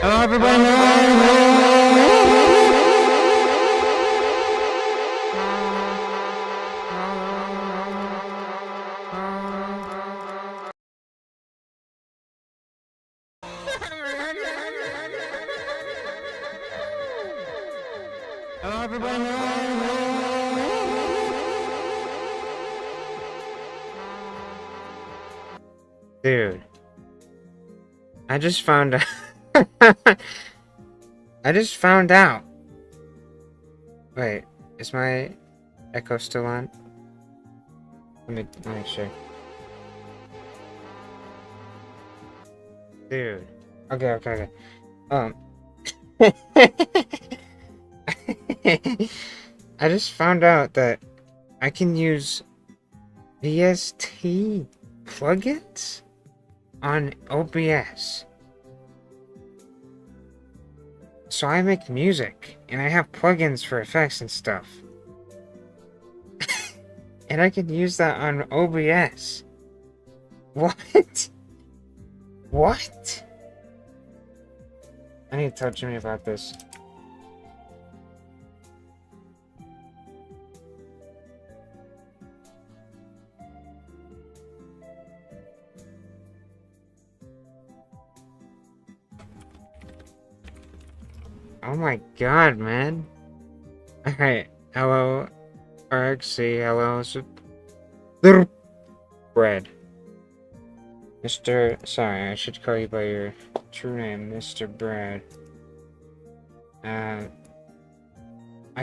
Hello, everybody. Hello, everybody. Dude, I just found out. I just found out. Wait, is my echo still on? Let me make sure. Dude. Okay. Um. I just found out that I can use VST plugins on OBS. So I make music, and I have plugins for effects and stuff. And I can use that on OBS. What? What? I need to tell Jimmy about this. Oh my god, man. Alright, hello, RXC, hello, Bread. Sorry, I should call you by your true name, Mr. Brad. I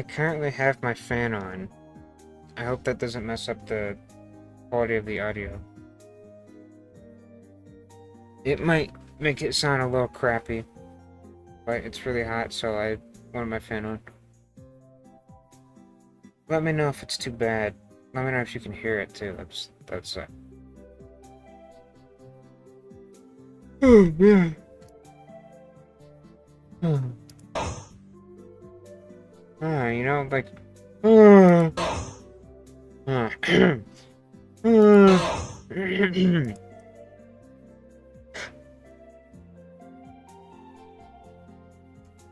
currently have my fan on. I hope that doesn't mess up the quality of the audio. It might make it sound a little crappy, but it's really hot, so I want my fan on. Let me know if it's too bad. Let me know if you can hear it too. That's Oh man. You know, like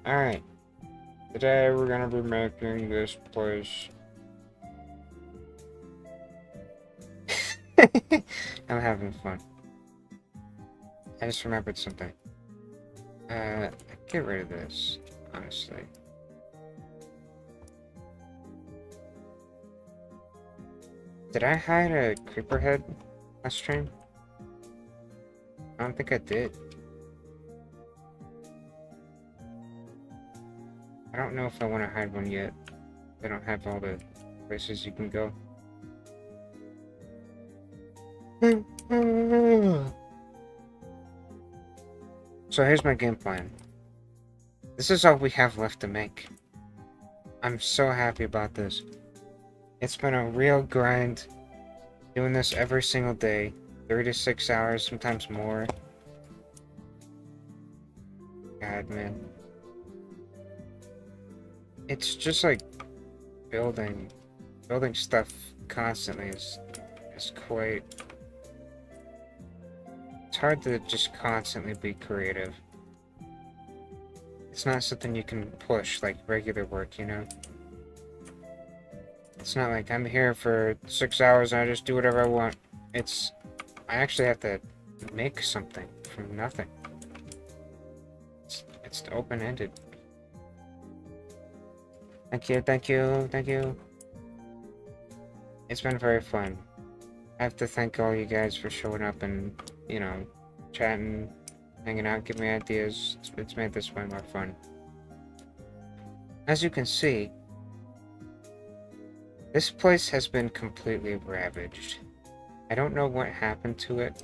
Alright. Today we're gonna be making this place. I'm having fun. I just remembered something. Get rid of this, honestly. Did I hide a creeper head last stream? I don't think I did. I don't know if I want to hide one yet. I don't have all the places you can go. So here's my game plan. This is all we have left to make. I'm so happy about this. It's been a real grind doing this every single day. 36 hours, sometimes more. God, man. It's just like building stuff constantly is quite... It's hard to just constantly be creative. It's not something you can push like regular work, you know? It's not like I'm here for 6 hours and I just do whatever I want. I actually have to make something from nothing. It's open-ended. Thank you. It's been very fun. I have to thank all you guys for showing up and, you know, chatting, hanging out, giving me ideas. It's made this way more fun. As you can see, this place has been completely ravaged. I don't know what happened to it,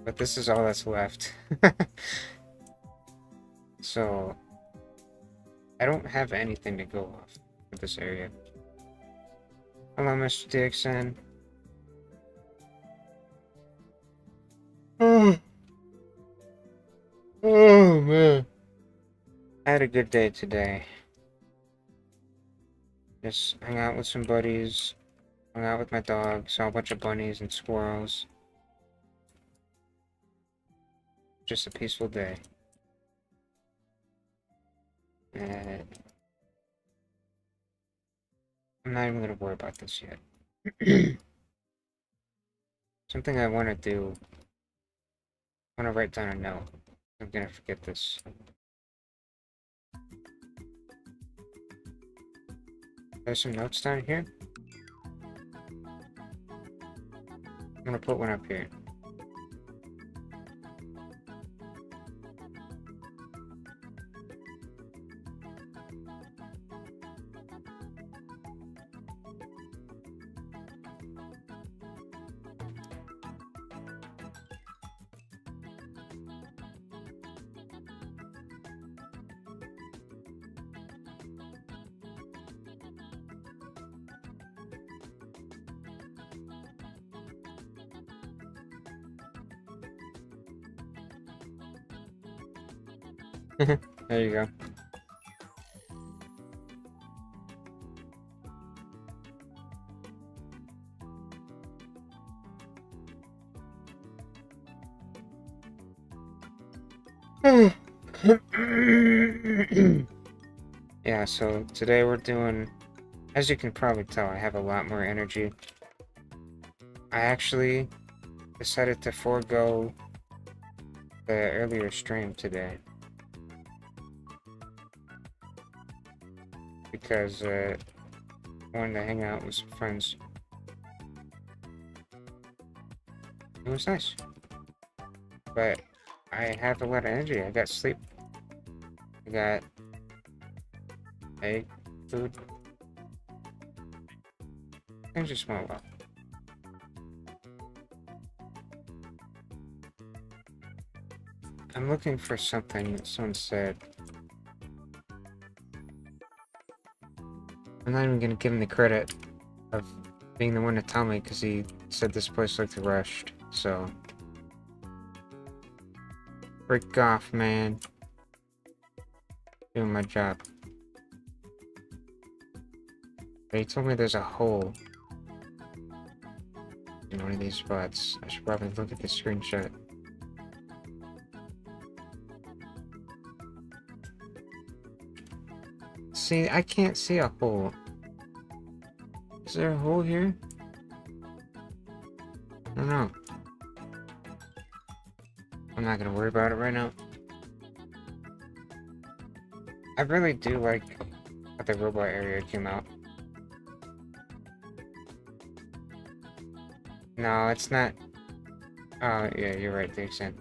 but this is all that's left. So, I don't have anything to go off with this area. Hello, Mr. Dixon. Oh man. I had a good day today. Just hung out with some buddies, hung out with my dog, saw a bunch of bunnies and squirrels. Just a peaceful day. I'm not even gonna worry about this yet. Something I want to do. I want to write down a note. I'm gonna forget this. There's some notes down here. I'm gonna put one up here. There you go. Yeah, so today we're doing, as you can probably tell, I have a lot more energy. I actually decided to forego the earlier stream today because I wanted to hang out with some friends. It was nice, but I have a lot of energy. I got sleep. I got food. Things just went well. I'm looking for something that someone said. I'm not even gonna give him the credit of being the one to tell me because he said this place looked rushed, so. Break off, man. Doing my job. But he told me there's a hole in one of these spots. I should probably look at the screenshot. See, I can't see a hole. Is there a hole here? I don't know. I'm not gonna worry about it right now. I really do like how the robot area came out. No, it's not. Oh, yeah, you're right, Dixon.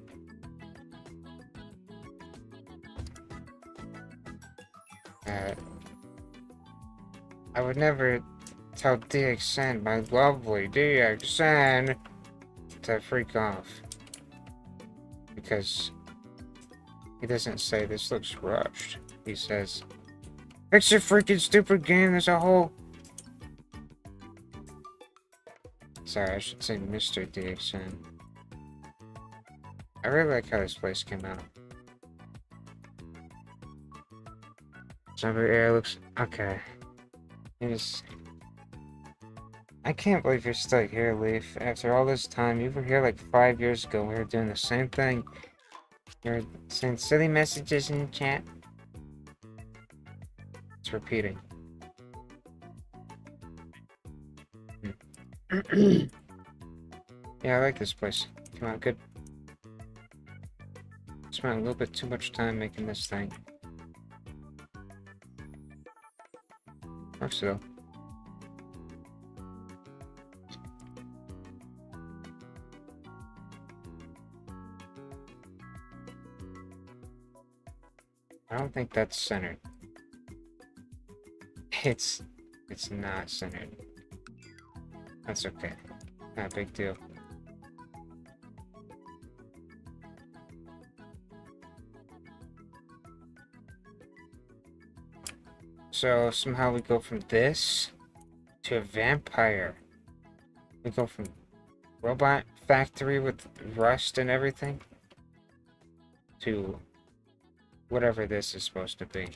I would never tell DXN, my lovely DXN, to freak off. Because he doesn't say this looks rushed. He says, fix your freaking stupid game, there's a hole. Sorry, I should say Mr. DXN. I really like how this place came out. Summer air looks okay. I can't believe you're still here, Leaf. After all this time, you were here like 5 years ago. We were doing the same thing. You were sending silly messages in the chat. It's repeating. Yeah, I like this place. Come on, good. Spent a little bit too much time making this thing. Works though. I don't think that's centered. It's not centered. That's okay. Not a big deal. So somehow we go from this to a vampire. We go from robot factory with rust and everything to whatever this is supposed to be.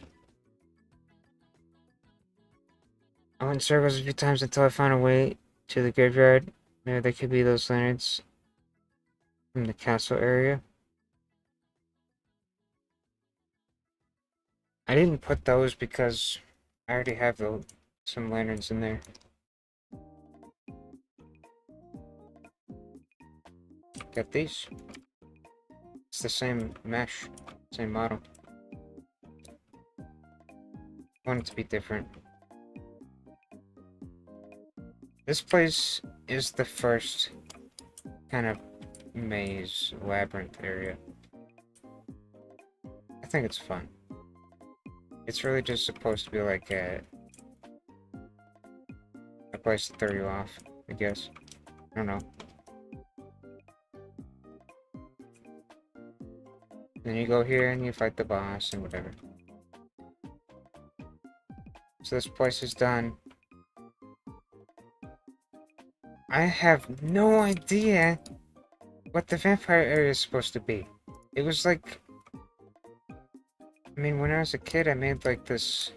I went in circles a few times until I found a way to the graveyard. Maybe there could be those lanterns from the castle area. I didn't put those because I already have some lanterns in there. Got these. It's the same mesh, same model. I want it to be different. This place is the first kind of maze labyrinth area. I think it's fun. It's really just supposed to be like a place to throw you off, I guess. I don't know. Then you go here and you fight the boss and whatever. So this place is done. I have no idea what the vampire area is supposed to be. It was like... I mean, when I was a kid, I made like this...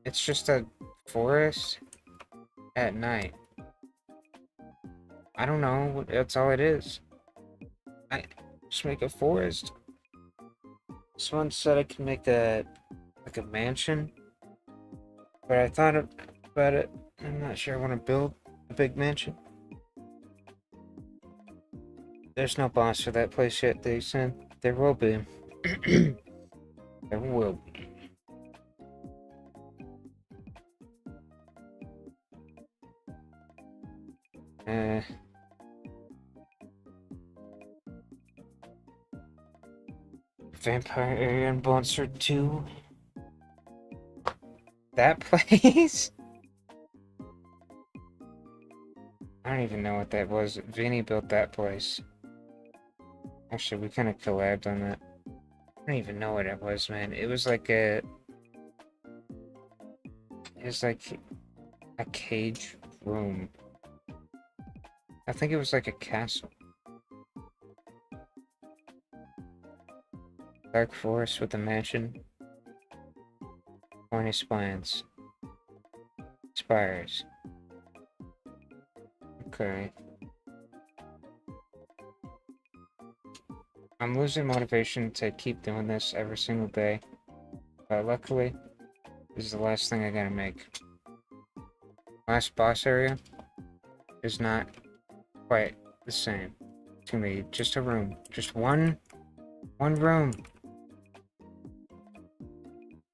It's just a forest at night. I don't know, that's all it is. I just make a forest. Someone said I could make like a mansion. But I thought about it. I'm not sure I want to build a big mansion. There's no boss for that place yet, they said. There will be. There will be. Vampire area and Monster 2. That place? I don't even know what that was. Vinny built that place. Actually, we kind of collabed on that. I don't even know what it was, man. It was like a... It's like a cage room. I think it was like a castle. Dark forest with a mansion. Pointy spines. Spires. Okay. I'm losing motivation to keep doing this every single day. But luckily, this is the last thing I gotta make. Last boss area is not quite the same. It's gonna be just a room. Just one room.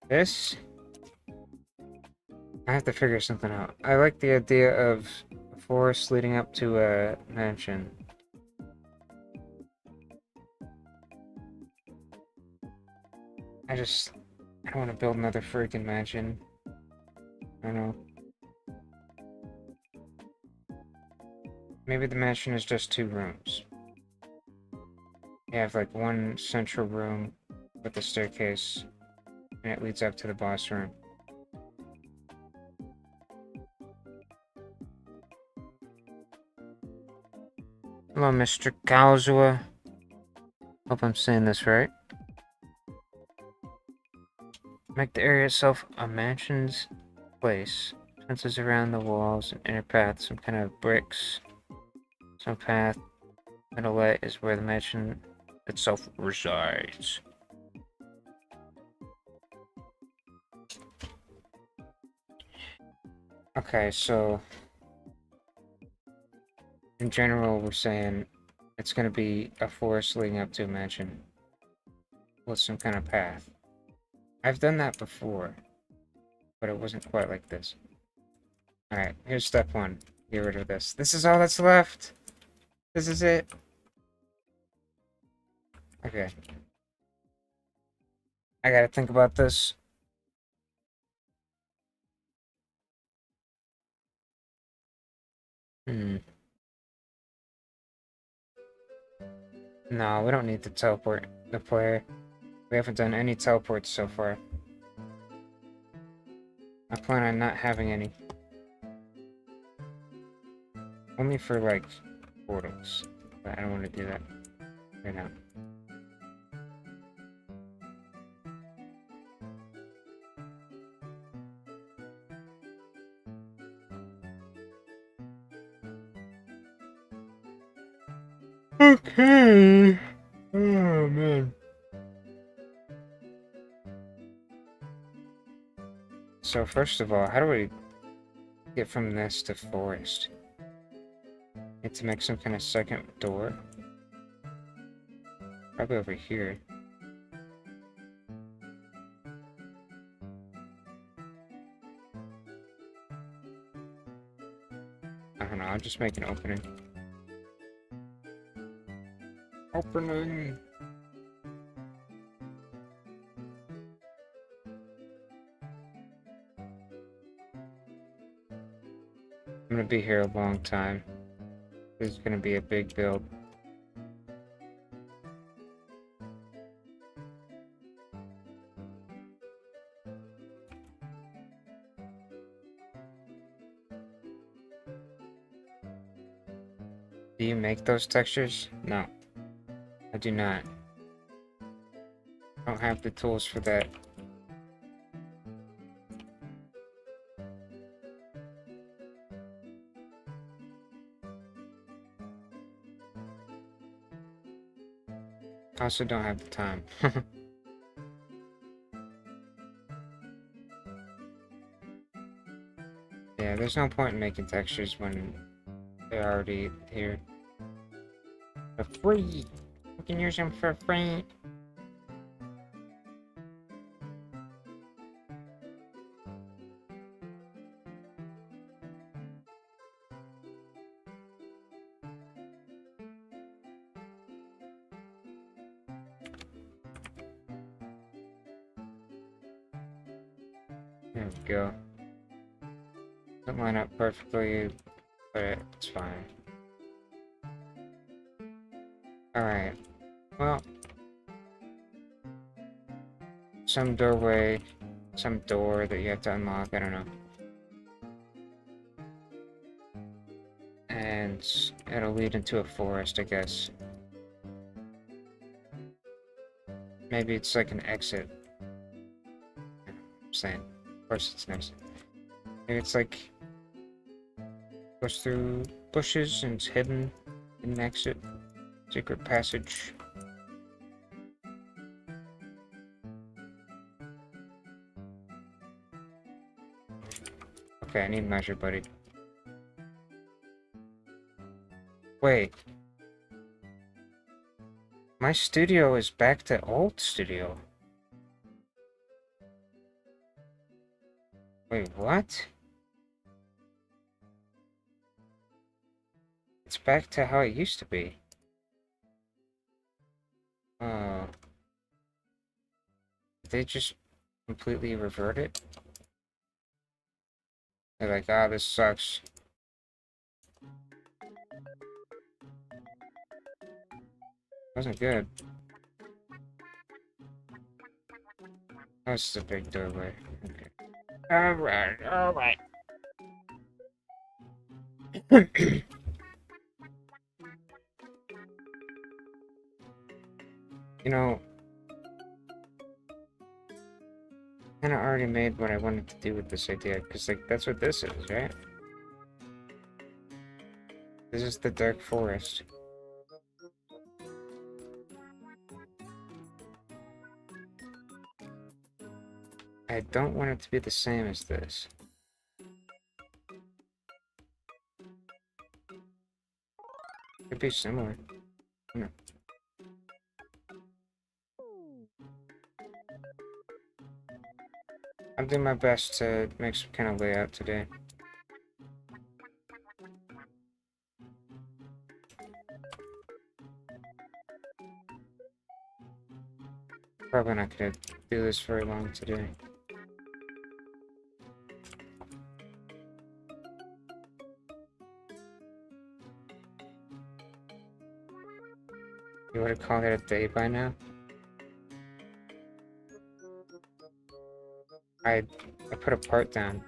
This? I have to figure something out. I like the idea of a forest leading up to a mansion. I don't want to build another freaking mansion. I don't know. Maybe the mansion is just 2 rooms. You have like one central room with a staircase, and it leads up to the boss room. Hello, Mr. Kazuha. Hope I'm saying this right. Make the area itself a mansion's place. Fences around the walls, an inner path, some kind of bricks. Some path. Middle light is where the mansion itself resides. Okay, so in general, we're saying it's going to be a forest leading up to a mansion with some kind of path. I've done that before, but it wasn't quite like this. Alright, here's step 1. Get rid of this. This is all that's left. This is it. Okay. I gotta think about this. No, we don't need to teleport the player. We haven't done any teleports so far. I plan on not having any. Only for, like, portals. But I don't want to do that right now. Okay. Oh, man. So first of all, how do we get from this to forest? Need to make some kind of second door. Probably over here. I don't know, I'll just make an opening. Opening! I'm gonna be here a long time. This is gonna be a big build. Do you make those textures? No, I do not. I don't have the tools for that. I also don't have the time. Yeah, there's no point in making textures when they're already here. For free! You can use them for free! There we go. Doesn't line up perfectly, but it's fine. Alright. Well. Some doorway. Some door that you have to unlock, I don't know. And it'll lead into a forest, I guess. Maybe it's like an exit. I'm saying. Of course it's nice. Maybe it's like goes through bushes and it's hidden in an exit. Secret passage. Okay, I need measure, buddy. Wait. My studio is back to old studio. Wait, what? It's back to how it used to be. Oh. Did they just completely revert it? They're like, ah, this sucks. Wasn't good. Oh, this is a big doorway. Okay. Alright, alright. You know, I kinda already made what I wanted to do with this idea, because, like, that's what this is, right? This is the dark forest. I don't want it to be the same as this. Could be similar. Hmm. I'm doing my best to make some kind of layout today. Probably not gonna do this very long today. You would have called it a day by now? I put a part down.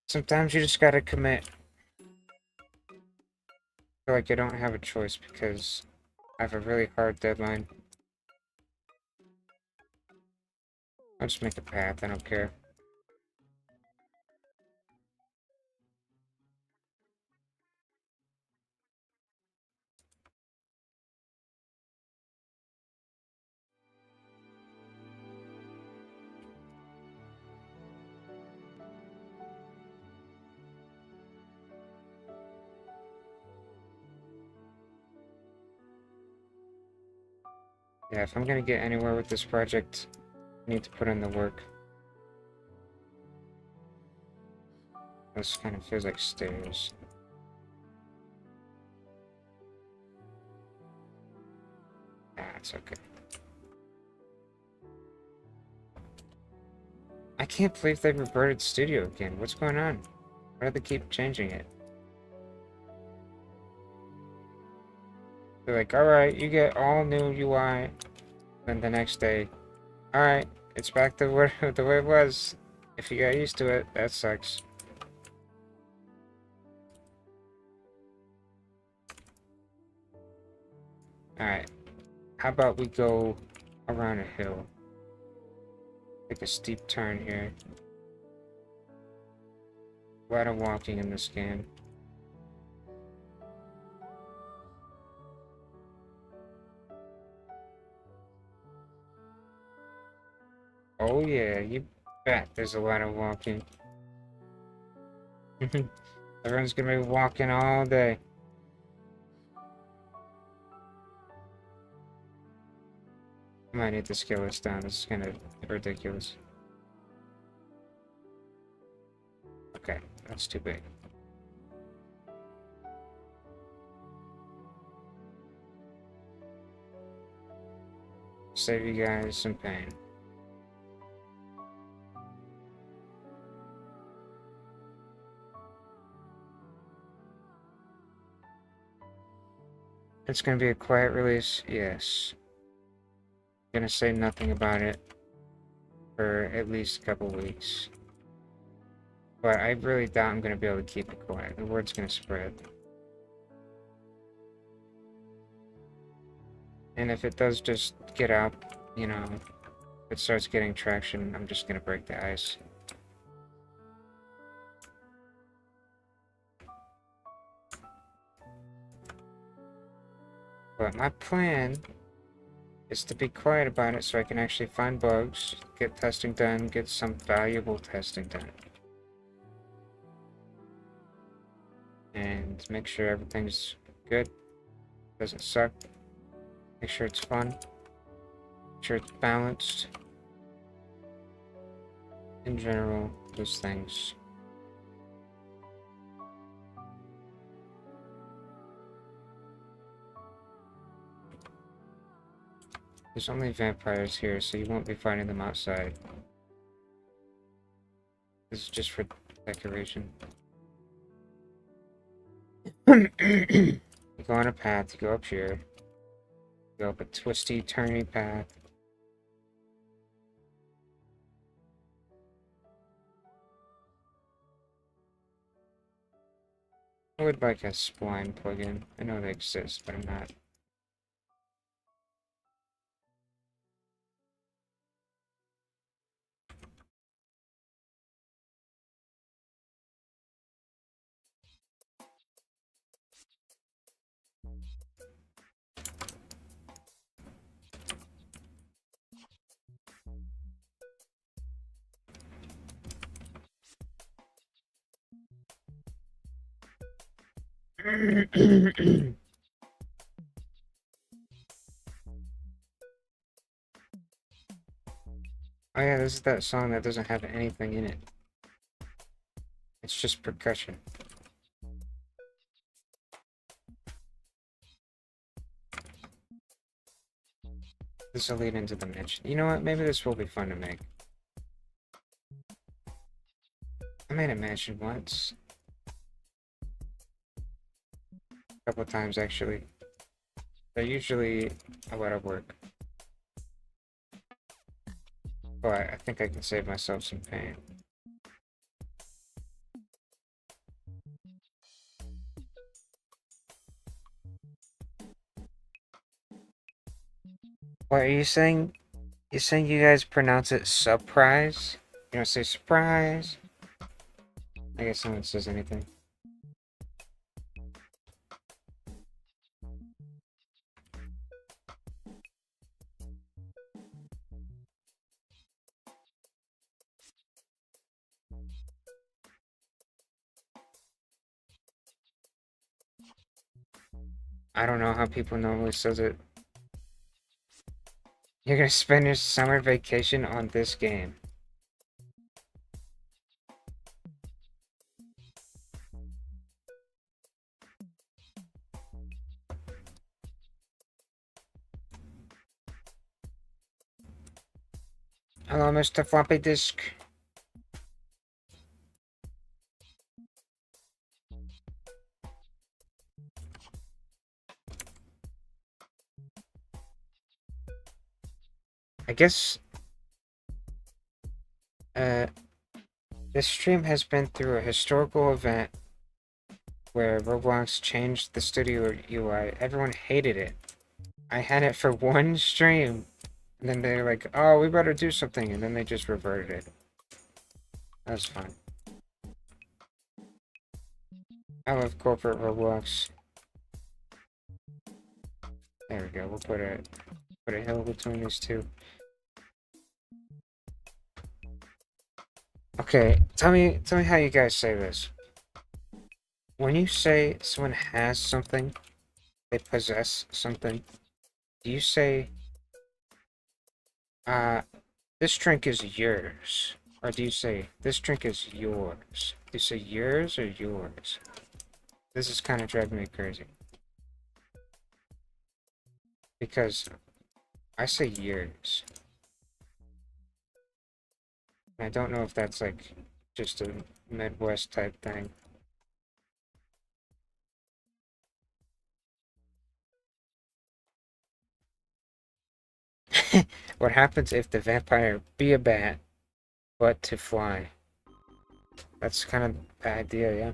Sometimes you just gotta commit. I feel like I don't have a choice because I have a really hard deadline. I'll just make a path, I don't care. Yeah, if I'm gonna get anywhere with this project, I need to put in the work. This kind of feels like stairs. That's okay. I can't believe they reverted Studio again. What's going on? Why do they keep changing it? They're like, alright, you get all new UI. Then the next day, alright, it's back to the way it was. If you got used to it, that sucks. Alright, how about we go around a hill? Take a steep turn here. A lot of walking in this game. Oh yeah, you bet there's a lot of walking. Everyone's gonna be walking all day. I might need to scale this down. This is kind of ridiculous. Okay, that's too big. Save you guys some pain. It's gonna be a quiet release, yes. Gonna say nothing about it for at least a couple weeks. But I really doubt I'm gonna be able to keep it quiet. The word's gonna spread. And if it does just get out, you know, if it starts getting traction, I'm just gonna break the ice. But my plan is to be quiet about it so I can actually find bugs, get testing done, get some valuable testing done. And make sure everything's good, doesn't suck. Make sure it's fun. Make sure it's balanced. In general, those things. There's only vampires here, so you won't be fighting them outside. This is just for decoration. You go on a path, you go up here. You go up a twisty, turny path. I would like a spline plugin. I know they exist, but I'm not. Oh yeah, this is that song that doesn't have anything in it. It's just percussion. This will lead into the mansion. You know what? Maybe this will be fun to make. I made a mansion once. A couple times, actually. They're usually a lot of work. But I think I can save myself some pain. What are you saying? You're saying you guys pronounce it surprise? You don't say surprise? I guess no one says anything. I don't know how people normally says it. You're gonna spend your summer vacation on this game. Hello, Mr. Floppy Disk. I guess, uh, this stream has been through a historical event where Roblox changed the studio UI. Everyone hated it. I had it for one stream, and then they're like, oh, we better do something, and then they just reverted it. That was fun. I love corporate Roblox. There we go, we'll put a hill between these two. Okay, tell me how you guys say this. When you say someone has something, they possess something, do you say, this drink is yours? Or do you say, this drink is yours? Do you say yours or yours? This is kind of driving me crazy. Because I say yours. I don't know if that's like just a Midwest type thing. What happens if the vampire be a bat, but to fly? That's kind of the idea, yeah.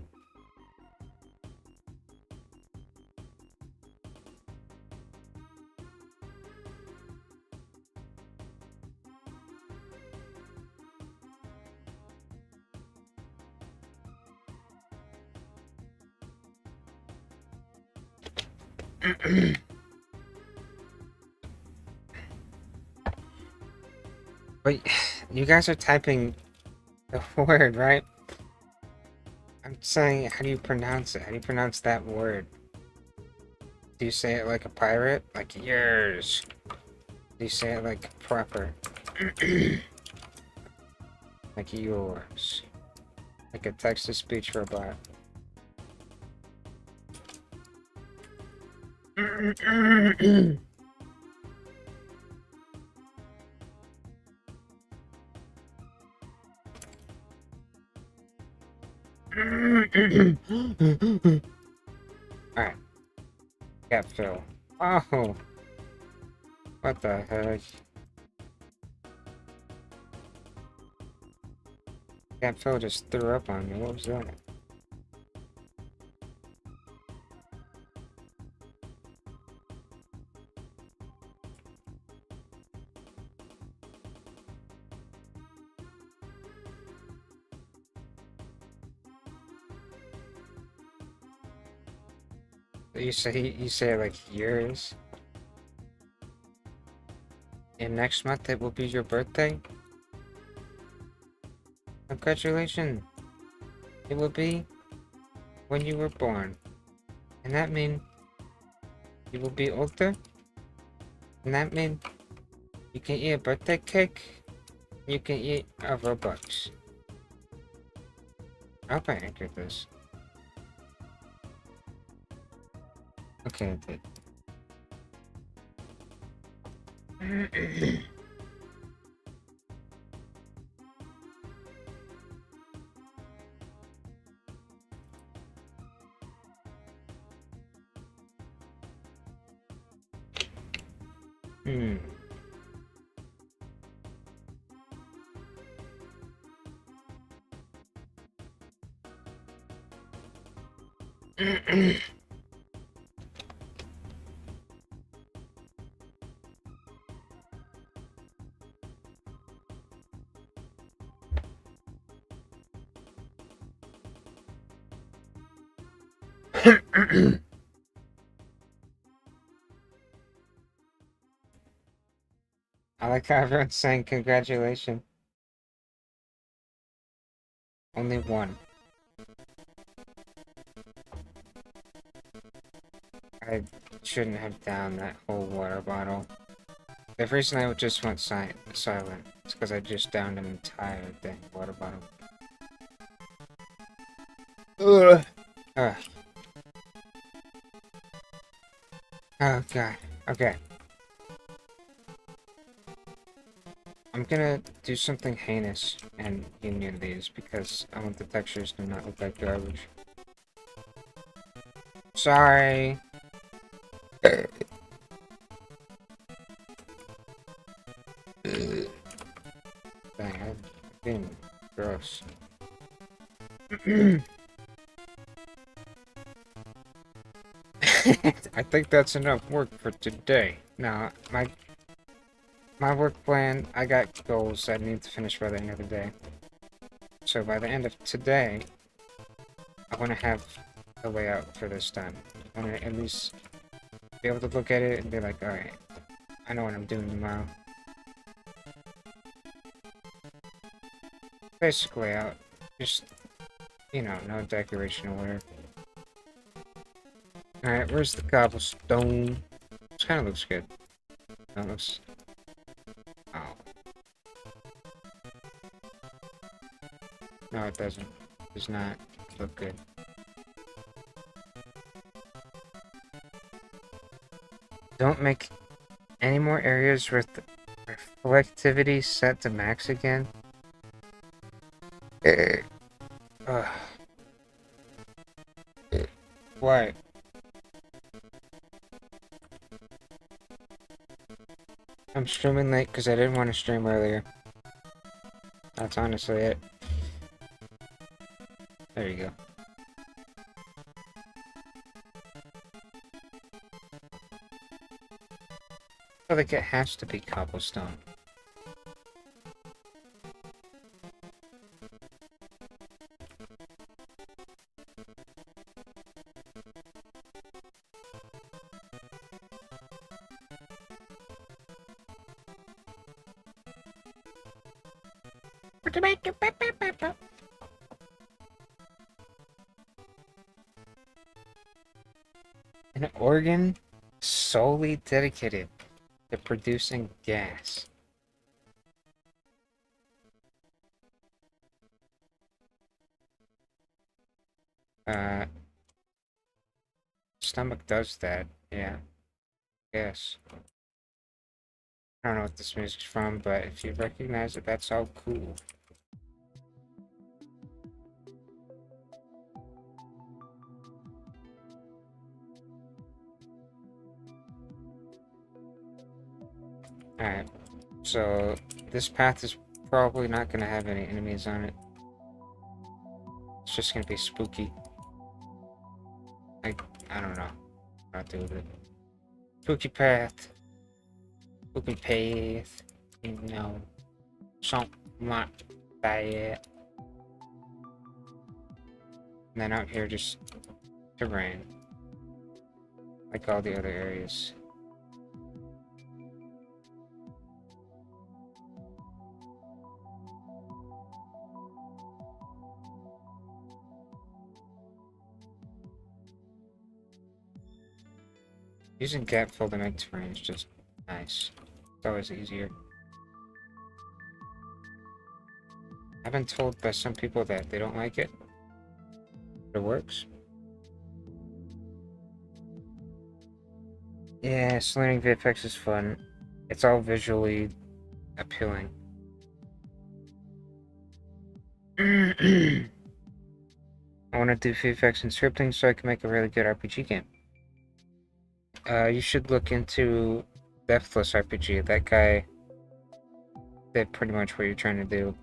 But you guys are typing the word, right? I'm saying, how do you pronounce it? How do you pronounce that word? Do you say it like a pirate? Like yours? Do you say it like proper? Like yours? Like a text-to-speech robot? Alright. Got Phil. Oh! What the heck? Cat Phil just threw up on me. What was that? You say like yours? And next month it will be your birthday? Congratulations! It will be when you were born. And that means you will be older? And that means you can eat a birthday cake? You can eat a Robux. I hope I anchored this. Okay, I did. Hmm. I like how everyone's saying congratulations. Only one. I shouldn't have downed that whole water bottle. The reason I just went silent is because I just downed an entire thing water bottle. Ugh. Ugh. Oh god. Okay. I'm gonna do something heinous and union these because I want the textures to not look like garbage. Sorry. Dang, I'm being gross. I think that's enough work for today. Now, my work plan, I got goals I need to finish by the end of the day. So by the end of today, I want to have a layout for this done. I want to at least be able to look at it and be like, alright, I know what I'm doing tomorrow. Basic layout. Just, you know, no decoration or whatever. Alright, where's the cobblestone? This kind of looks good. That looks... Oh. No, it doesn't. It does not look good. Don't make any more areas with reflectivity set to max again. Why? I'm streaming late because I didn't want to stream earlier. That's honestly it. There you go. I feel like it has to be cobblestone. An organ solely dedicated to producing gas. Stomach does that, yeah. Yes. I don't know what this music's from, but if you recognize it, that's all cool. Alright, so this path is probably not gonna have any enemies on it. It's just gonna be spooky. I don't know how to do with it. Spooky path. Spooky path. You know, something like that. And then out here, just terrain. Like all the other areas. Using Gapfill to make terrain is just nice. It's always easier. I've been told by some people that they don't like it. But it works. Yeah, learning VFX is fun. It's all visually appealing. I want to do VFX and scripting so I can make a really good RPG game. You should look into Deathless RPG. That guy did pretty much what you're trying to do.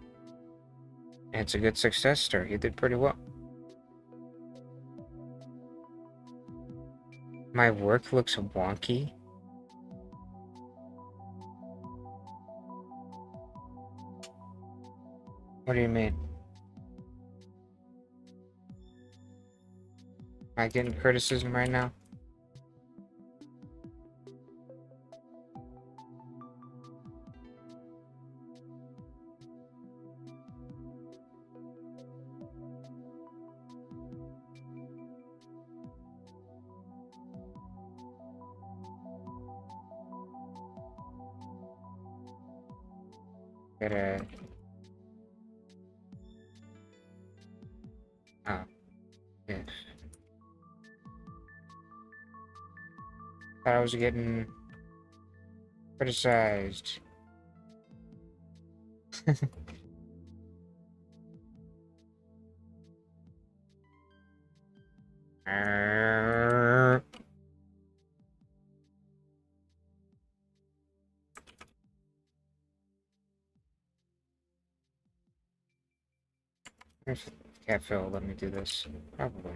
And it's a good success story. He did pretty well. My work looks wonky. What do you mean? Am I getting criticism right now? Gotta... Oh, yeah. Thought I was getting criticized. If Cat Phil will let me do this, probably.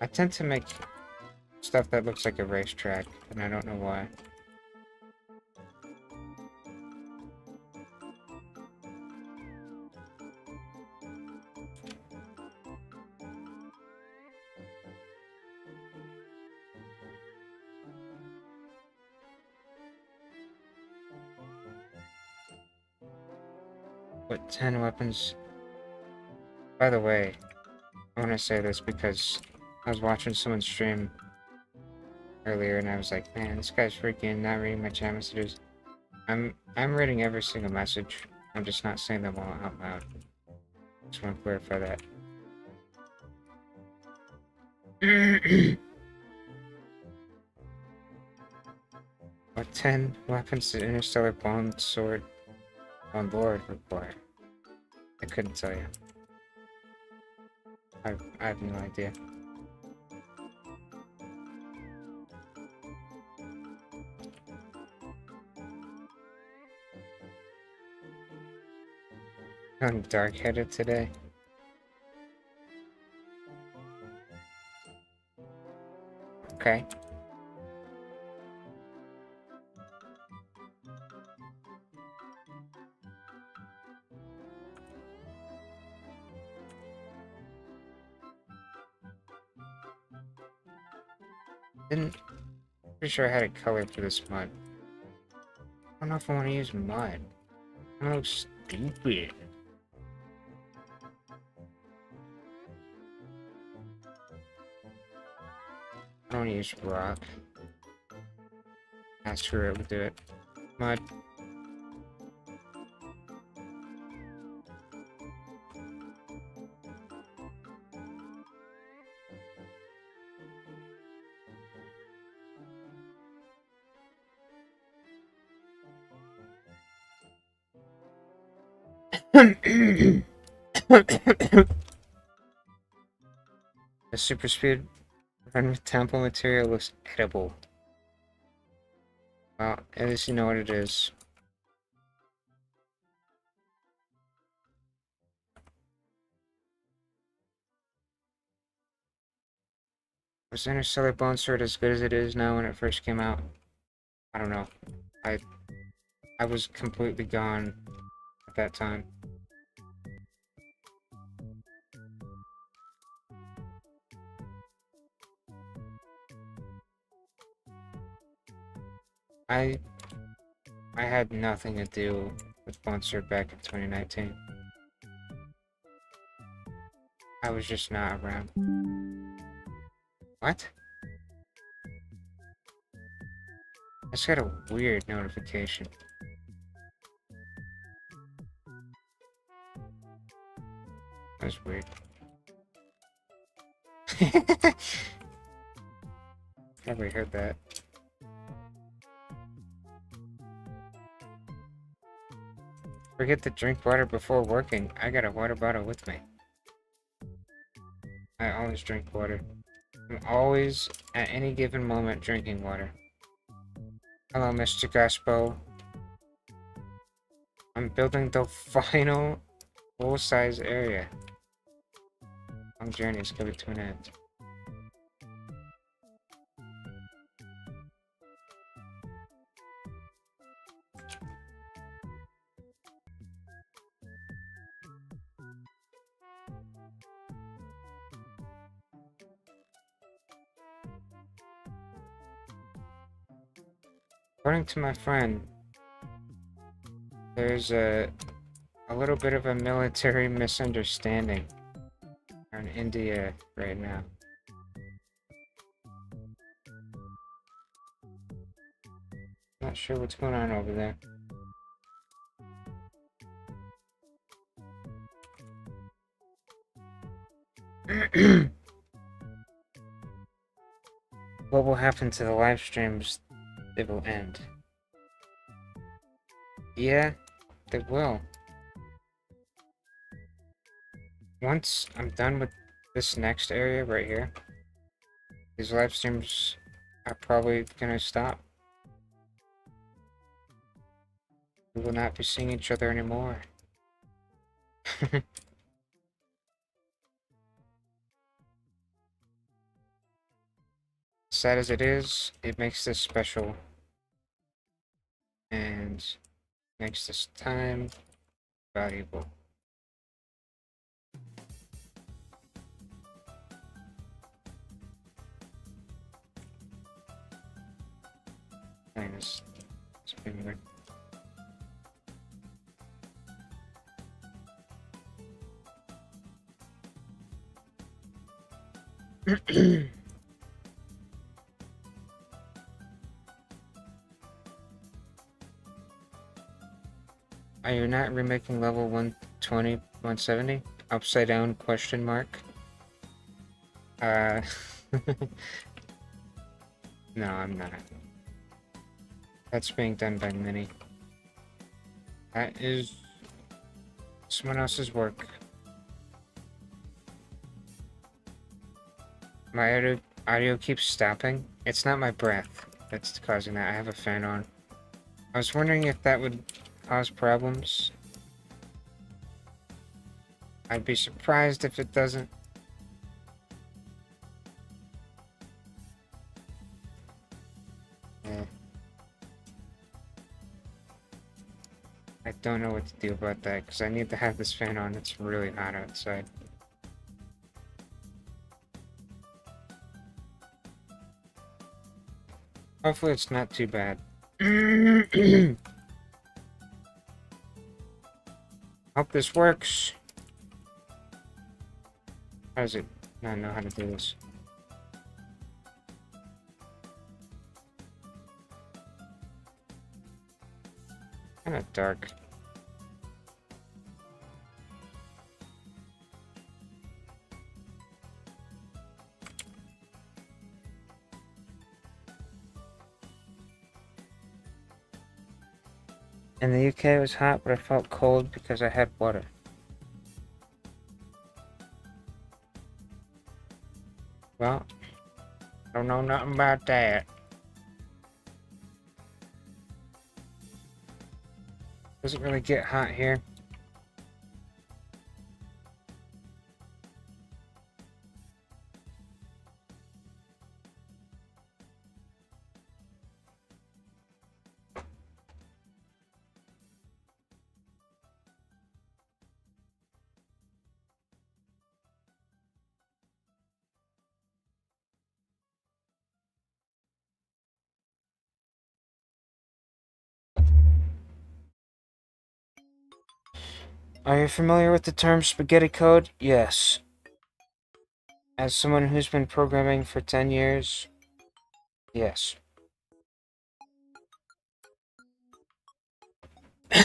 I tend to make stuff that looks like a racetrack, and I don't know why. But 10 weapons... By the way, I want to say this because I was watching someone stream earlier, and I was like, man, this guy's freaking not reading my chat messages. I'm reading every single message. I'm just not saying them all out loud. Just want to clarify that. What 10 weapons did Interstellar Bond Sword on board require? I couldn't tell you. I have no idea. I'm dark-headed today. Okay. Pretty sure I had a color for this mud. I don't know if I want to use mud. I look stupid. I don't want to use rock. Ah, screw it, we'll do it. Mud. The super speed run with temple material looks edible. Well, at least you know what it is. Was Interstellar Bone Sword as good as it is now when it first came out? I don't know. I was completely gone at that time. I had nothing to do with Bone Sword back in 2019. I was just not around. What? I just got a weird notification. That's weird. Never heard that. Forget to drink water before working. I got a water bottle with me. I always drink water. I'm always, at any given moment, drinking water. Hello, Mr. Gaspo. I'm building the final full-size area. Long journey is coming to an end. According to my friend, there's a little bit of a military misunderstanding in India right now. Not sure what's going on over there. What will happen to the live streams? They will end. Yeah, they will. Once I'm done with this next area right here, these live streams are probably gonna stop. We will not be seeing each other anymore. Sad as it is, it makes this special and makes this time valuable. It's been weird. Are you not remaking level 120, 170? Upside down question mark? Uh, no, I'm not. That's being done by Minnie. That is someone else's work. My audio keeps stopping. It's not my breath that's causing that. I have a fan on. I was wondering if that would cause problems. I'd be surprised if it doesn't. Yeah. I don't know what to do about that, because I need to have this fan on. It's really hot outside. Hopefully it's not too bad. Hope this works. How does it not know how to do this? Kind of dark. In the UK it was hot, but I felt cold because I had water. Well, I don't know nothing about that. Doesn't really get hot here. Are you familiar with the term spaghetti code? Yes. As someone who's been programming for 10 years, yes. Guess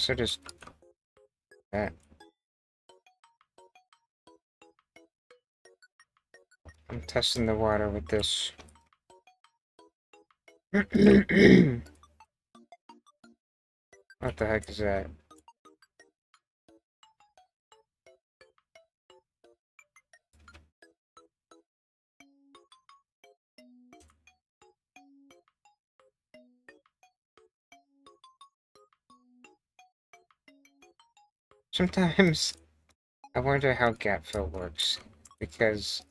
I just that. I'm testing the water with this. What the heck is that? Sometimes I wonder how gap fill works, because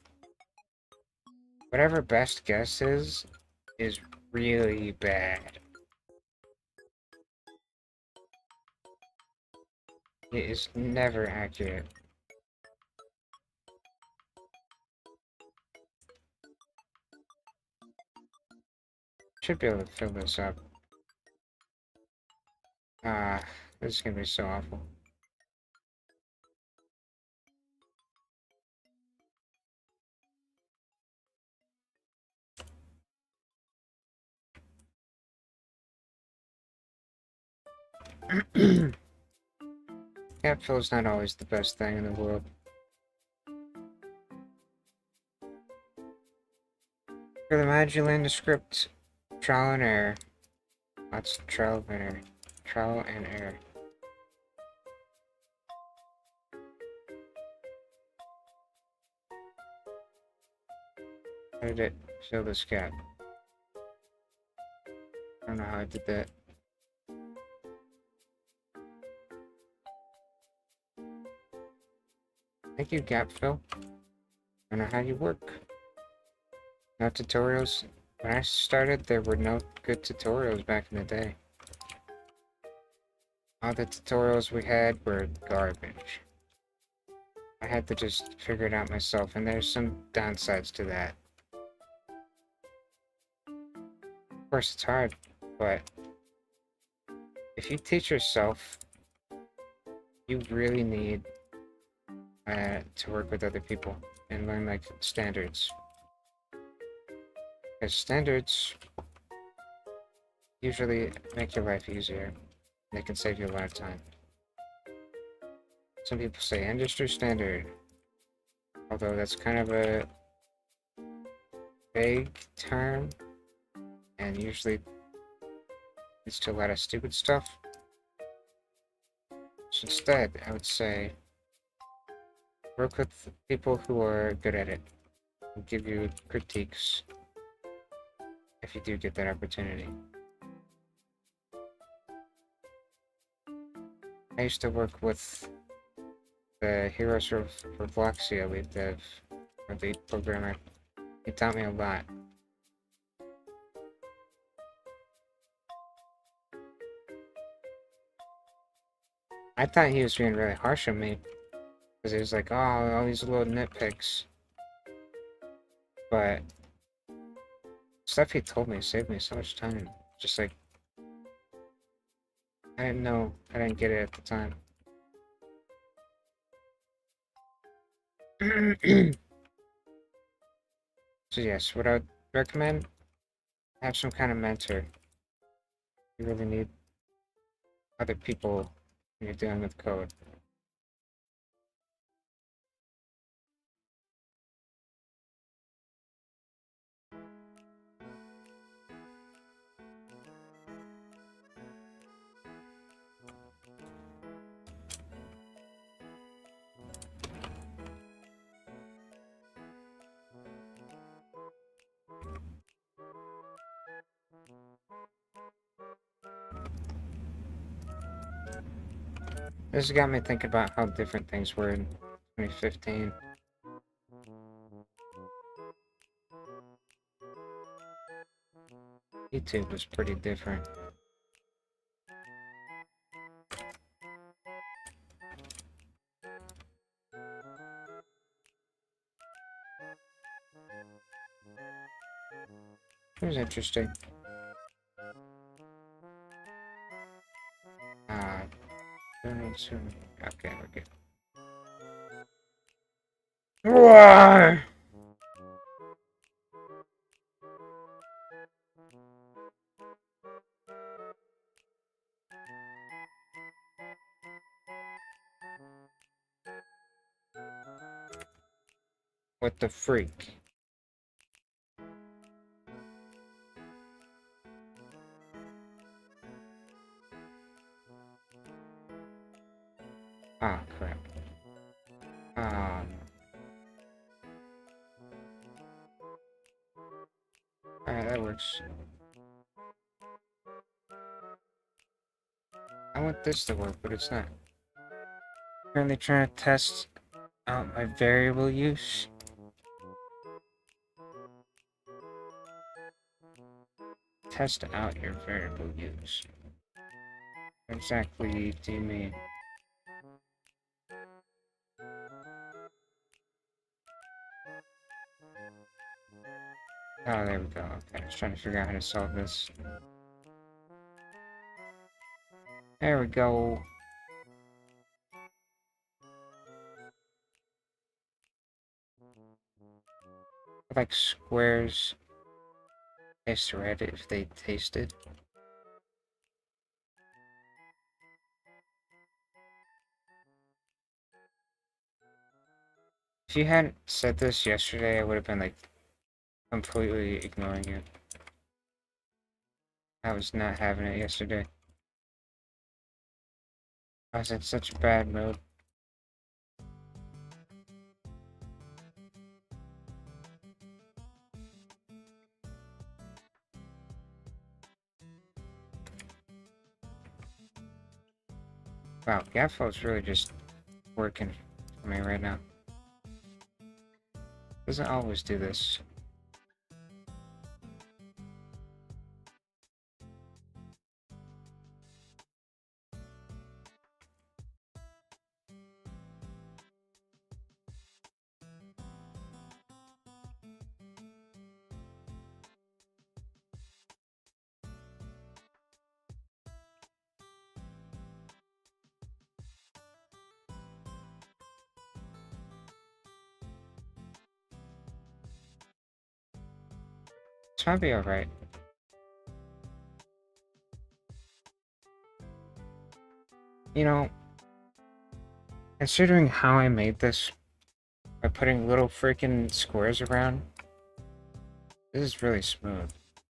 whatever best guess is really bad. It is never accurate. Should be able to fill this up. Ah, this is gonna be so awful. Gap fill's not always the best thing in the world. For the Magellanian script, trial and error. Lots of trial and error. Trial and error. How did it fill this gap? I don't know how I did that. Thank you, gap fill. I don't know how you work. No tutorials. When I started, there were no good tutorials back in the day. All the tutorials we had were garbage. I had to just figure it out myself, and there's some downsides to that. Of course, it's hard, but if you teach yourself, you really need to work with other people and learn like standards. Because standards usually make your life easier. They can save you a lot of time. Some people say industry standard, although that's kind of a vague term and usually leads to a lot of stupid stuff. So instead, I would say work with people who are good at it and give you critiques if you do get that opportunity. I used to work with the Heroes for Vloxia lead dev, or lead programmer. He taught me a lot. I thought he was being really harsh on me, because he was like, oh, all these little nitpicks. But stuff he told me saved me so much time. Just like, I didn't know, I didn't get it at the time. So yes, what I would recommend, have some kind of mentor. You really need other people when you're dealing with code. This got me thinking about how different things were in 2015. YouTube was pretty different. It was interesting. Uh, okay, we're good. Why? What the freak? Ah, crap. Alright, that works. I want this to work, but it's not. Currently trying to test out my variable use. Test out your variable use. What exactly do you mean? Oh, there we go. Okay, I was trying to figure out how to solve this. There we go. Like squares taste red if they tasted. If you hadn't said this yesterday, I would have been like completely ignoring you. I was not having it yesterday. I was in such a bad mood. Wow, Gaffle's really just working for me right now. Doesn't always do this. This might be alright. You know, considering how I made this by putting little freaking squares around, this is really smooth.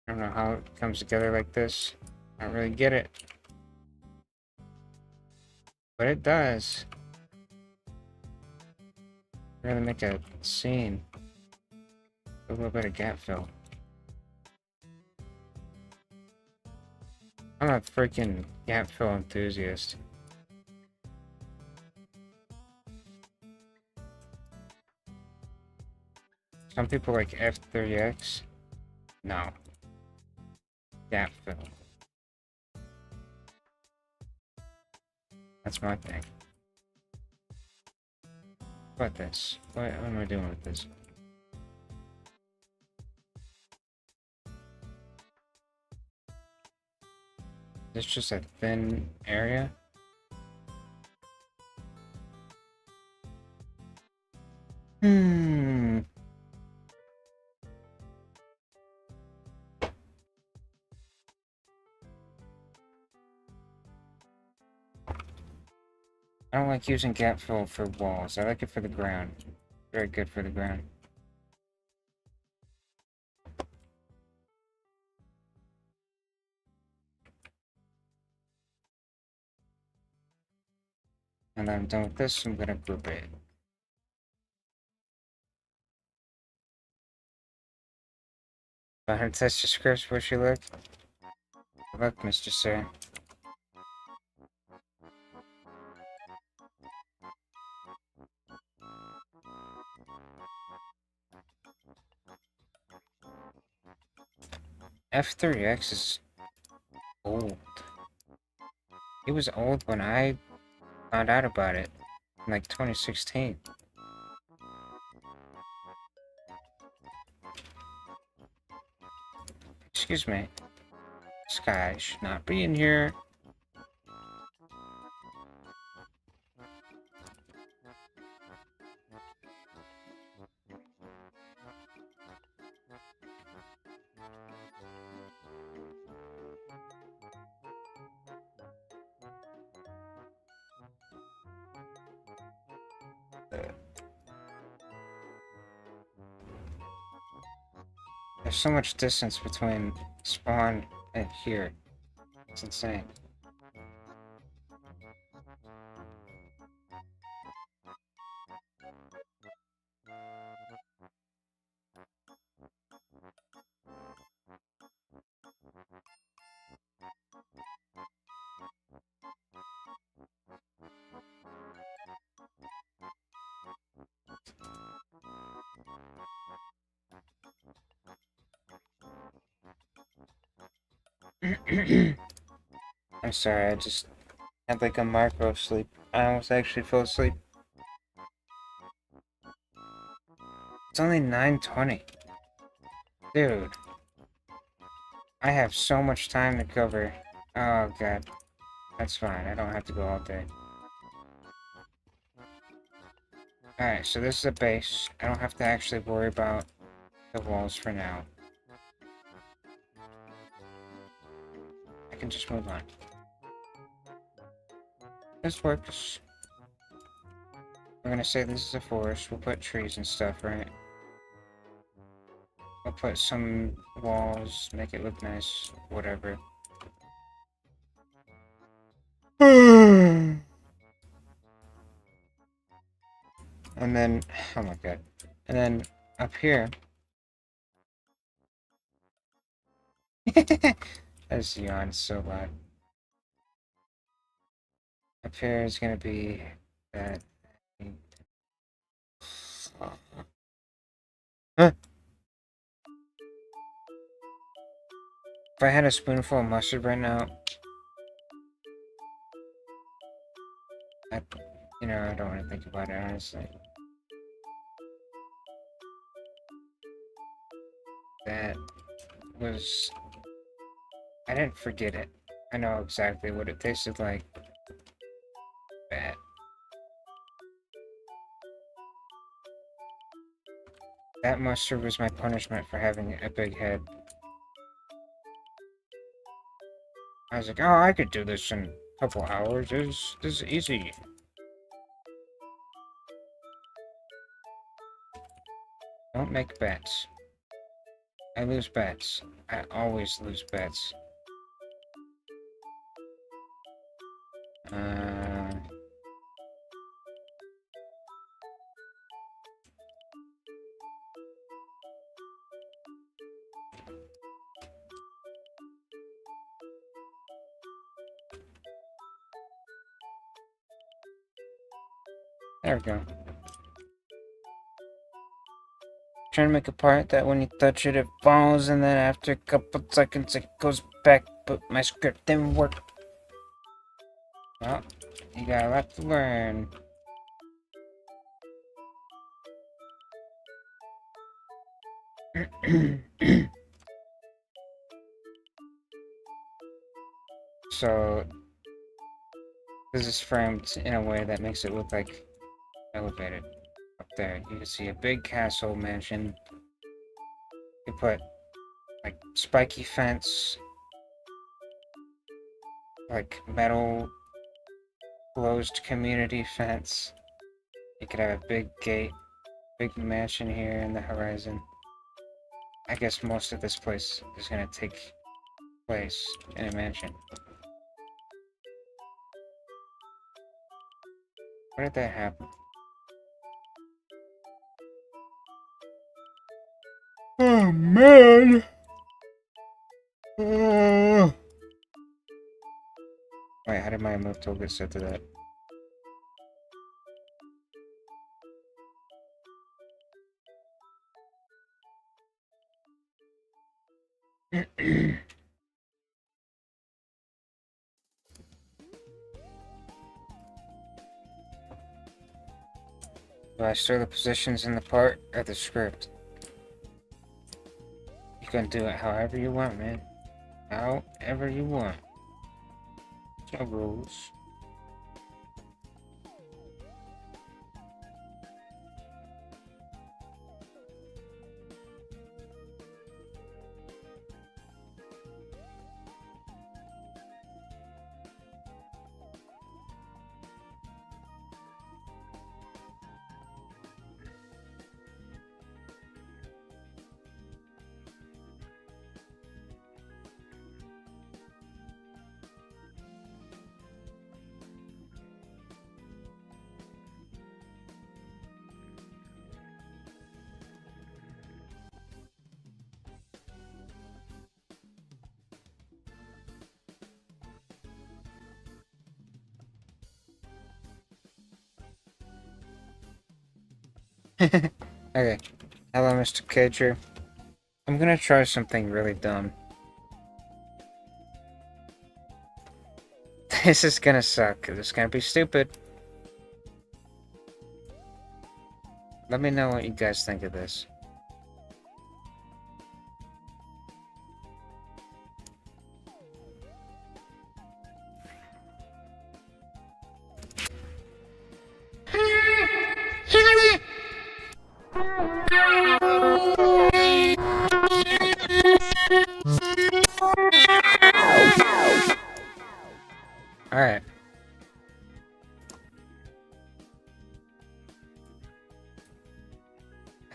I don't know how it comes together like this. I don't really get it. But it does. Really make a scene. A little bit of gap fill. I'm a freaking gap fill enthusiast. Some people like F30X. No. Gap fill. That's my thing. What this? What am I doing with this? It's just a thin area? Hmm. I don't like using gap fill for walls. I like it for the ground. Very good for the ground. And then I'm done with this, I'm gonna group it. But her test the scripts where she look. Look, Mr. Sir. F30X is old. He was old when I found out about it in like 2016. Excuse me. This guy should not be in here. There's so much distance between spawn and here. It's insane. I'm sorry, I just had like a micro sleep. I almost actually fell asleep. It's only 9:20. Dude, I have so much time to cover. Oh god, that's fine. I don't have to go all day. Alright, so this is a base. I don't have to actually worry about the walls for now. I can just move on. This works. We're gonna say this is a forest. We'll put trees and stuff, right? We'll put some walls, make it look nice, whatever. And then, oh my god. And then up here, I just yawned so bad. Up here is gonna be that. Huh. If I had a spoonful of mustard right now, I, I don't want to think about it, honestly. That was... I didn't forget it. I know exactly what it tasted like. Bad. That mustard was my punishment for having a big head. I was like, oh, I could do this in a couple hours. This is easy. Don't make bets. I lose bets. I always lose bets. There we go. Trying to make a part that when you touch it, it falls, and then after a couple seconds, it goes back, but my script didn't work. Well, you got a lot to learn. So, this is framed in a way that makes it look like elevated. Up there, you can see a big castle mansion. You put, like, spiky fence, like, metal closed community fence. You could have a big gate, big mansion here in the horizon. I guess most of this place is gonna take place in a mansion. Where did that happen? Oh man! Wait, how did my move tool get set to that? Do I store the positions in the part or the script? You can do it however you want, man. However you want. No rules. Okay. Hello, Mr. Cager. I'm gonna try something really dumb. This is gonna suck. This is gonna be stupid. Let me know what you guys think of this.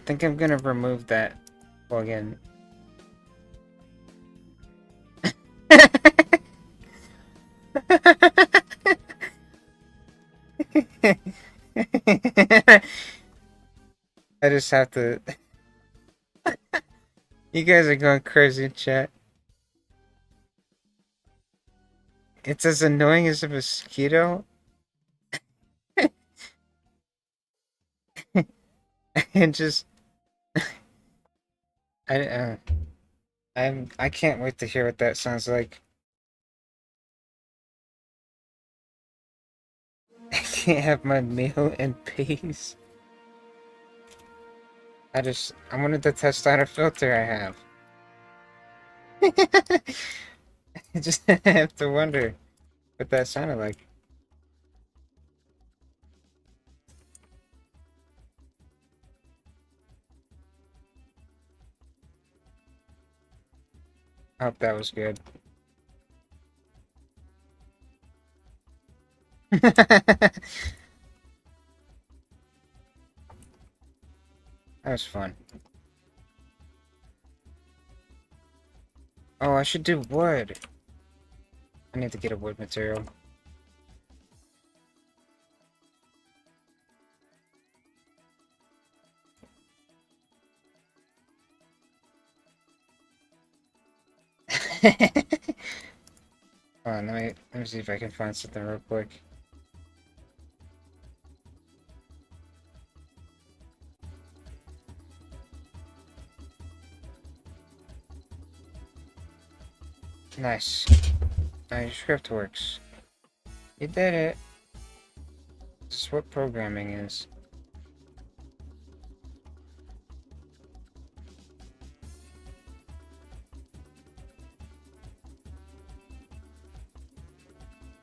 think I'm gonna remove that plugin. I just have to. You guys are going crazy in chat. It's as annoying as a mosquito. And just I I can't wait to hear what that sounds like. I can't have my meal in peace. I wanted to test out a filter I have. I just have to wonder what that sounded like. I hope that was good. That was fun. Oh, I should do wood. I need to get a wood material. Hold on, let me see if I can find something real quick. Nice. Now your script works. You did it. This is what programming is.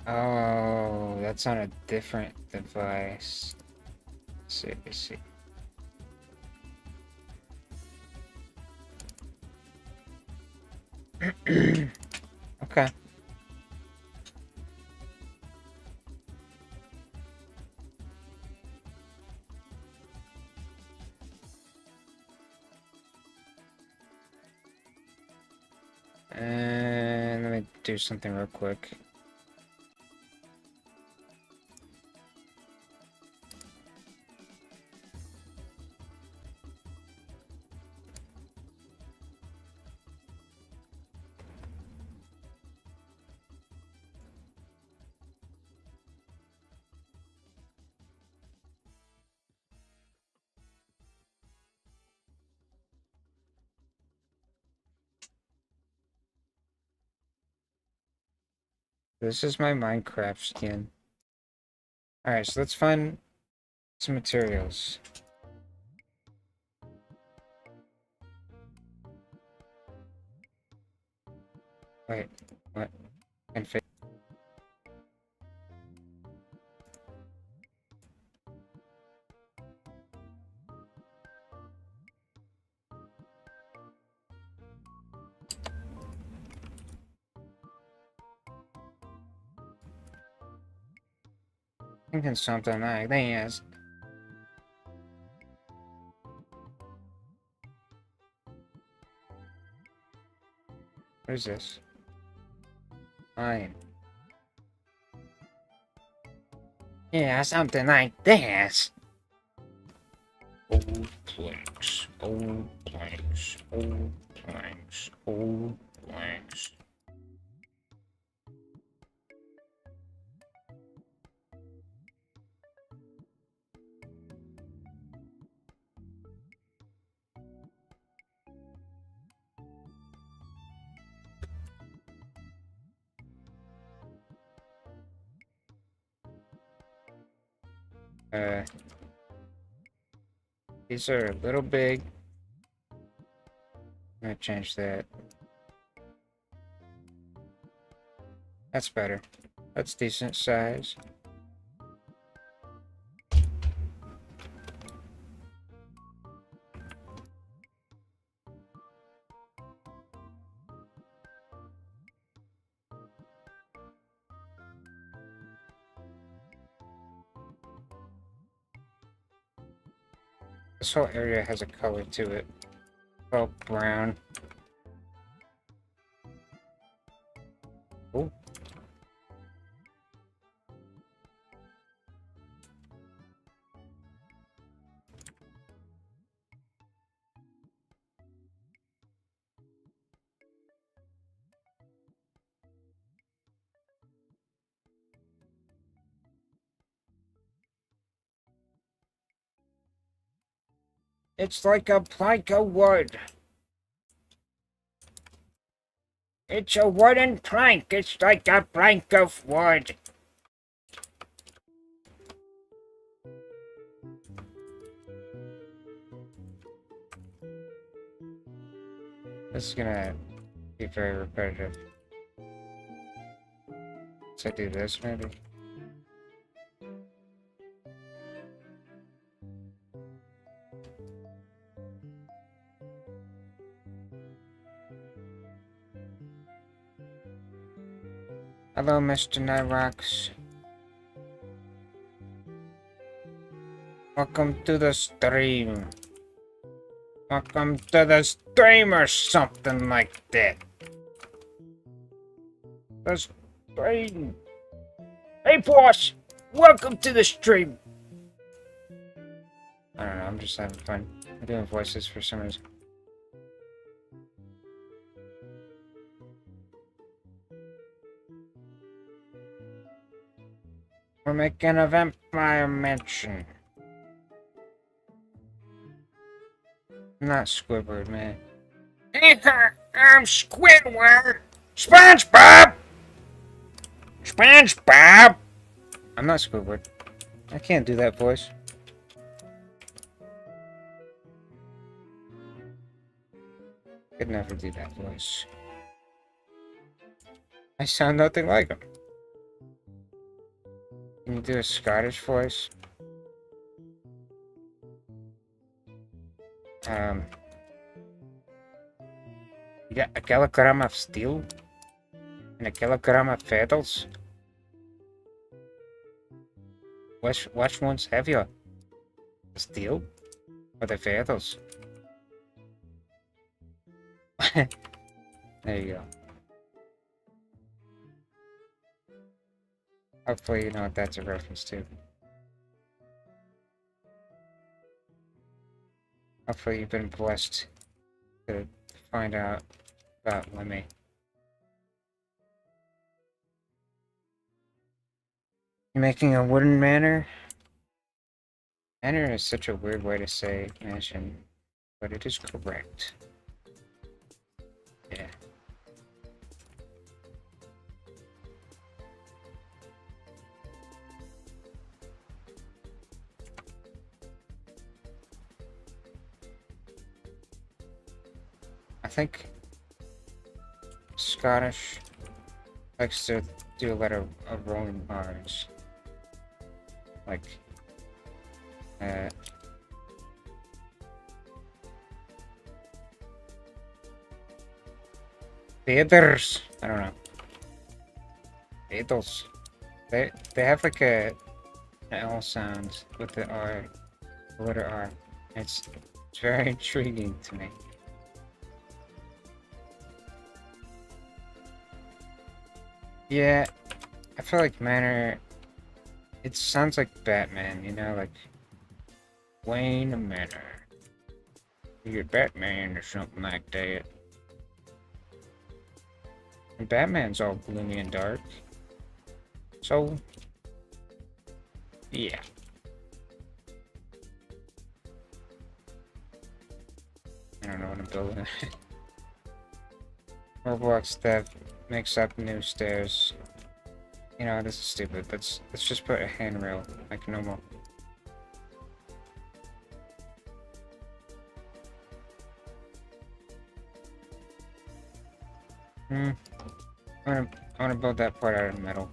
Oh, that's on a different device. Let's see. Okay. And let me do something real quick. This is my Minecraft skin. Alright, so let's find some materials. Wait, what? And thinking something like this. What is this? Fine. Yeah, something like this. Old planks, old planks, old planks, old planks. These are a little big. I'm gonna change that. That's better. That's decent size. This whole area has a color to it. Oh, brown. Oh. It's like a plank of wood. It's a wooden plank. It's like a plank of wood. This is gonna be very repetitive. Should I do this maybe? Hello, Mr. Nightrocks. Welcome to the stream. Welcome to the stream or something like that. The stream. Hey, boss! Welcome to the stream! I don't know, I'm just having fun. I'm doing voices for some reason. We're making a vampire mansion. I'm not Squidward, man. I'm Squidward! SpongeBob! SpongeBob! I'm not Squidward. I can't do that voice. Could never do that voice. I sound nothing like him. Can you do a Scottish voice? You got a kilogram of steel? And a kilogram of feathers? Which one's heavier? The steel? Or the feathers? There you go. Hopefully you know what that's a reference to. Hopefully you've been blessed to find out about Lemmy. You're making a wooden manor? Manor is such a weird way to say mansion, but it is correct. Yeah. I think Scottish likes to do a lot of rolling R's. Like, feathers. I don't know. Feathers. They have like an L sound with the R, the letter R. It's very intriguing to me. Yeah, I feel like Manor, it sounds like Batman, you know, like Wayne Manor. You're Batman or something like that. And Batman's all gloomy and dark. So, yeah. I don't know what I'm building. Roblox dev makes up new stairs. You know, this is stupid. Let's just put a handrail like normal. I wanna build that part out of metal.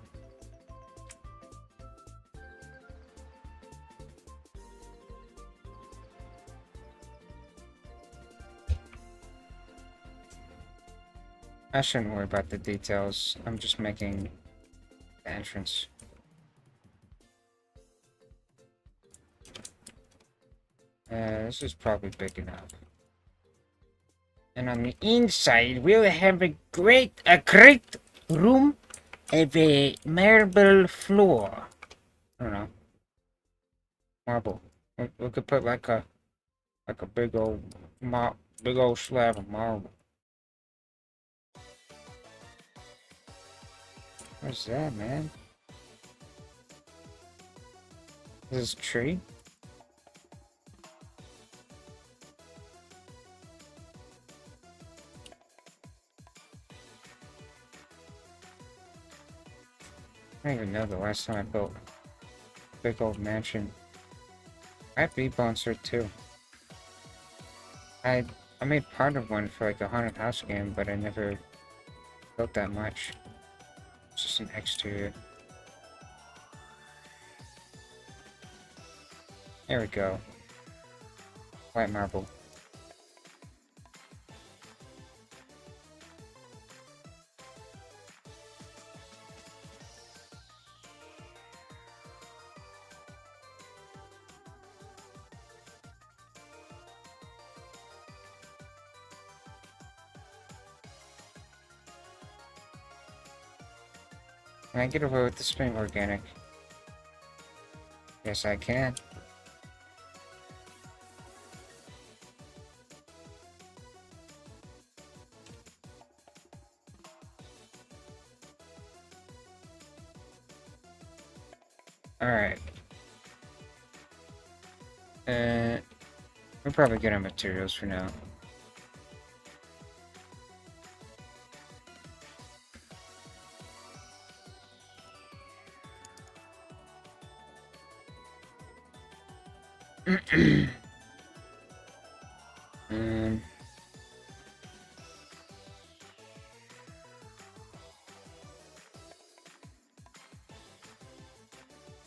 I shouldn't worry about the details. I'm just making the entrance. This is probably big enough. And on the inside, we'll have a great room of a marble floor. I don't know, marble. We could put like a big old big old slab of marble. What's that, man? This is a tree? I don't even know the last time I built a big old mansion. I have B-Bouncer too. I made part of one for like a haunted house game, but I never built that much. It's just an exterior. There we go. White marble. Can I get away with this being organic? Yes, I can. Alright. We're probably good on materials for now.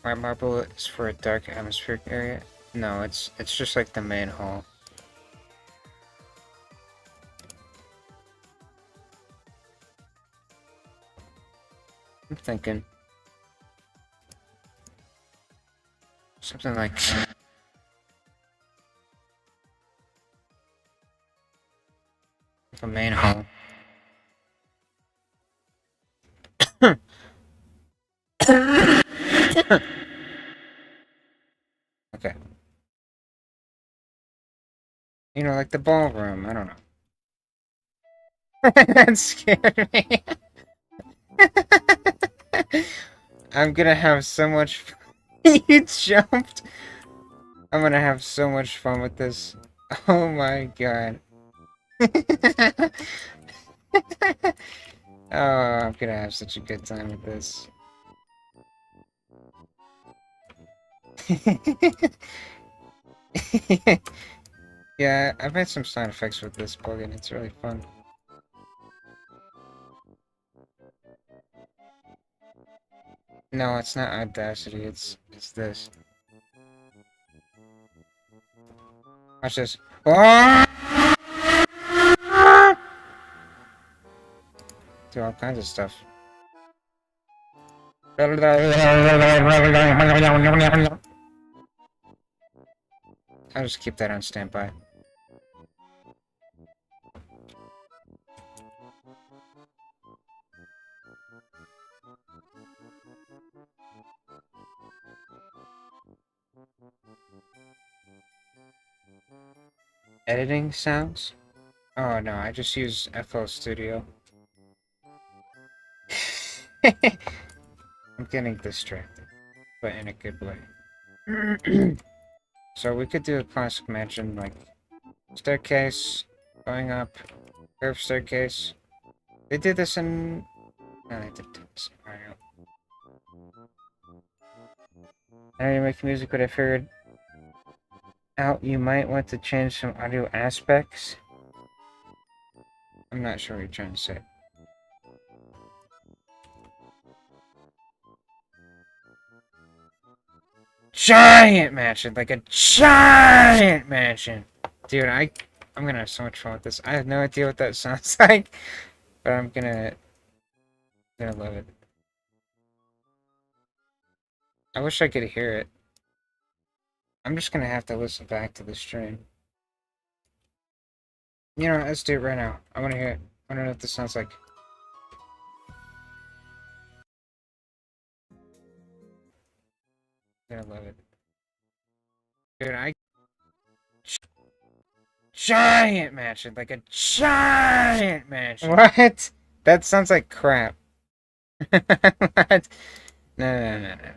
White marble is for a dark atmospheric area. No, it's just like the main hall. I'm thinking something like the main hall. Okay. You know, like the ballroom. I don't know. That scared me. I'm gonna have so much fun. You jumped. I'm gonna have so much fun with this. Oh my god. Oh, I'm gonna have such a good time with this. Yeah, I've had some sound effects with this plugin. It's really fun. No, it's not Audacity. It's this. Watch this. Do all kinds of stuff. I'll just keep that on standby. Editing sounds? Oh no, I just use FL Studio. I'm getting distracted, but in a good way. So we could do a classic mansion, like staircase, going up, curved staircase. They did this in... No, they did this in Mario. I know you make music, but I figured out you might want to change some audio aspects. I'm not sure what you're trying to say. Giant mansion! Like a giant mansion! Dude, I'm gonna have so much fun with this. I have no idea what that sounds like, but I'm gonna love it. I wish I could hear it. I'm just gonna have to listen back to the stream. You know, let's do it right now. I wanna hear it. I wanna know what this sounds like. I love it. Dude, giant mansion, like a giant mansion. What? That sounds like crap. What? No, no, no, no, no, no.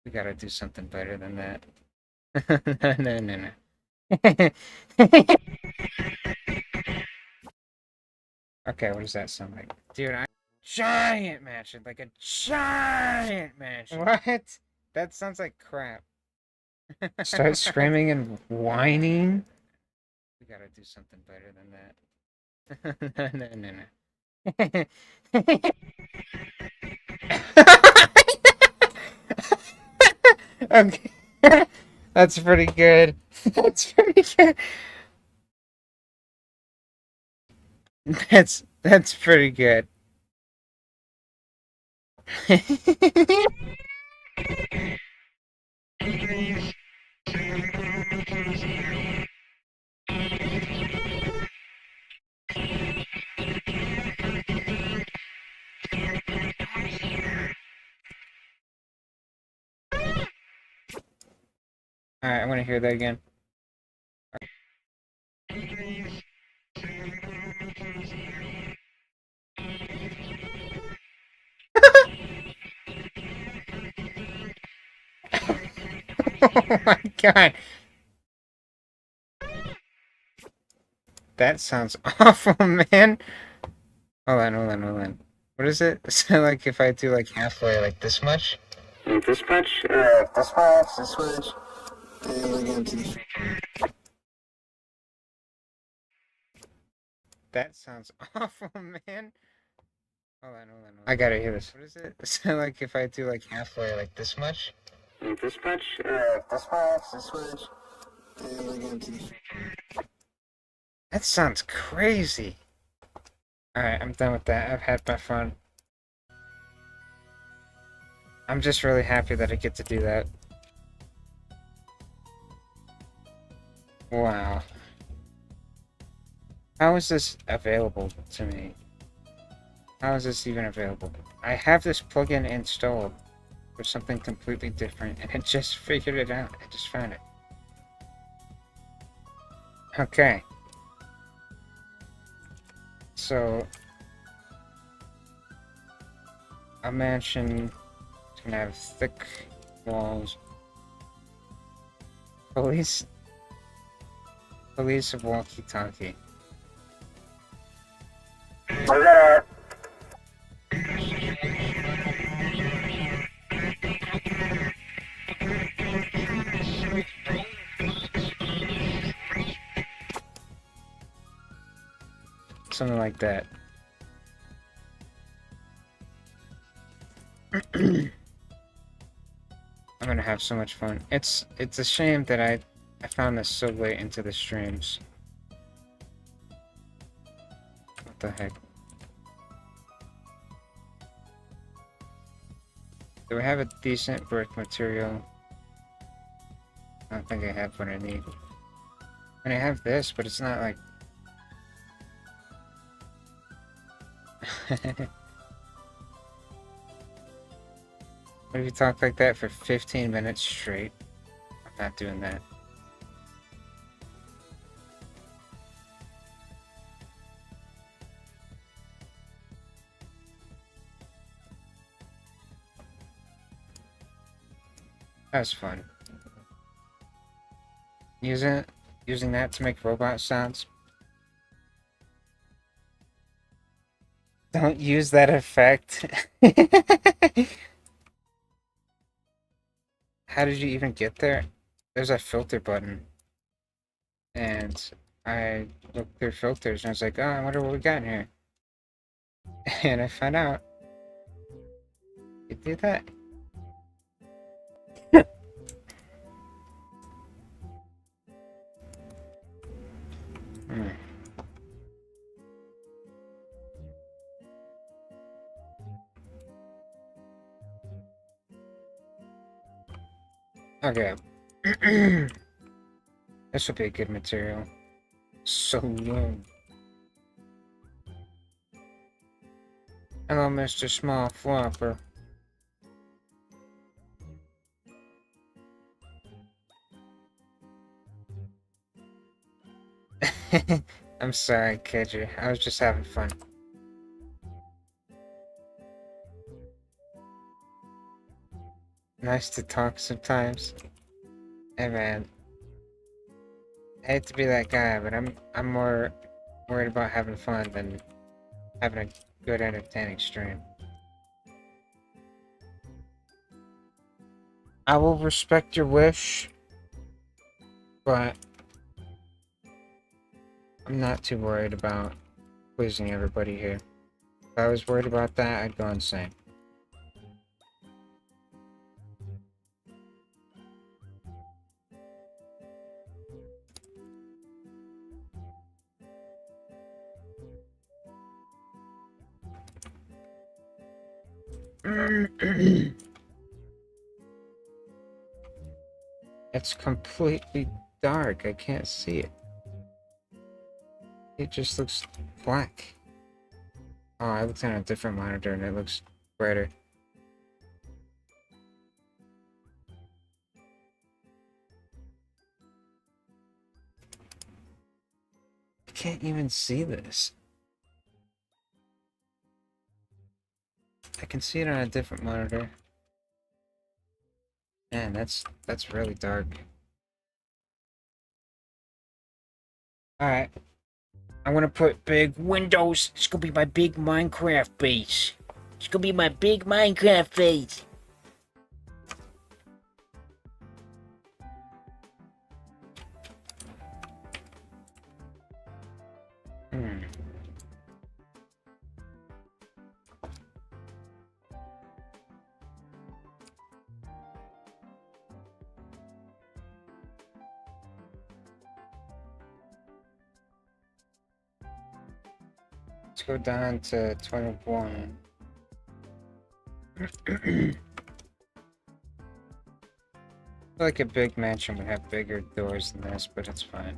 We gotta do something better than that. No, no, no, no. Okay, what does that sound like? Dude, giant mansion, like a giant mansion. What? That sounds like crap. Start screaming and whining? We gotta do something better than that. No, no, no, no. Okay. That's pretty good. That's pretty good. That's pretty good. Alright, I want to hear that again. Oh my god. That sounds awful, man. Hold on, hold on, hold on. What is it? So, like, if I do, like, halfway, like, this much? Like, this much? This much, this much. And again to the... That sounds awful, man. Hold on, hold on, hold on. I gotta hear this. What is it? So, like, if I do, like, halfway, like, this much? Like, this much? This much, this much. And again to the... That sounds crazy. Alright, I'm done with that. I've had my fun. I'm just really happy that I get to do that. Wow. How is this available to me? How is this even available? I have this plugin installed for something completely different, and it just figured it out. I just found it. Okay. So, a mansion is gonna have thick walls. Police of walkie-talkie. Something like that. I'm gonna have so much fun. It's a shame that I found this so late into the streams. What the heck? Do I have a decent brick material? I don't think I have what I need. And I have this, but it's not like... What if you talk like that for 15 minutes straight? I'm not doing that. That was fun. Using that to make robot sounds. Don't use that effect. How did you even get there? There's a filter button. And I looked through filters and I was like, oh, I wonder what we got in here. And I found out. You do that? Hmm. Okay. This would be a good material. So long. Hello, Mr. Small Flopper. I'm sorry, kid. I was just having fun. Nice to talk sometimes. Hey man, I hate to be that guy, but I'm more worried about having fun than having a good entertaining stream. I will respect your wish, but I'm not too worried about pleasing everybody here. If I was worried about that, I'd go insane. It's completely dark. I can't see it. It just looks black. Oh, I looked on a different monitor and it looks brighter. I can't even see this. I can see it on a different monitor. Man, that's really dark. Alright. I'm gonna put big windows. It's gonna be my big Minecraft base. It's gonna be my big Minecraft base. Hmm. Let's go down to 21. I feel like a big mansion would have bigger doors than this, but it's fine.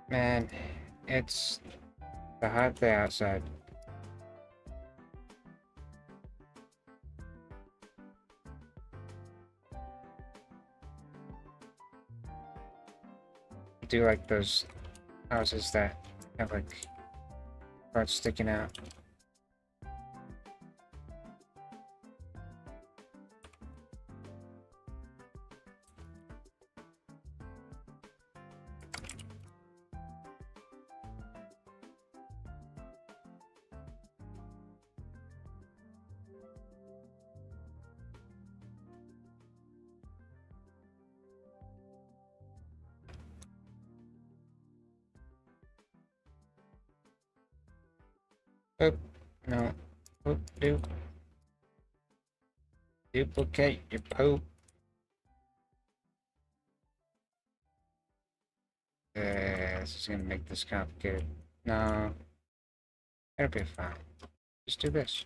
Man, it's a hot day outside. I do like those houses that have like parts sticking out. Oop, no. Oop, doop. Duplicate your poop. This is gonna make this complicated. No, it'll be fine. Just do this.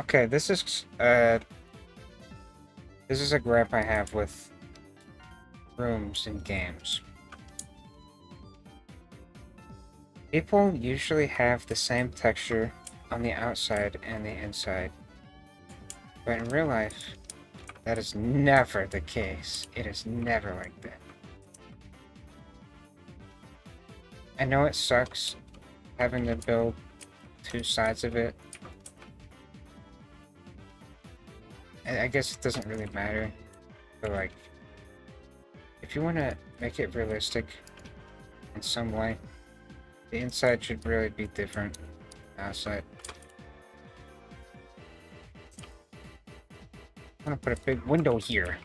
Okay, this is a gripe I have with rooms in games. People usually have the same texture on the outside and the inside. But in real life, that is never the case. It is never like that. I know it sucks having to build two sides of it. I guess it doesn't really matter. But like, if you want to make it realistic in some way, the inside should really be different than the outside. gonna put a big window here.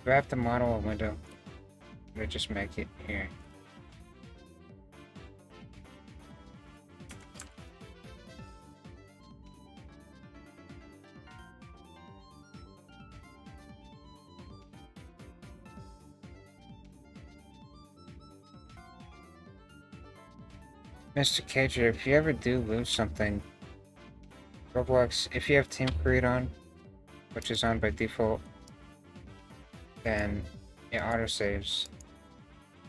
Do I have to model a window? Or just make it here? Mr. Cager, if you ever do lose something, Roblox, if you have Team Create on, which is on by default, then it autosaves,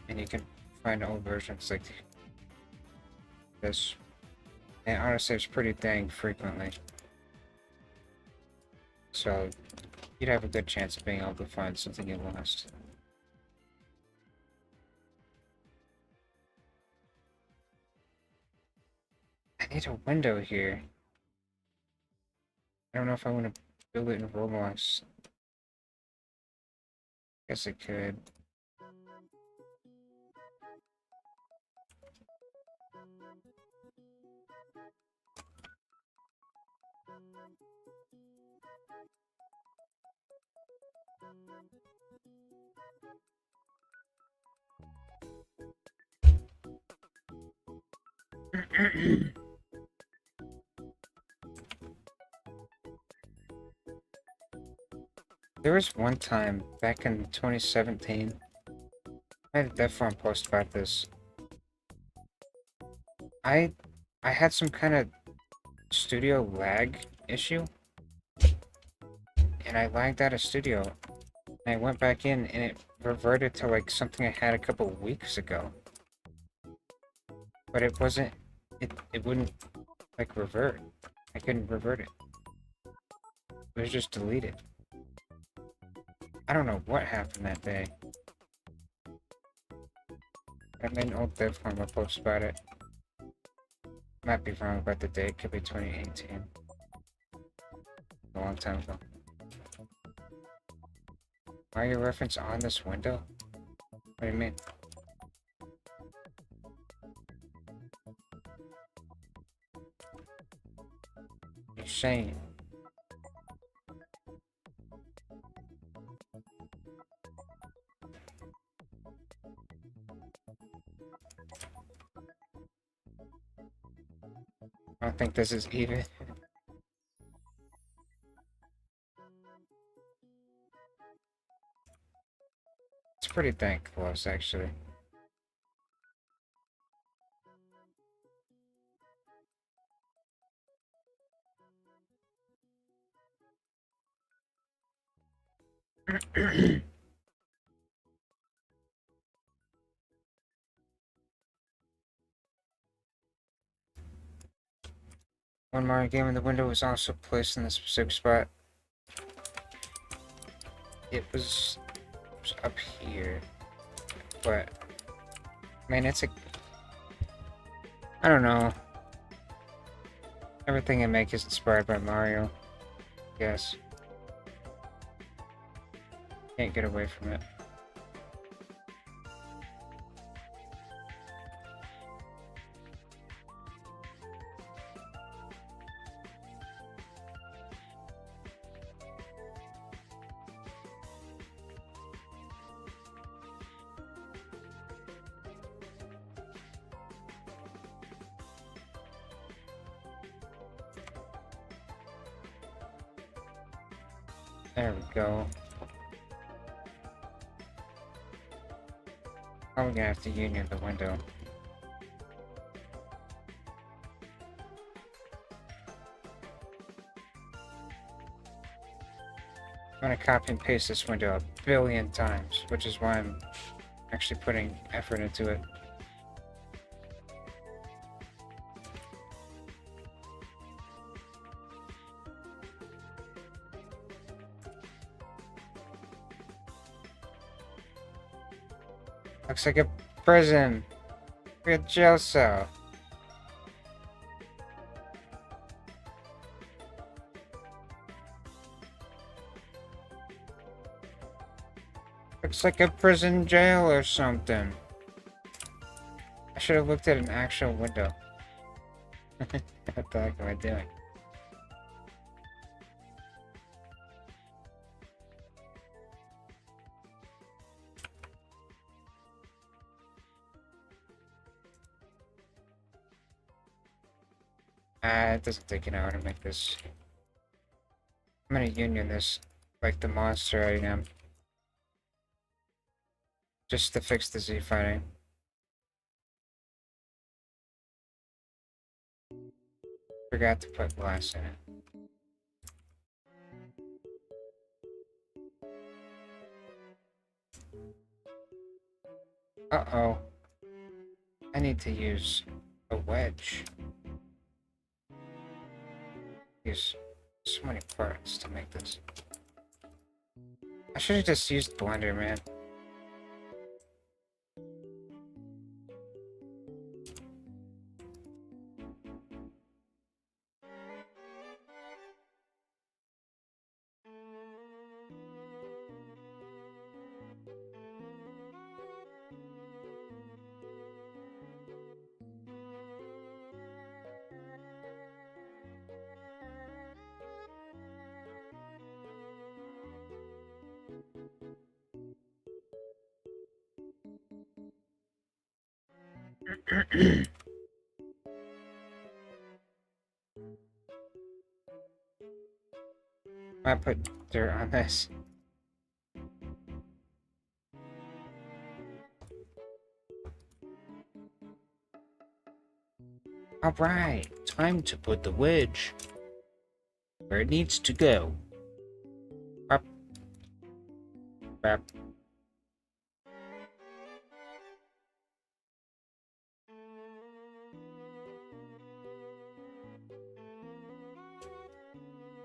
and you can find old versions like this. And it autosaves pretty dang frequently. So, you'd have a good chance of being able to find something you lost. I need a window here. I don't know if I want to build it in Roblox. Guess I could. There was one time back in 2017, I had a dev forum post about this. I had some kind of studio lag issue, and I lagged out of studio. And I went back in, and it reverted to like something I had a couple weeks ago. But it wasn't. It wouldn't like revert. I couldn't revert it. It was just deleted. I don't know what happened that day. I made an old dev forum post about it. Might be wrong about the date. Could be 2018. A long time ago. Why your reference on this window? What do you mean? You're saying? I don't think this is even. It's pretty dang close, actually. One Mario game in the window was also placed in the specific spot. It was up here, but I mean, it's a. I don't know. Everything I make is inspired by Mario. Yes. Can't get away from it. There we go. Probably gonna have to union the window. I'm gonna copy and paste this window a billion times, which is why I'm actually putting effort into it. Looks like a prison. Like a jail cell. Looks like a prison jail or something. I should have looked at an actual window. What the heck am I doing? It doesn't take an hour to make this. I'm gonna union this like the monster I am. Just to fix the Z fighting. Forgot to put glass in it. Uh-oh. I need to use a wedge. Use so many parts to make this. I should have just used Blender, man. I put dirt on this. Alright, time to put the wedge where it needs to go. Up. Up.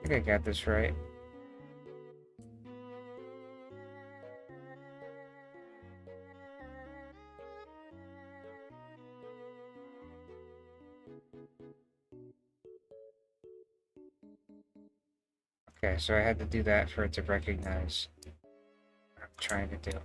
I think I got this right. Okay, so I had to do that for it to recognize what I'm trying to do.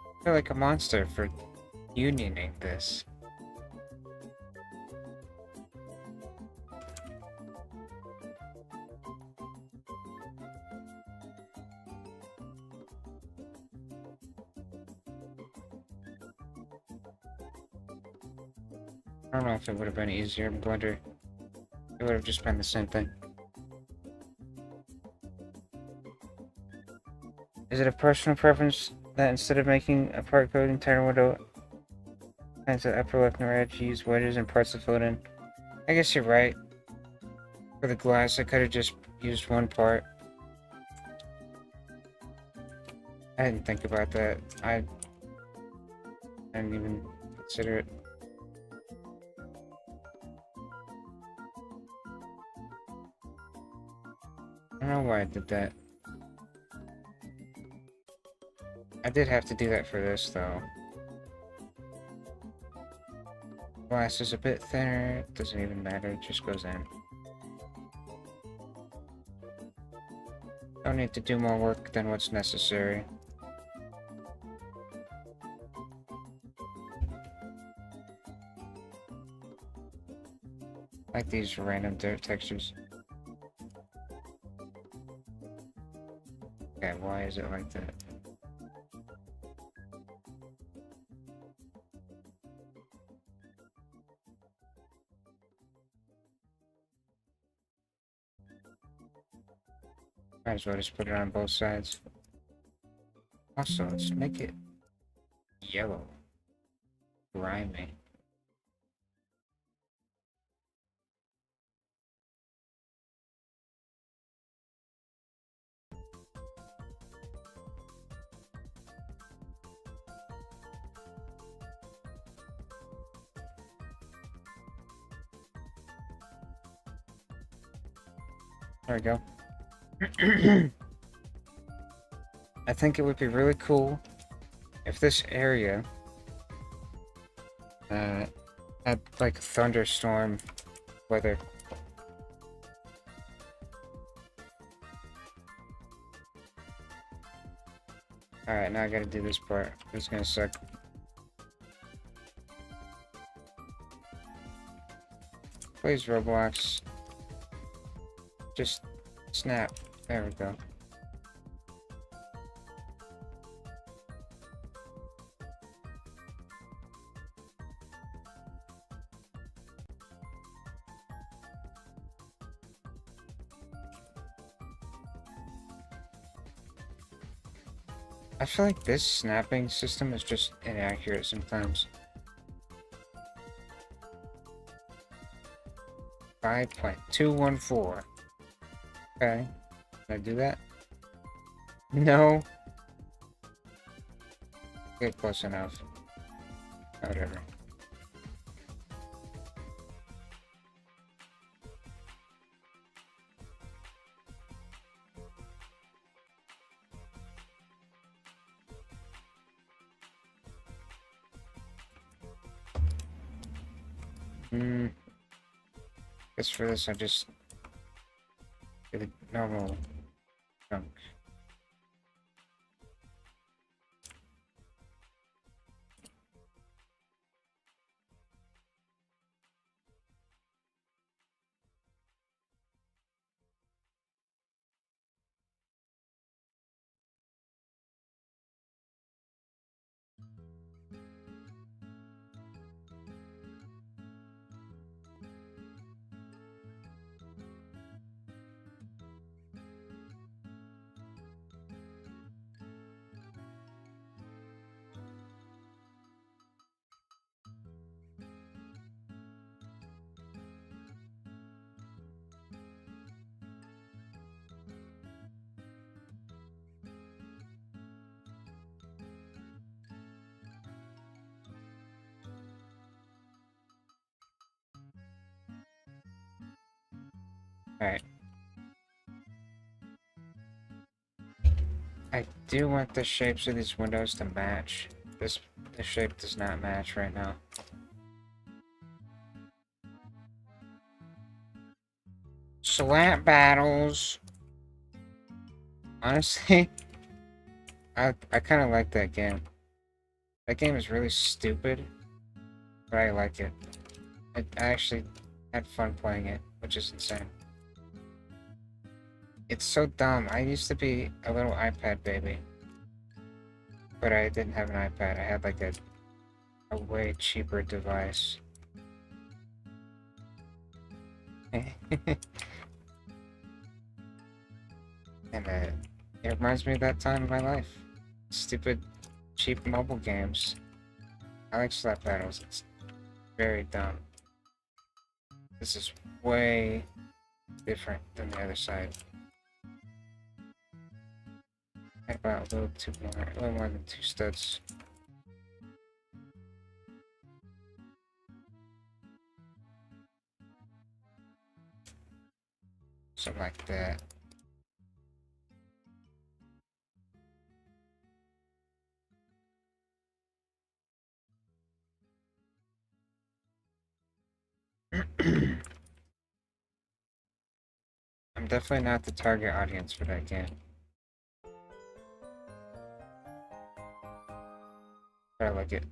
I feel like a monster for unioning this. I don't know if it would have been easier in Blender. It would have just been the same thing. Is it a personal preference that instead of making a part code entire window kinds of upper left and right edge, use wedges and parts to fill it in? I guess you're right. For the glass, I could have just used one part. I didn't think about that. I didn't even consider it. I don't know why I did that. I did have to do that for this, though. Glass is a bit thinner. It doesn't even matter. It just goes in. Don't need to do more work than what's necessary. Like these random dirt textures. Okay, why is it like that? Might as well just put it on both sides. Also, let's make it yellow. Grimy. There we go. I think it would be really cool if this area Had like thunderstorm weather. Alright, now I gotta do this part. It's gonna suck. Please, Roblox. Just snap. There we go. I feel like this snapping system is just inaccurate sometimes. 5.214. Okay. Can I do that? No. Get close enough. Whatever. Guess for this I just do the normal chunk. Alright. I do want the shapes of these windows to match. This shape does not match right now. Slap battles. Honestly, I kind of like that game. That game is really stupid, but I like it. I actually had fun playing it, which is insane. It's so dumb. I used to be a little iPad baby, but I didn't have an iPad. I had like a way cheaper device. And it reminds me of that time in my life. Stupid, cheap mobile games. I like slap battles. It's very dumb. This is way different than the other side. About a little more than 2 studs. Something like that. I'm definitely not the target audience for that game. But I like it.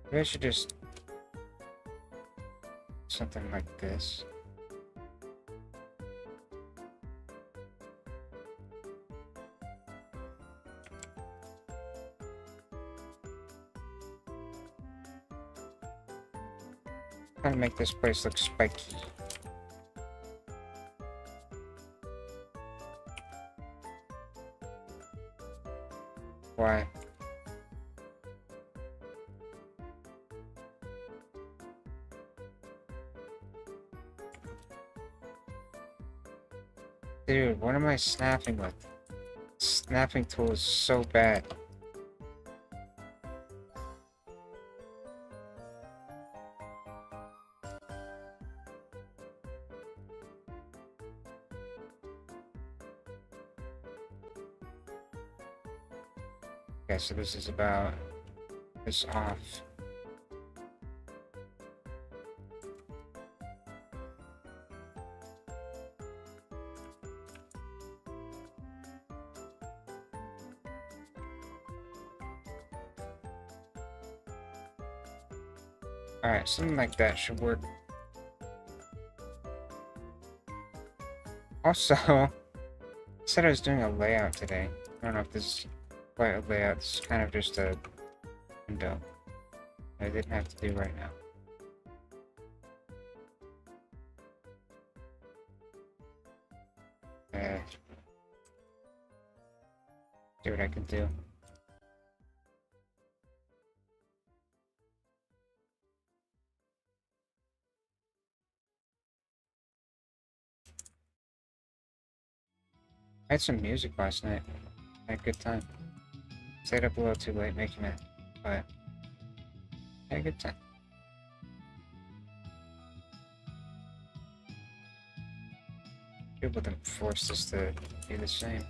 Maybe I should just something like this. Trying to make this place look spiky. Why? Dude, what am I snapping with? Snapping tool is so bad. Okay, so this is about this off. Alright, something like that should work. Also, I said I was doing a layout today. I don't know if this is quite a layout. This is kind of just a window I didn't have to do right now. See what I can do. I had some music last night. I had a good time. Stayed up a little too late making it, but I had a good time. People didn't force us to be the same.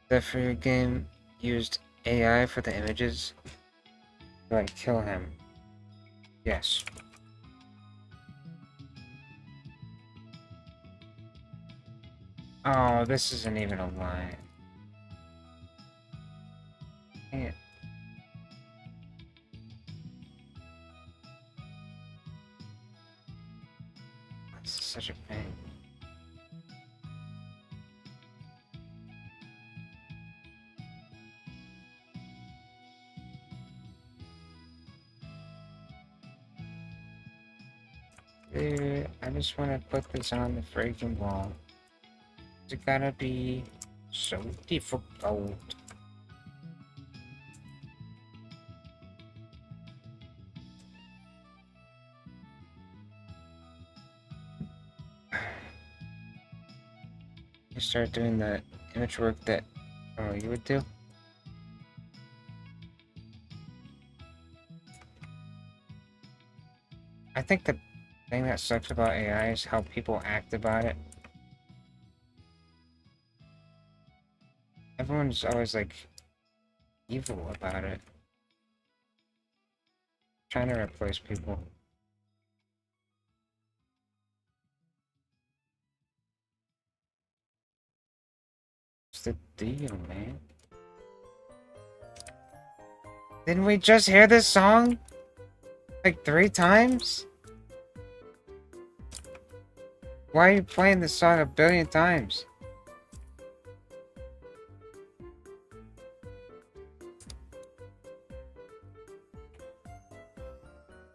The free game used AI for the images. Like, kill him. Yes. Oh, this isn't even a line. Dang it. This is such a pain. Dude, I just want to put this on the freaking wall. It gotta be so difficult. You start doing the image work that you would do. I think the thing that sucks about AI is how people act about it. Everyone's always like evil about it. Trying to replace people. What's the deal, man? Didn't we just hear this song? Like 3 times? Why are you playing this song a billion times?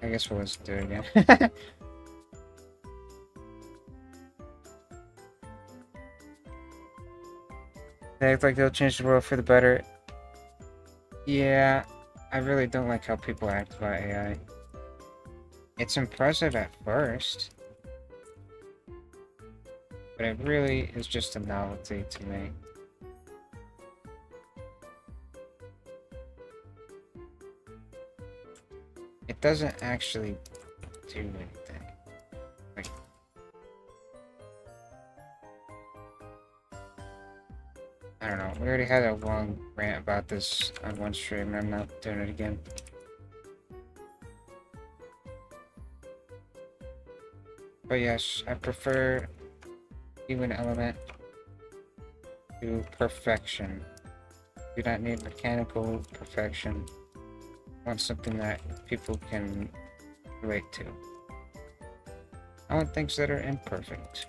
I guess we'll just do it again. They act like they'll change the world for the better. Yeah, I really don't like how people act about AI. It's impressive at first, but it really is just a novelty to me. It doesn't actually do anything. Like, I don't know. We already had a long rant about this on one stream, and I'm not doing it again. But yes, I prefer human element to perfection. Do not need mechanical perfection. I want something that people can relate to. I want things that are imperfect.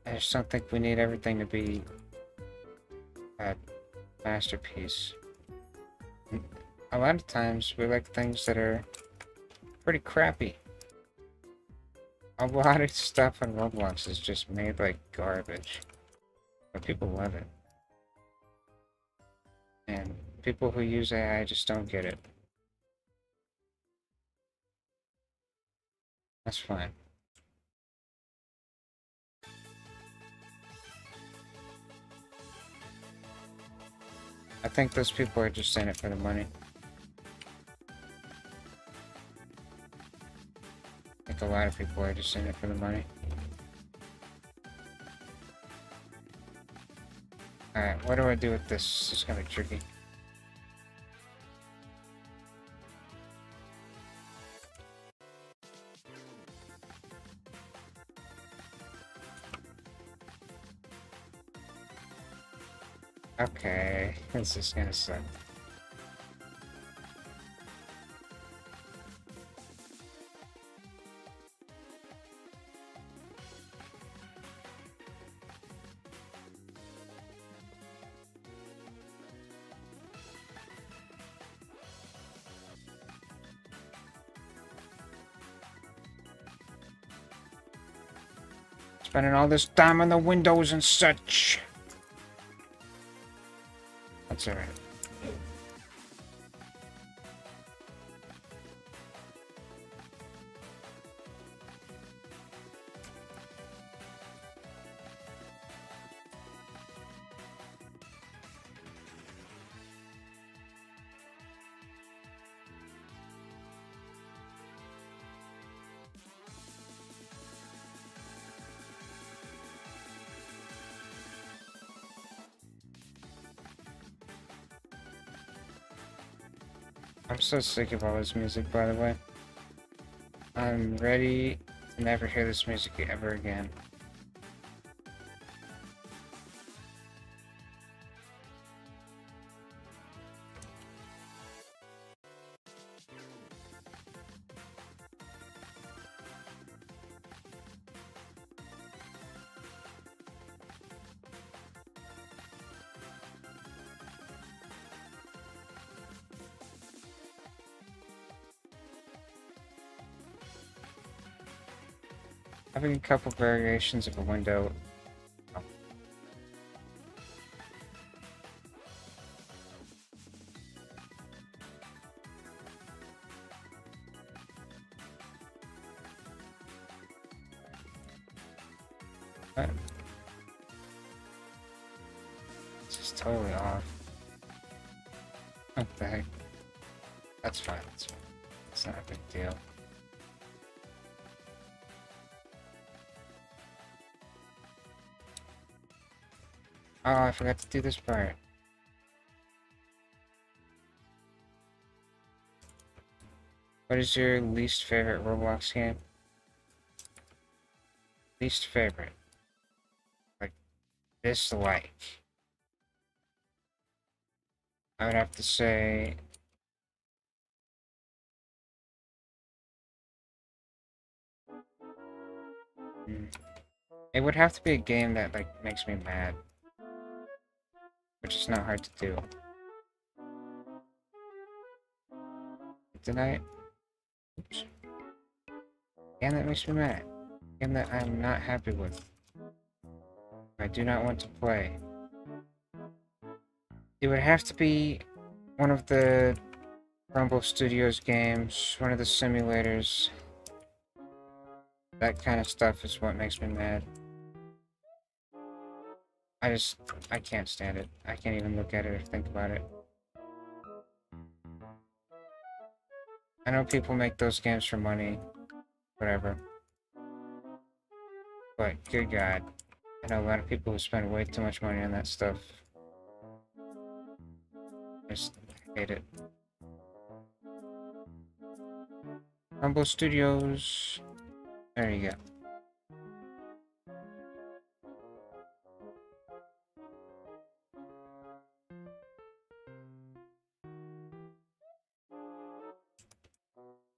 I just don't think we need everything to be a masterpiece. A lot of times we like things that are pretty crappy. A lot of stuff on Roblox is just made like garbage. But people love it. And people who use AI just don't get it. That's fine. I think those people are just in it for the money. I think a lot of people are just in it for the money. Alright, what do I do with this? This is gonna be tricky. Okay, this is gonna suck. Spending all this time on the windows and such. That's alright. I'm so sick of all this music, by the way. I'm ready to never hear this music ever again. Having a couple variations of a window. Oh. What? This is totally off. What the heck? That's fine, that's fine. It's not a big deal. Oh, I forgot to do this part. What is your least favorite Roblox game? Least favorite. Like, dislike. I would have to say... It would have to be a game that, like, makes me mad. Which is not hard to do. Tonight? Oops. Game that makes me mad. Game that I'm not happy with. I do not want to play. It would have to be one of the Rumble Studios games, one of the simulators. That kind of stuff is what makes me mad. I can't stand it. I can't even look at it or think about it. I know people make those games for money, whatever. But, good God. I know a lot of people who spend way too much money on that stuff. I just hate it. Rumble Studios. There you go.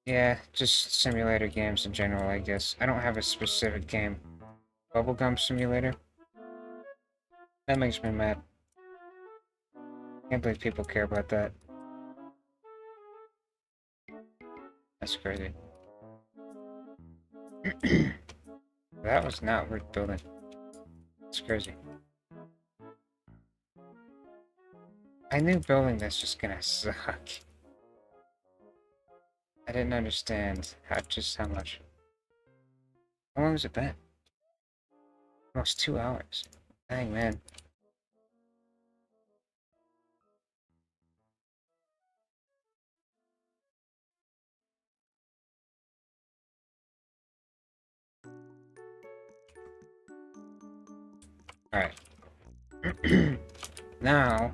Yeah, just simulator games in general, I guess. I don't have a specific game. Bubblegum Simulator? That makes me mad. Can't believe people care about that. That's crazy. That was not worth building. It's crazy. I knew building this was gonna suck. I didn't understand just how much. How long has it been? Almost 2 hours. Dang, man. Alright. Now,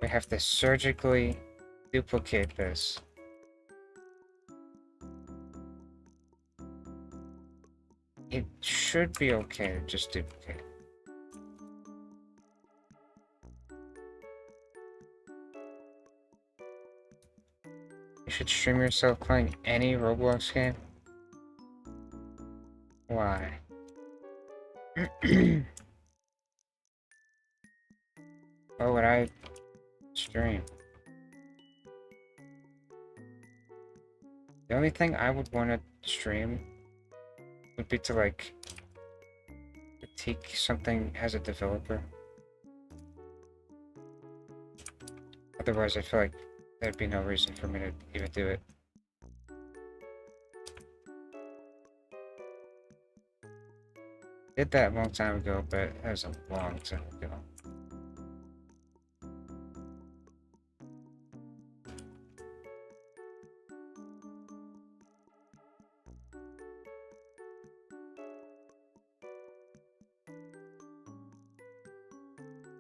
we have to surgically duplicate this. It should be okay to just duplicate it. You should stream yourself playing any Roblox game? Why? What would I stream? The only thing I would want to stream would be to, like, critique something as a developer. Otherwise, I feel like there'd be no reason for me to even do it. Did that a long time ago, but that was a long time ago.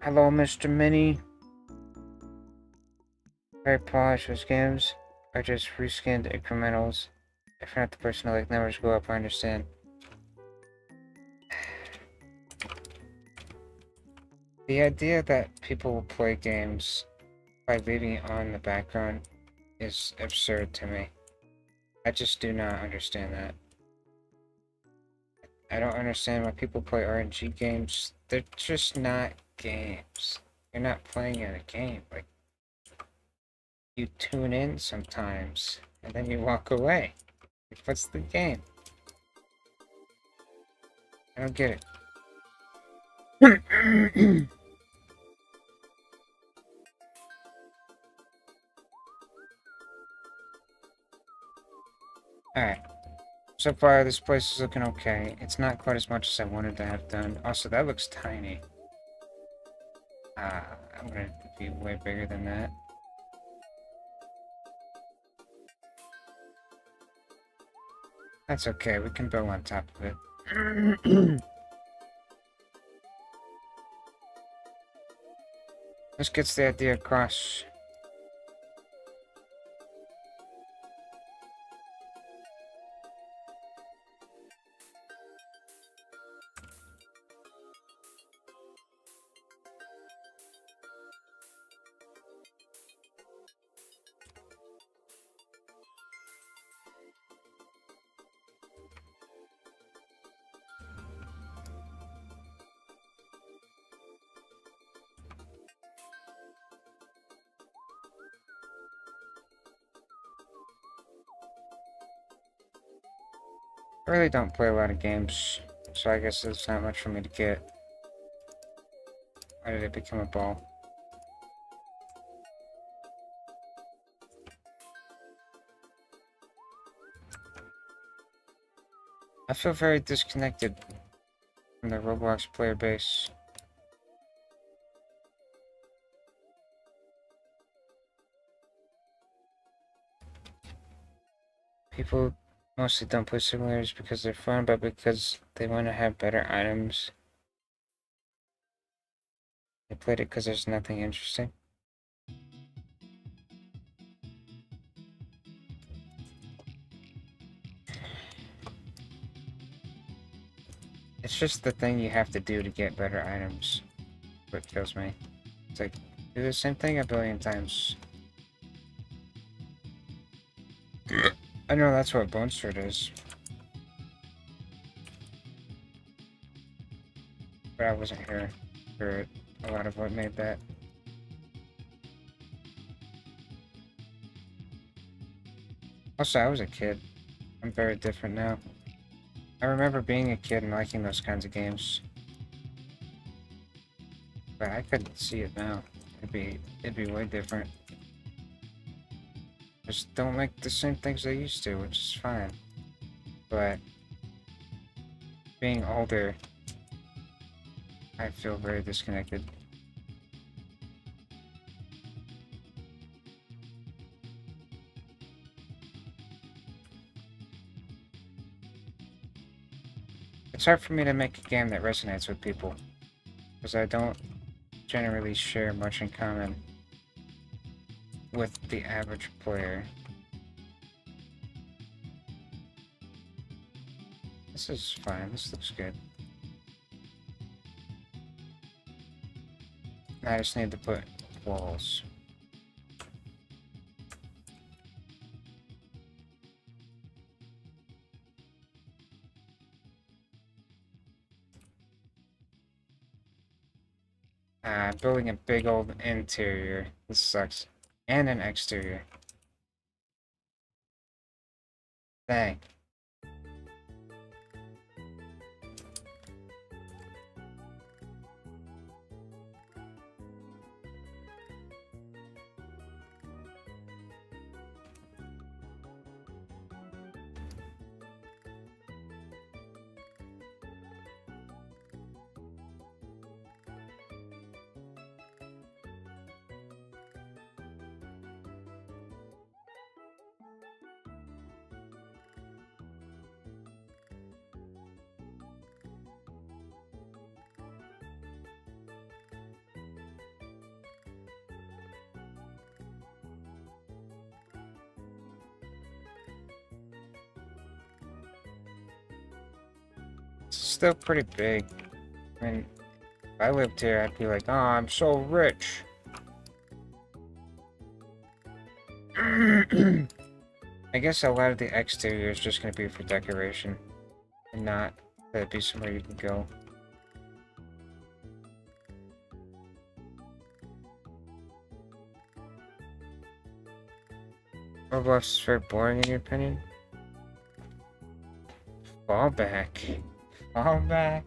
Hello, Mr. Mini. Very polished with games are just reskinned incrementals. If you're not the person to like numbers go up, I understand. The idea that people will play games by leaving it on in the background is absurd to me. I just do not understand that. I don't understand why people play RNG games. They're just not games. You're not playing in a game. Like, you tune in sometimes, and then you walk away. Like, what's the game? I don't get it. Alright. So far, this place is looking okay. It's not quite as much as I wanted to have done. Also, that looks tiny. I'm gonna be way bigger than that. That's okay, we can build on top of it. This gets the idea across. I really don't play a lot of games, so I guess there's not much for me to get. Why did it become a ball? I feel very disconnected from the Roblox player base. People mostly don't play simulators because they're fun, but because they want to have better items. They played it because there's nothing interesting. It's just the thing you have to do to get better items. What kills me. It's like, do the same thing a billion times. I know that's what Bone Sword is. But I wasn't here for a lot of what made that. Also, I was a kid. I'm very different now. I remember being a kid and liking those kinds of games. But I couldn't see it now. It'd be way different. Just don't make the same things they used to, which is fine. But being older, I feel very disconnected. It's hard for me to make a game that resonates with people. because I don't generally share much in common with the average player. This is fine, this looks good. I just need to put walls. Building a big old interior. This sucks. And an exterior. Dang. It's still pretty big. I mean, if I lived here, I'd be like, oh, I'm so rich. I guess a lot of the exterior is just going to be for decoration. And not that it'd be somewhere you can go. Roblox is very boring in your opinion? Fall back. Fall back.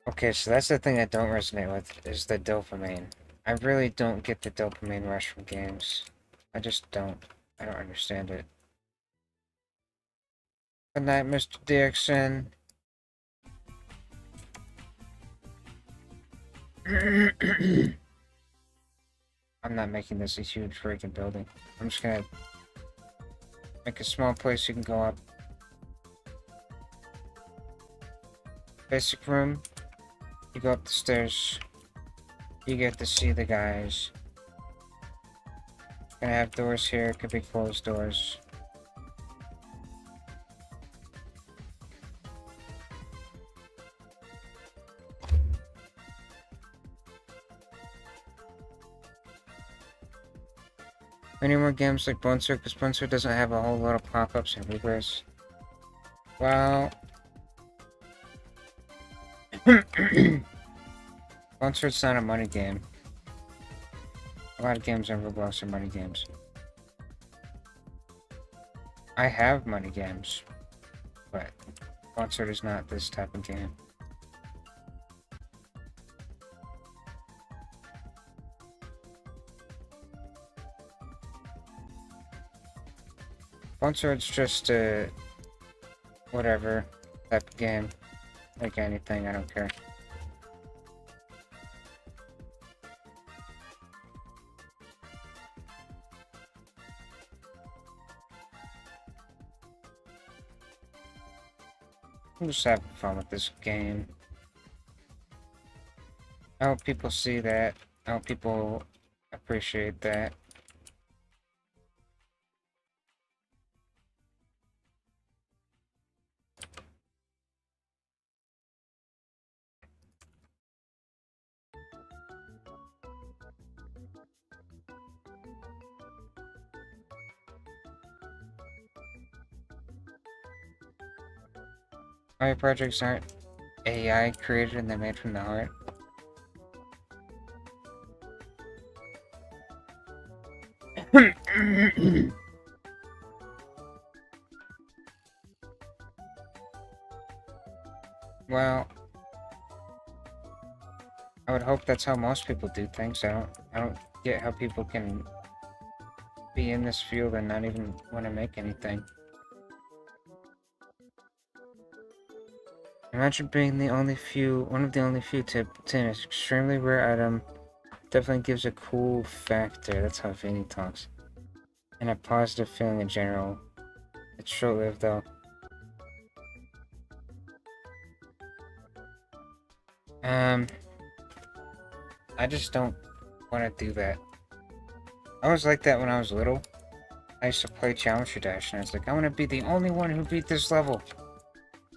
Okay, so that's the thing I don't resonate with, is the dopamine. I really don't get the dopamine rush from games. I just don't. I don't understand it. Good night, Mr. Dixon. I'm not making this a huge freaking building. I'm just gonna make a small place you can go up. Basic room. You go up the stairs. You get to see the guys. Gonna have doors here. Could be closed doors. Any more games like Bunser? Because Bunser doesn't have a whole lot of pop-ups and regress. Well... Bunser's not a money game. A lot of games on Roblox are money games. I have money games, but Bunser is not this type of game. Bunser's just a whatever type of game. Like anything, I don't care. I'm just having fun with this game. I hope people see that. I hope people appreciate that. My projects aren't AI created and they're made from the heart. Well, I would hope that's how most people do things. I don't get how people can be in this field and not even want to make anything. Imagine being one of the only few to obtain an extremely rare item. Definitely gives a cool factor. That's how Vinny talks. And a positive feeling in general. It's short-lived though. I just don't want to do that. I was like that when I was little. I used to play Geometry Dash, and I was like, I want to be the only one who beat this level.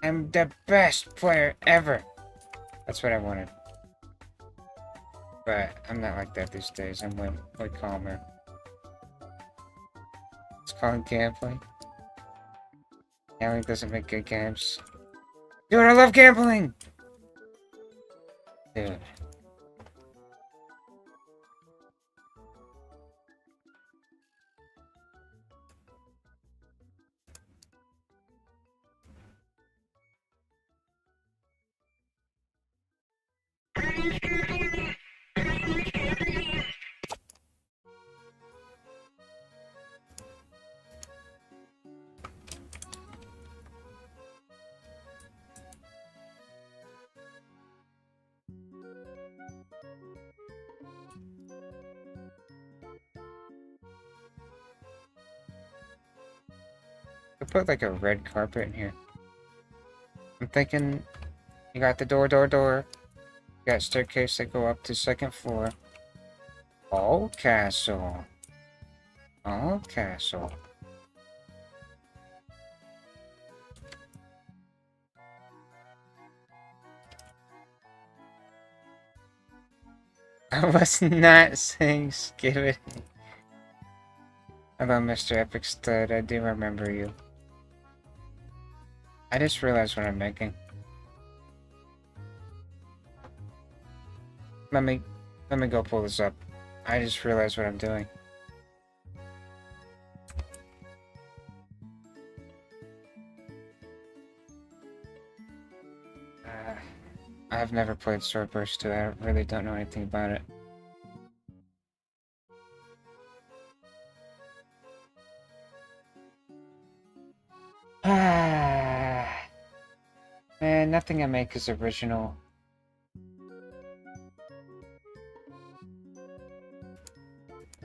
I'm the best player ever. That's what I wanted. But I'm not like that these days. I'm way calmer. It's called gambling. Gambling doesn't make good games. Dude, I love gambling! Dude. I put like a red carpet in here. I'm thinking you got the door. You got staircase that go up to second floor. All castle. All castle. I was not saying skip. Hello, Mr. Epic Stud. I do remember you. I just realized what I'm making. Let me go pull this up. I just realized what I'm doing. I've never played Swordburst 2. I really don't know anything about it. Man, nothing I make is original.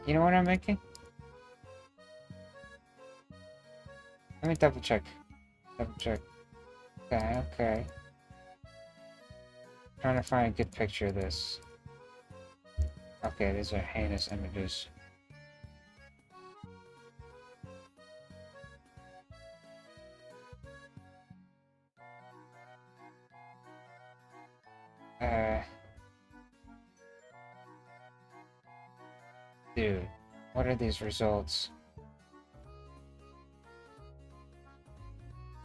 You know what I'm making? Let me double check. Okay. Trying to find a good picture of this. Okay, these are heinous images. Dude, what are these results?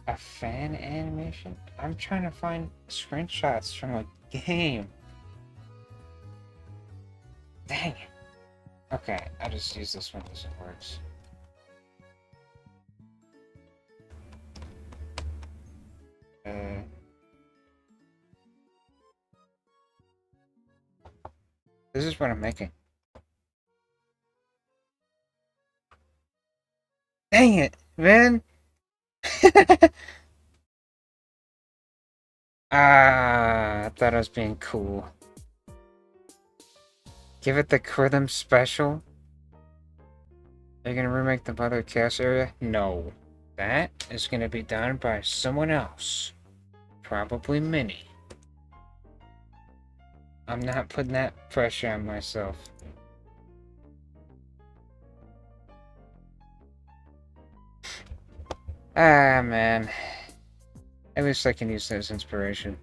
A fan animation? I'm trying to find screenshots from a game. Dang it. Okay, I'll just use this one because it works. This is what I'm making. Dang it, man! I thought I was being cool. Give it the Rhythm Special? Are you gonna remake the Mother Chaos area? No. That is gonna be done by someone else. Probably Minnie. I'm not putting that pressure on myself. Ah, man. At least I can use that as inspiration.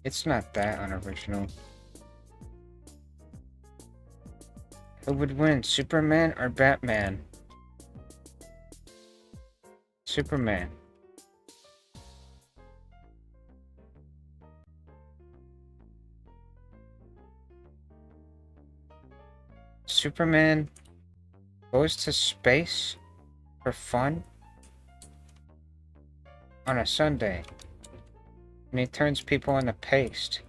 It's not that unoriginal. Who would win, Superman or Batman? Superman. Superman goes to space for fun on a Sunday, and he turns people into paste.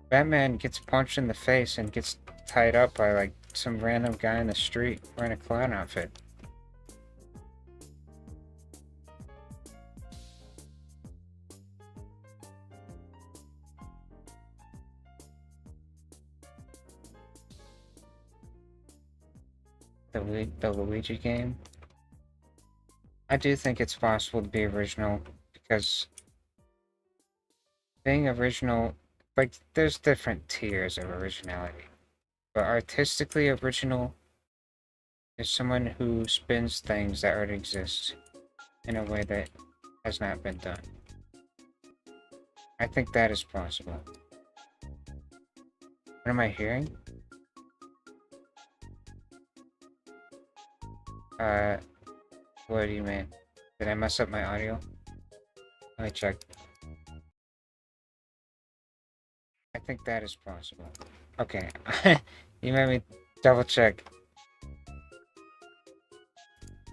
Batman gets punched in the face and gets tied up by like some random guy in the street wearing a clown outfit. The Luigi game. I do think it's possible to be original because being original, like, there's different tiers of originality. But artistically original is someone who spins things that already exist in a way that has not been done. I think that is possible. What am I hearing? What do you mean? Did I mess up my audio? Let me check. I think that is possible. Okay. You made me double check.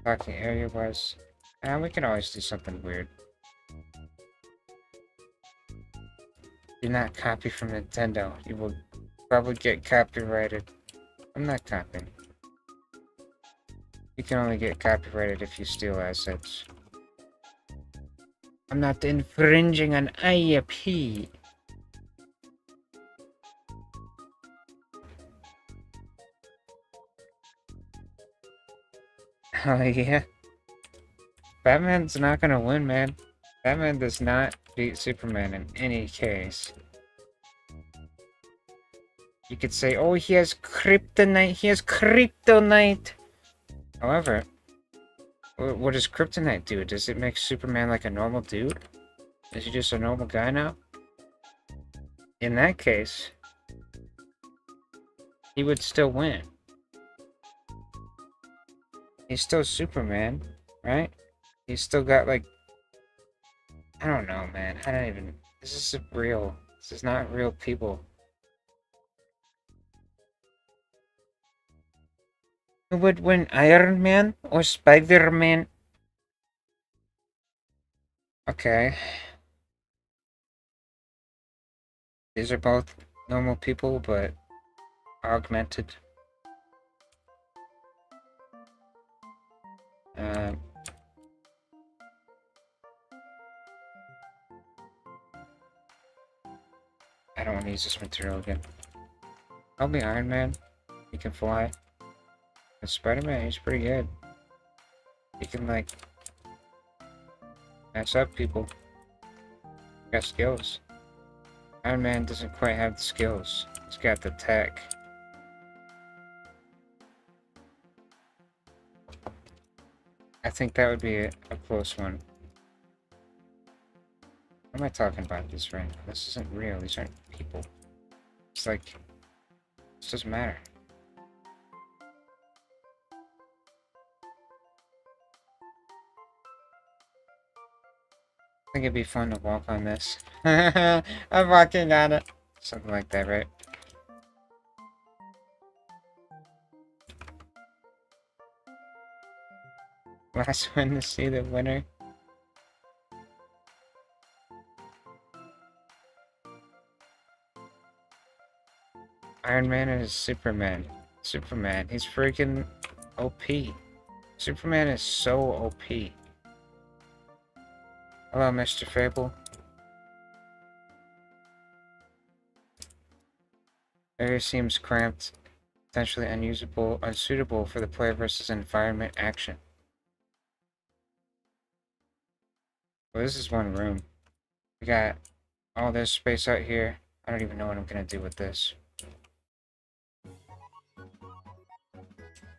Talking area was. And we can always do something weird. Do not copy from Nintendo. You will probably get copyrighted. I'm not copying. You can only get copyrighted if you steal assets. I'm not infringing on IP. Oh yeah. Batman's not gonna win, man. Batman does not beat Superman in any case. You could say, oh, he has kryptonite. He has kryptonite. However, what does kryptonite do? Does it make Superman like a normal dude? Is he just a normal guy now? In that case, he would still win. He's still Superman, right? He's still got like... I don't know, man. I don't even... This is real. This is not real people. Who would win, Iron Man or Spider-Man? Okay. These are both normal people, but augmented. I don't want to use this material again. I'll be Iron Man. He can fly. And Spider-Man, he's pretty good. He can, like, mess up people. Got skills. Iron Man doesn't quite have the skills. He's got the tech. I think that would be a close one. What am I talking about this right now? This isn't real. These aren't people. It's like... This doesn't matter. I think it'd be fun to walk on this. I'm walking on it. Something like that, right? Last one to see the winner. Iron Man is Superman. Superman, he's freaking OP. Superman is so OP. Hello, Mr. Fable. Area seems cramped, potentially unusable, unsuitable for the player versus environment action. Well, this is one room. We got all this space out here. I don't even know what I'm gonna do with this.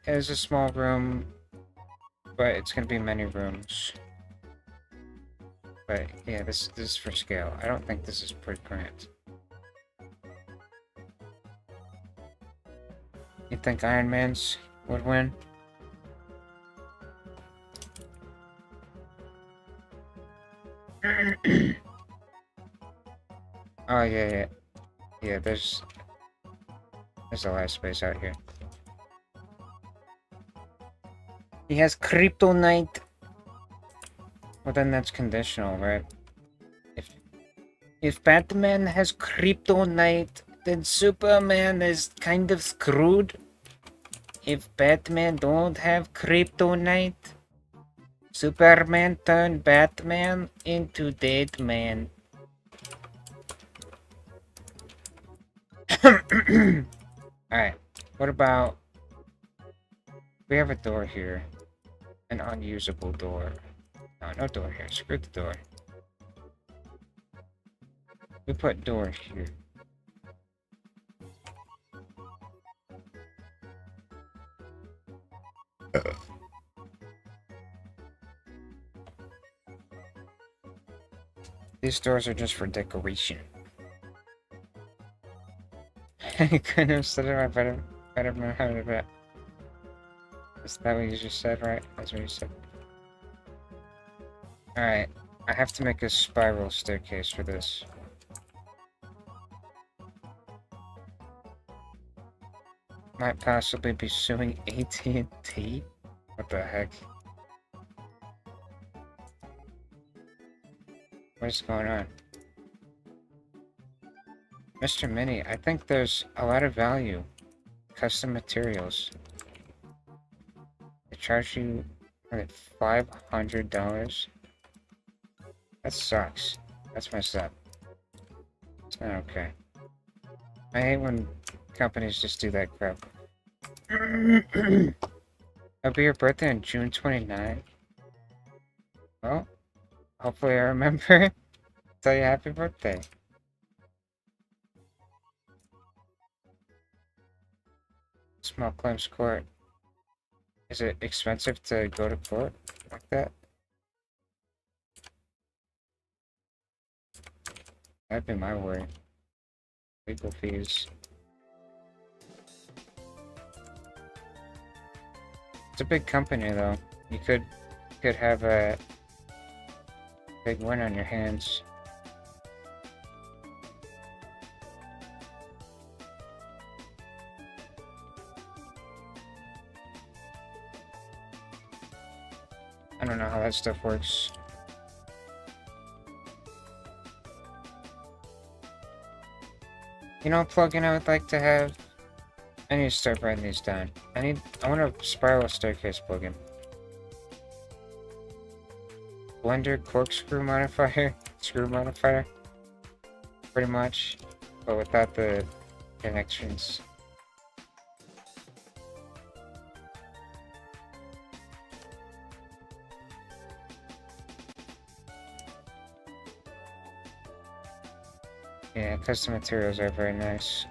It is a small room, but it's gonna be many rooms. But yeah, this is for scale. I don't think this is pretty cramped. You think Iron Man's would win? Oh yeah. Yeah, there's a lot of space out here. He has kryptonite. Well, then that's conditional, right? If Batman has kryptonite, then Superman is kind of screwed if Batman don't have kryptonite. Superman turned Batman into Dead Man. Alright, what about... We have a door here. An unusable door. No, no door here. Screw the door. We put door here. These doors are just for decoration. I couldn't have said it right, better know how to do it. Is that what you just said, right? That's what you said. Alright, I have to make a spiral staircase for this. Might possibly be suing AT&T? What the heck? What is going on? Mr. Mini, I think there's a lot of value. Custom materials. They charge you like $500? That sucks. That's messed up. It's not okay. I hate when companies just do that crap. It'll be your birthday on June 29th. Well, hopefully I remember. Tell you happy birthday. Small claims court. Is it expensive to go to court like that? That'd be my worry. Legal fees. It's a big company though. You could have a big win on your hands. I don't know how that stuff works. You know, plugin I would like to have. I need to start writing these down. I want a spiral staircase plugin. Blender corkscrew modifier, screw modifier. Pretty much, but without the connections. Yeah, custom materials are very nice.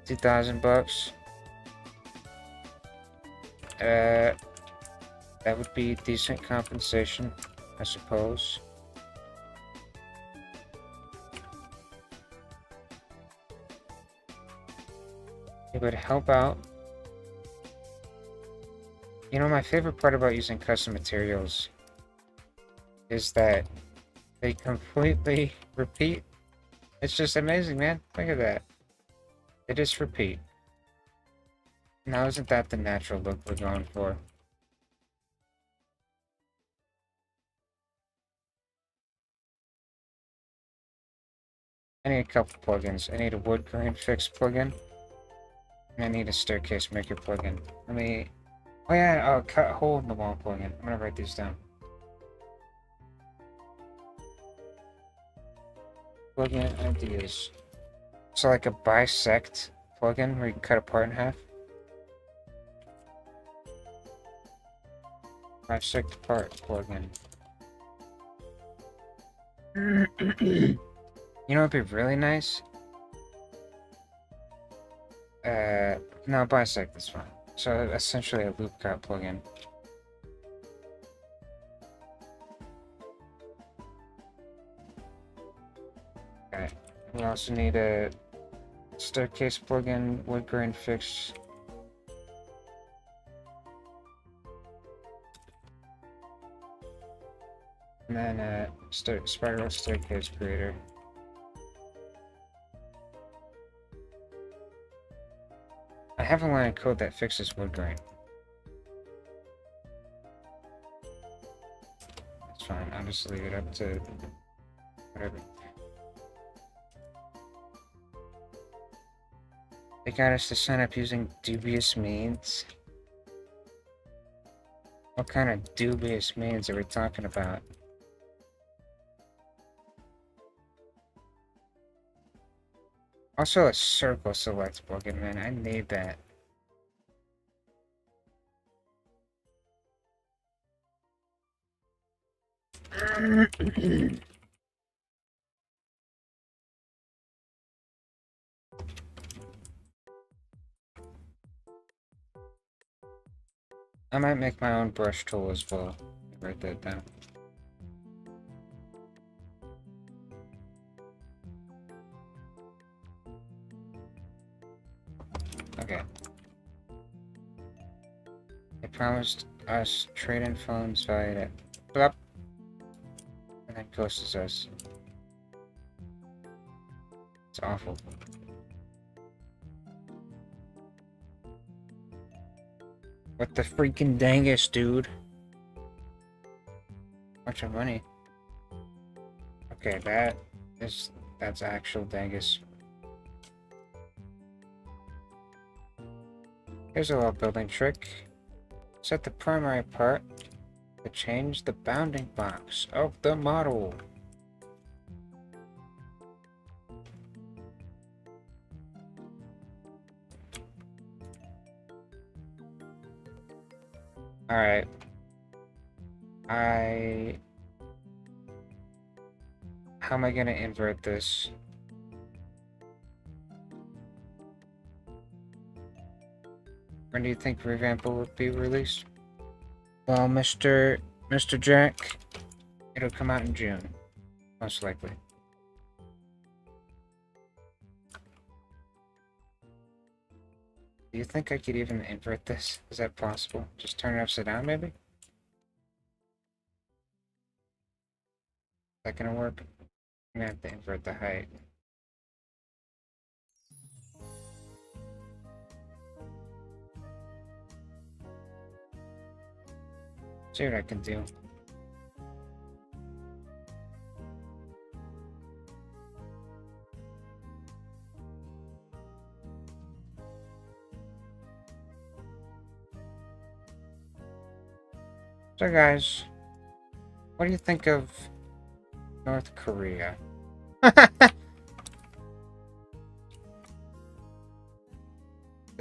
2,000 bucks. That would be decent compensation, I suppose. It would help out. You know, my favorite part about using custom materials is that they completely repeat. It's just amazing, man. Look at that. They just repeat. Now, isn't that the natural look we're going for? I need a couple plugins. I need a wood grain fix plugin. And I need a staircase maker plugin. Let me... Oh yeah, cut a hole in the wall plugin. I'm gonna write these down. Plugin ideas. So like a bisect plugin where you can cut a part in half. Bisect part plugin. You know what'd be really nice? No, bisect is fine. So essentially a loop cut plugin. Okay. We also need a staircase plugin, wood grain fix. And then a spiral staircase creator. I have a line of code that fixes wood grain. That's fine, I'll just leave it up to Whatever. They got us to sign up using dubious means. What kind of dubious means are we talking about? Also a circle select plugin, man. I need that. I might make my own brush tool as well. Write that down. Okay. They promised us trade-in phones valued at blop, and then ghosts us. It's awful. What the freaking dangus, dude? Bunch of money. Okay, that's actual dangus. Here's a little building trick. Set the primary part to change the bounding box of the model. Alright. How am I gonna invert this? When do you think Revamp will be released? Well, Mr. Jack, it'll come out in June, most likely. Do you think I could even invert this? Is that possible? Just turn it upside down, maybe? Is that gonna work? I'm gonna have to invert the height. See what I can do. So guys, what do you think of North Korea? The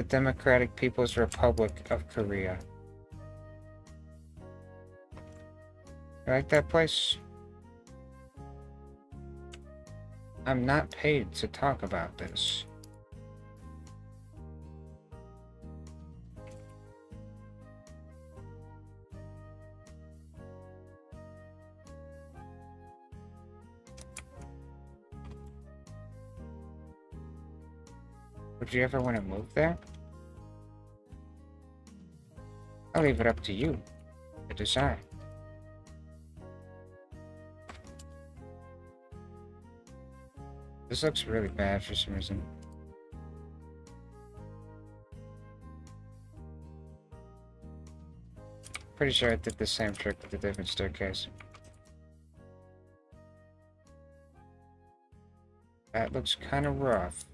Democratic People's Republic of Korea. You like that place? I'm not paid to talk about this. Would you ever want to move there? I'll leave it up to you to decide. This looks really bad for some reason. Pretty sure I did the same trick with a different staircase. That looks kind of rough.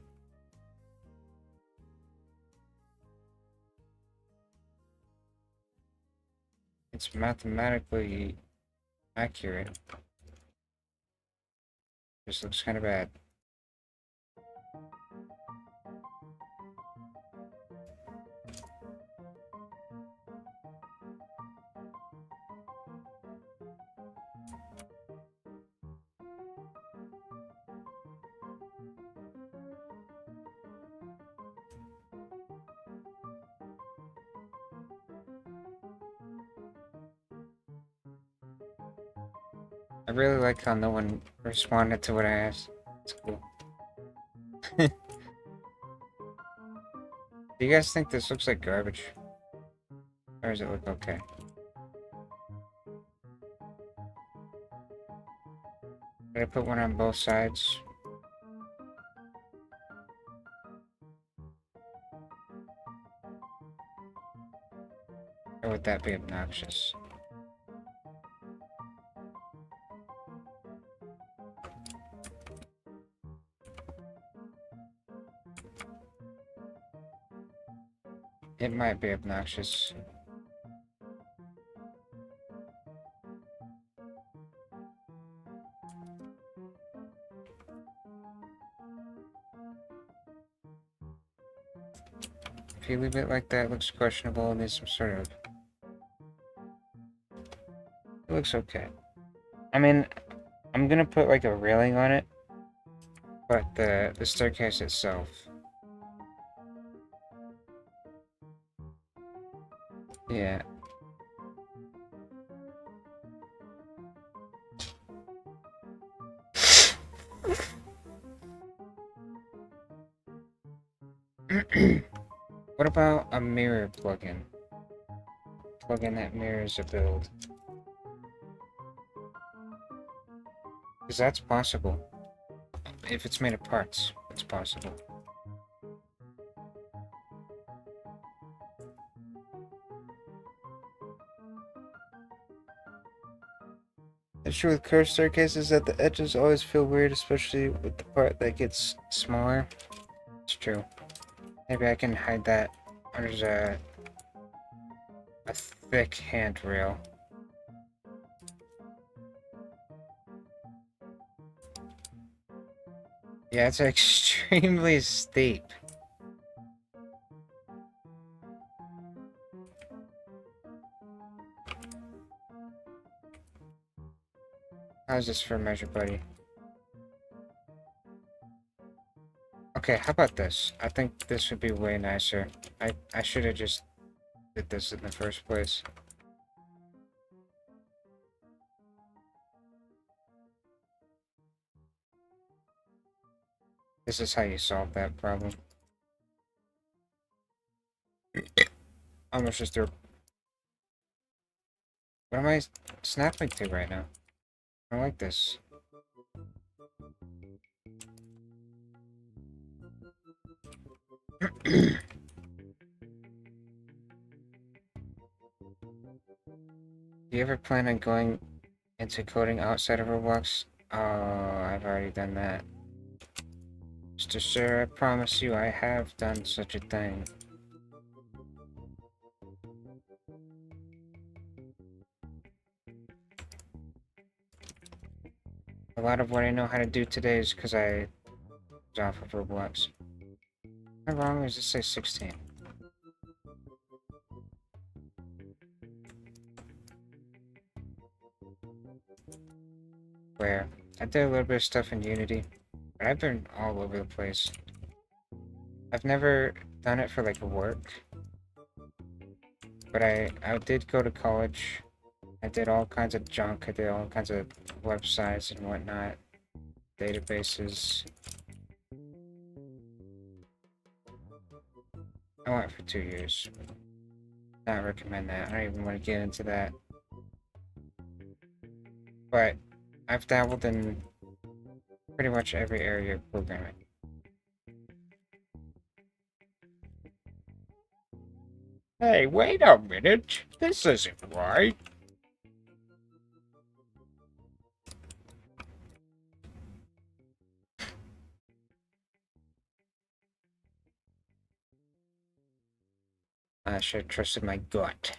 It's mathematically accurate. This looks kind of bad. I really like how no one responded to what I asked. It's cool. Do you guys think this looks like garbage? Or does it look okay? Did I put one on both sides? Or would that be obnoxious? It might be obnoxious. If you leave it like that, it looks questionable and needs some sort of... It looks okay. I mean, I'm gonna put like a railing on it, but the staircase itself... Yeah. What about a mirror plugin? Plugin that mirrors a build. Because that's possible. If it's made of parts, it's possible. The issue with curved staircases is that the edges always feel weird, especially with the part that gets smaller. It's true. Maybe I can hide that under a thick handrail. Yeah, it's extremely steep. How's this for measure, buddy? Okay, how about this? I think this would be way nicer. I should have just did this in the first place. This is how you solve that problem. Almost just threw... What am I snapping to right now? I like this. Do you ever plan on going into coding outside of Roblox? Oh, I've already done that. Mr. Sir, I promise you I have done such a thing. A lot of what I know how to do today is because I was off of Roblox. How wrong does it say 16? Where? I did a little bit of stuff in Unity, but I've been all over the place. I've never done it for like work, but I did go to college. I did all kinds of junk. I did all kinds of websites and whatnot, databases. I went for 2 years. Not recommend that. I don't even want to get into that. But I've dabbled in pretty much every area of programming. Hey, wait a minute. This isn't right. I should have trusted my gut.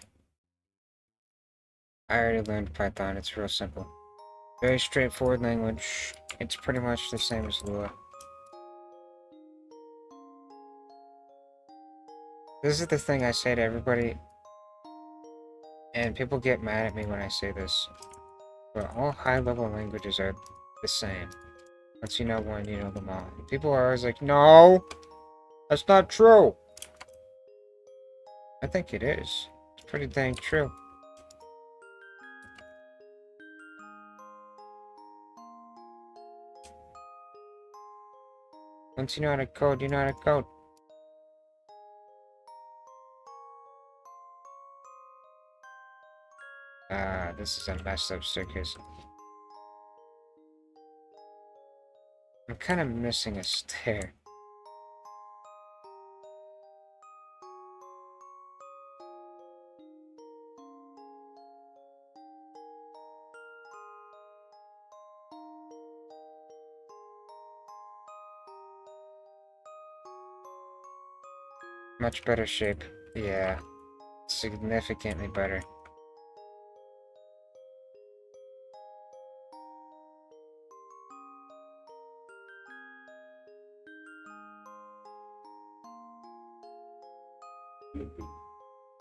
I already learned Python. It's real simple. Very straightforward language. It's pretty much the same as Lua. This is the thing I say to everybody, and people get mad at me when I say this, but all high-level languages are the same. Once you know one, you know them all. And people are always like, no, that's not true. I think it is. It's pretty dang true. Once you know how to code, you know how to code. This is a messed up staircase. I'm kind of missing a stair. Much better shape. Yeah, significantly better.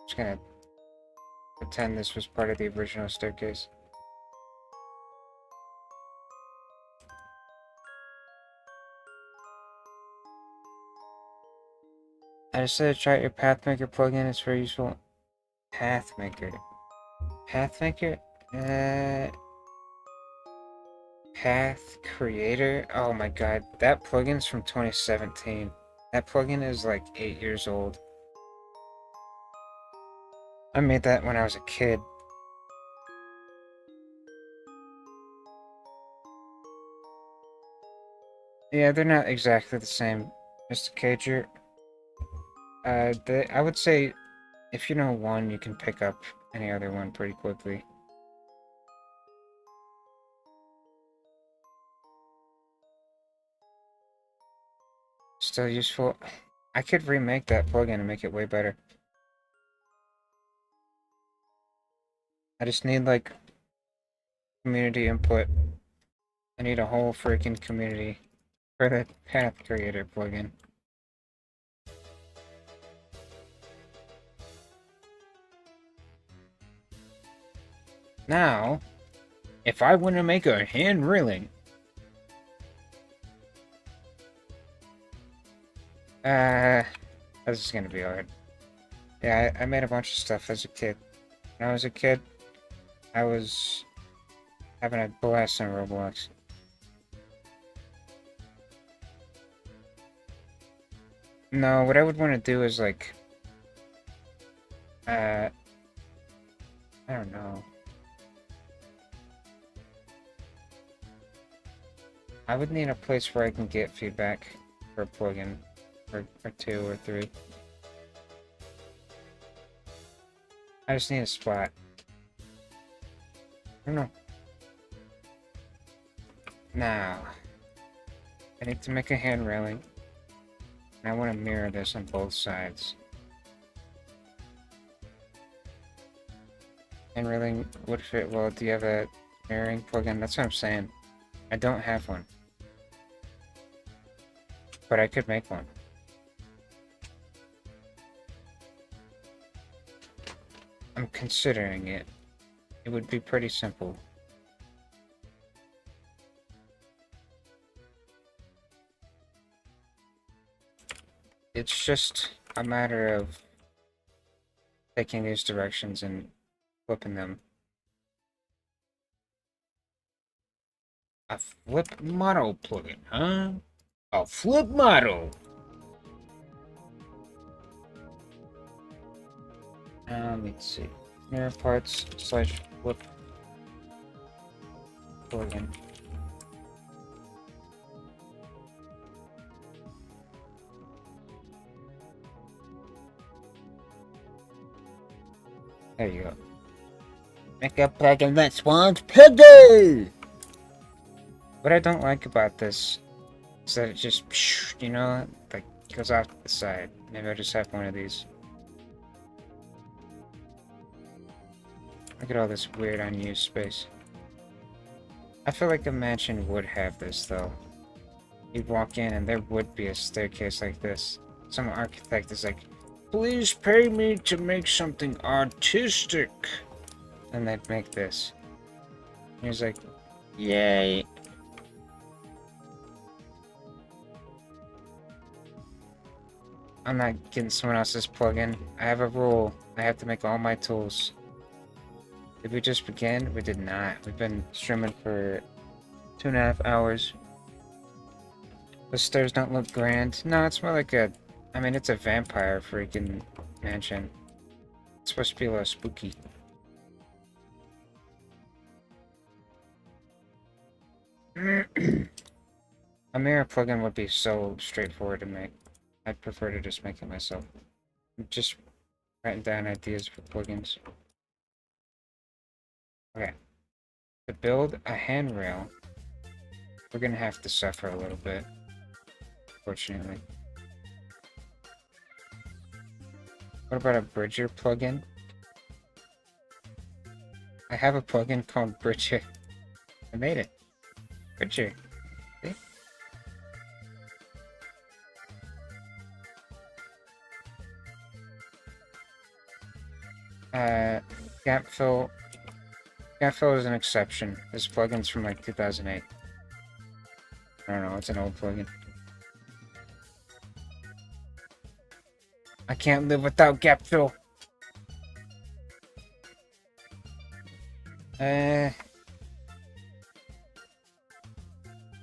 Just gonna pretend this was part of the original staircase. I decided to try out your Pathmaker plugin. It's very useful. Pathmaker. Pathmaker? Path Creator? Oh my god, that plugin's from 2017. That plugin is like 8 years old. I made that when I was a kid. Yeah, they're not exactly the same, Mr. Cager. I would say if you know one, you can pick up any other one pretty quickly. Still useful. I could remake that plugin and make it way better. I just need, like, community input. I need a whole freaking community for the Path Creator plugin. Now, if I want to make a hand railing, this is gonna be hard. Yeah, I made a bunch of stuff as a kid. When I was a kid, I was having a blast on Roblox. No, what I would want to do is like, I don't know. I would need a place where I can get feedback for a plugin, or 2 or 3. I just need a spot. I don't know. Now, I need to make a hand railing. And I want to mirror this on both sides. Hand railing would fit well. Do you have a mirroring plugin? That's what I'm saying. I don't have one. But I could make one. I'm considering it. It would be pretty simple. It's just a matter of taking these directions and flipping them. A flip model plugin, huh? A flip model! Let's see. Mirror parts / flip plugin. There you go. Make a plugin that spawns piggy! What I don't like about this is that it just, you know, like goes off to the side. Maybe I'll just have one of these. Look at all this weird unused space. I feel like a mansion would have this though. You'd walk in and there would be a staircase like this. Some architect is like, please pay me to make something artistic. And they'd make this. And he's like, yay. I'm not getting someone else's plugin. I have a rule. I have to make all my tools. Did we just begin? We did not. We've been streaming for 2.5 hours. The stairs don't look grand. No, it's more like a... I mean, it's a vampire freaking mansion. It's supposed to be a little spooky. A mirror plugin would be so straightforward to make. I'd prefer to just make it myself. I'm just writing down ideas for plugins. Okay. To build a handrail, we're gonna have to suffer a little bit. Fortunately. What about a Bridger plugin? I have a plugin called Bridger. I made it. Bridger. See? Gap fill. Gap fill is an exception. This plugin's from like 2008. I don't know, it's an old plugin. I can't live without gap fill.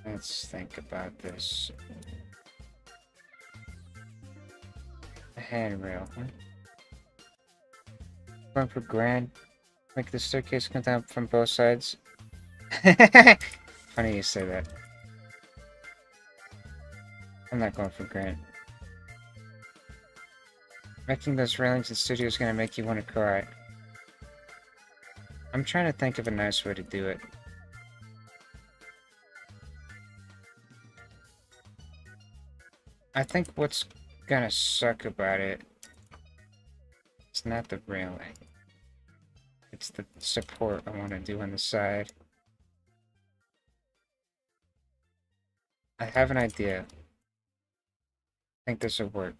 Let's think about this. A handrail, huh? Going for grand. Make the staircase come down from both sides. Funny you say that. I'm not going for grand. Making those railings in the studio is gonna make you want to cry. I'm trying to think of a nice way to do it. I think what's gonna suck about it, it's not the railing. It's the support I want to do on the side. I have an idea. I think this will work.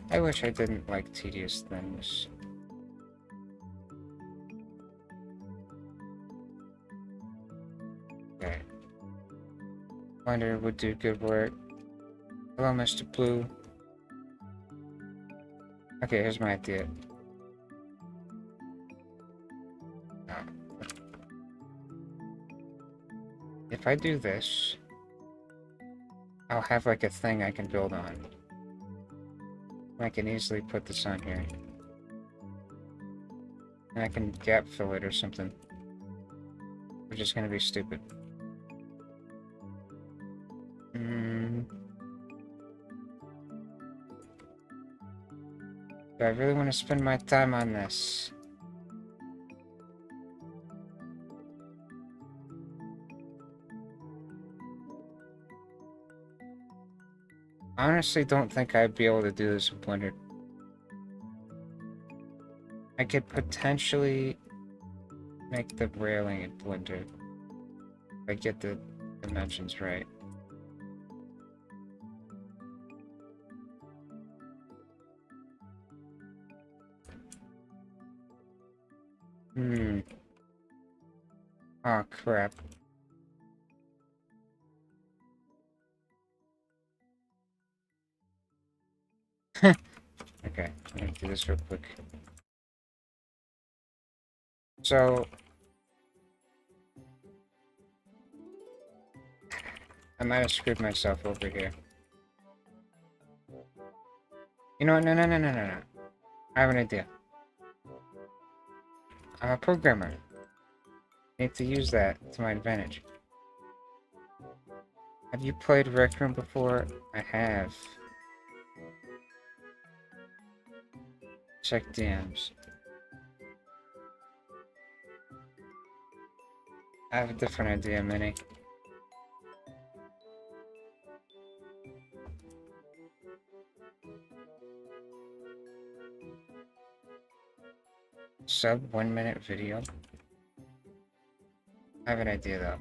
I wish I didn't like tedious things. Okay. Blender would do good work. Hello, Mr. Blue. Okay, here's my idea. If I do this, I'll have like a thing I can build on. I can easily put this on here. And I can gap fill it or something. Which is gonna be stupid. Do I really want to spend my time on this? I honestly don't think I'd be able to do this in Blender. I could potentially make the railing in Blender. If I get the dimensions right. Oh crap. Okay, I'm gonna do this real quick. So, I might have screwed myself over here. You know what? No. I have an idea. I'm a programmer. I need to use that to my advantage. Have you played Rec Room before? I have. Check DMs. I have a different idea, Minnie. Sub 1 minute video. I have an idea though.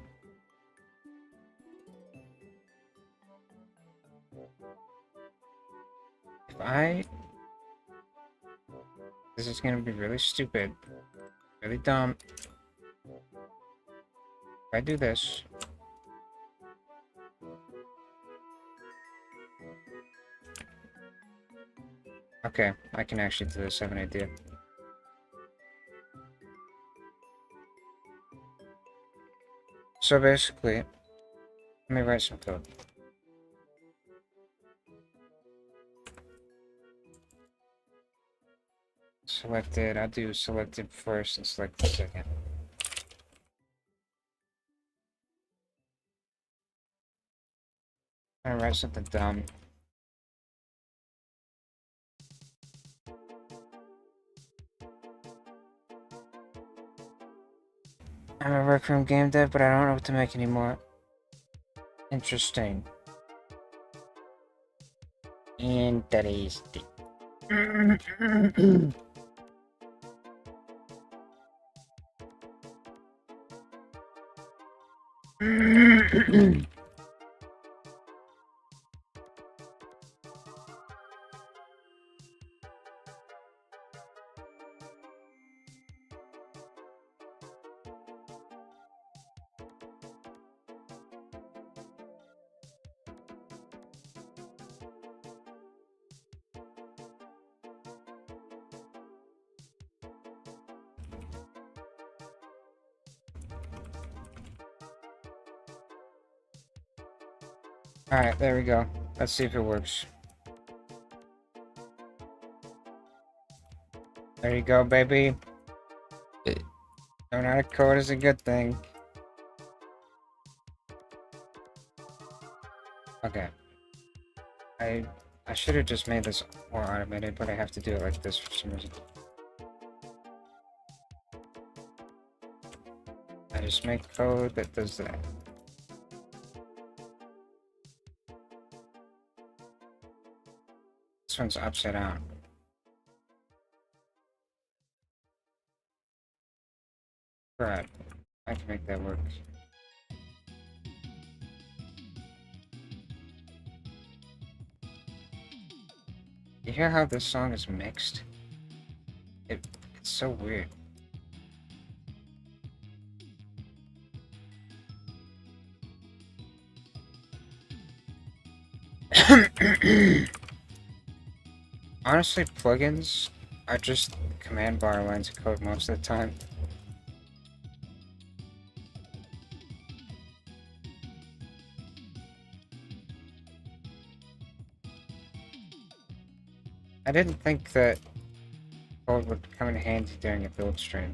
This is gonna be really stupid. Really dumb. If I do this. Okay, I can actually do this. I have an idea. So basically, let me write some code. Selected, I'll do selected first and selected second. I'm gonna write something dumb. I'm a Rec Room game dev, but I don't know what to make anymore. Interesting. Interesting. Alright, there we go. Let's see if it works. There you go, baby. Knowing how to code is a good thing. Okay. I should have just made this more automated, but I have to do it like this for some reason. I just make code that does that. This one's upside down. Right. I can make that work. You hear how this song is mixed? It's so weird. Honestly, plugins are just command bar lines of code most of the time. I didn't think that code would come in handy during a build stream.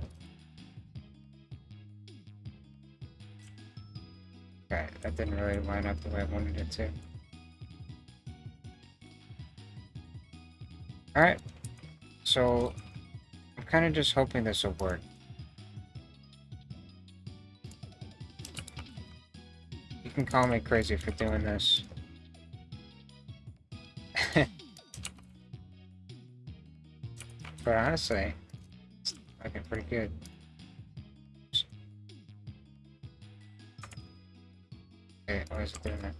Okay, that didn't really line up the way I wanted it to. Alright, so I'm kind of just hoping this will work. You can call me crazy for doing this. But honestly, it's looking pretty good. Okay, why is it doing that?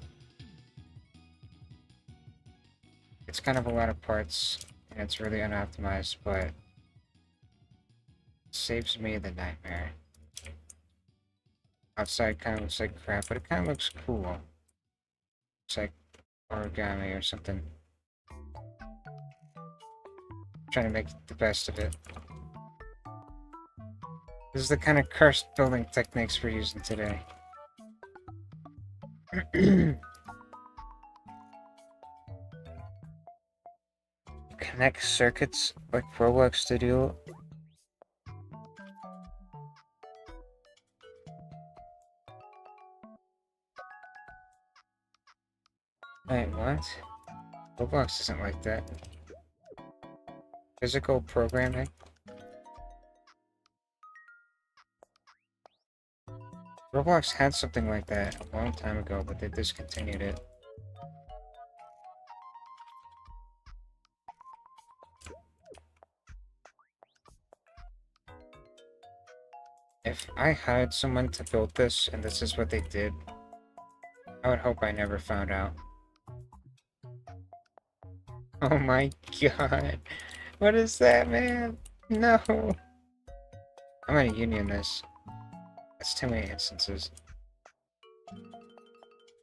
It's kind of a lot of parts, and it's really unoptimized, but it saves me the nightmare. Outside kind of looks like crap, but it kind of looks cool. It's like origami or something. Trying to make the best of it. This is the kind of cursed building techniques we're using today. Connect circuits like Roblox Studio. Wait, what? Roblox isn't like that. Physical programming? Roblox had something like that a long time ago, but they discontinued it. If I hired someone to build this, and this is what they did, I would hope I never found out. Oh my god. What is that, man? No. I'm gonna union this. That's too many instances.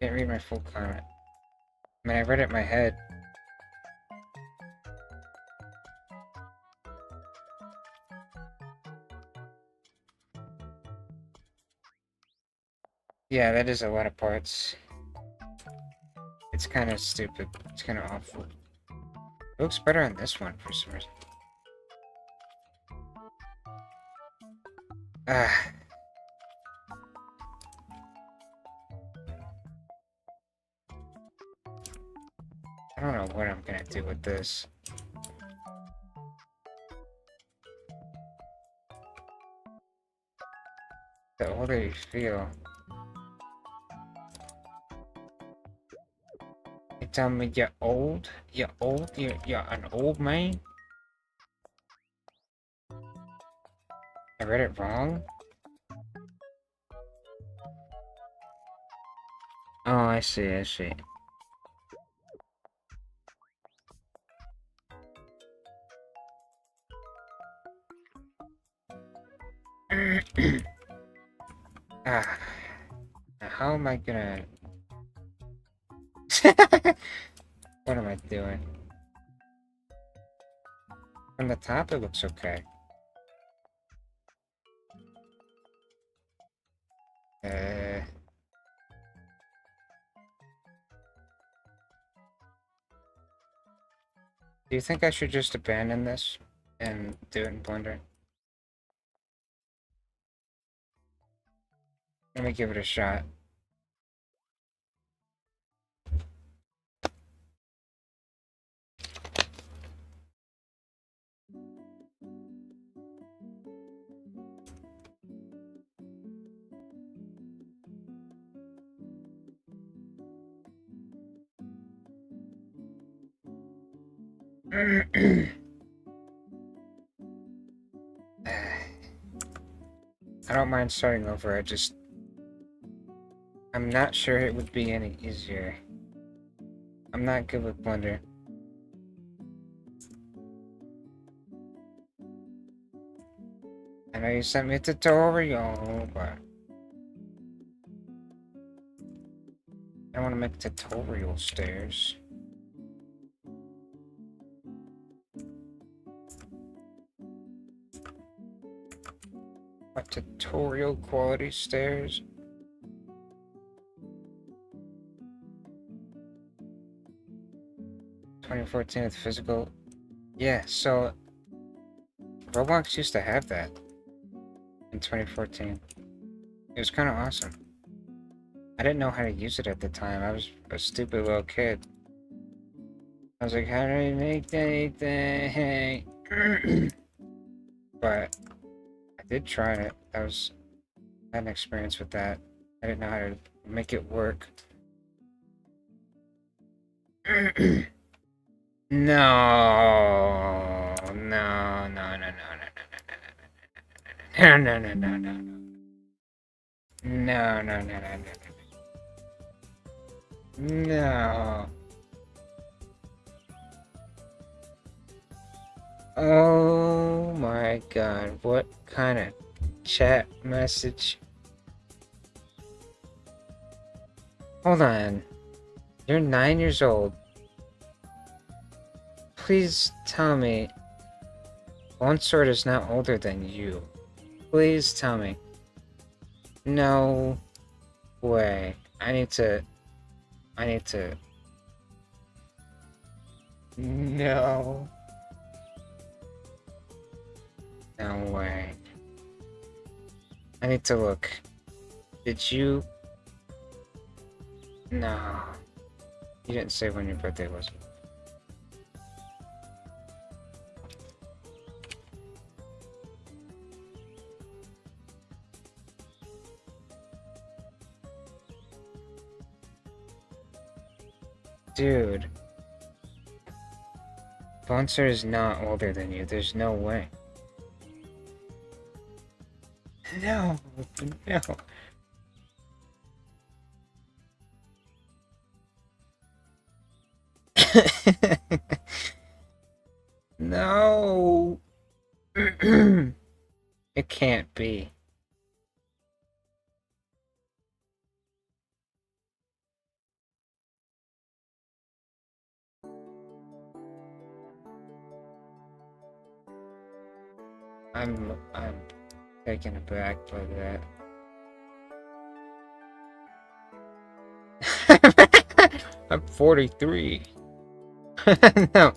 Can't read my full comment. I mean, I read it in my head. Yeah, that is a lot of parts. It's kind of stupid. It's kind of awful. It looks better on this one for some reason. Ah. I don't know what I'm gonna do with this. The older you feel, it tell me you're old? You're old? You're an old man? I read it wrong? Oh, I see, I see. Ah, now how am I gonna... What am I doing? From the top, it looks okay. Uh... Do you think I should just abandon this and do it in Blender? Let me give it a shot. I don't mind starting over, I'm not sure it would be any easier. I'm not good with Blender. I know you sent me a tutorial, but... I want to make tutorial stairs. What tutorial quality stairs? (2014) with physical. Yeah, so Roblox used to have that in 2014. It was kind of awesome. I didn't know how to use it at the time. I was a stupid little kid. I was like, how do I make anything? But I did try it. I had an experience with that. I didn't know how to make it work. No, no, no, no, no, no, no, no, no, no, no, no, no, no, no, no, no, no. Oh my god, what kind of chat message? Hold on. You're 9 years old. Please tell me One Sword is not older than you. Please tell me. No way. I need to... No. No way. I need to look. Did you... No. You didn't say when your birthday was. Dude. Bonser is not older than you. There's no way. No. No. No. It can't be. I'm taken aback by that. I'm 43. No.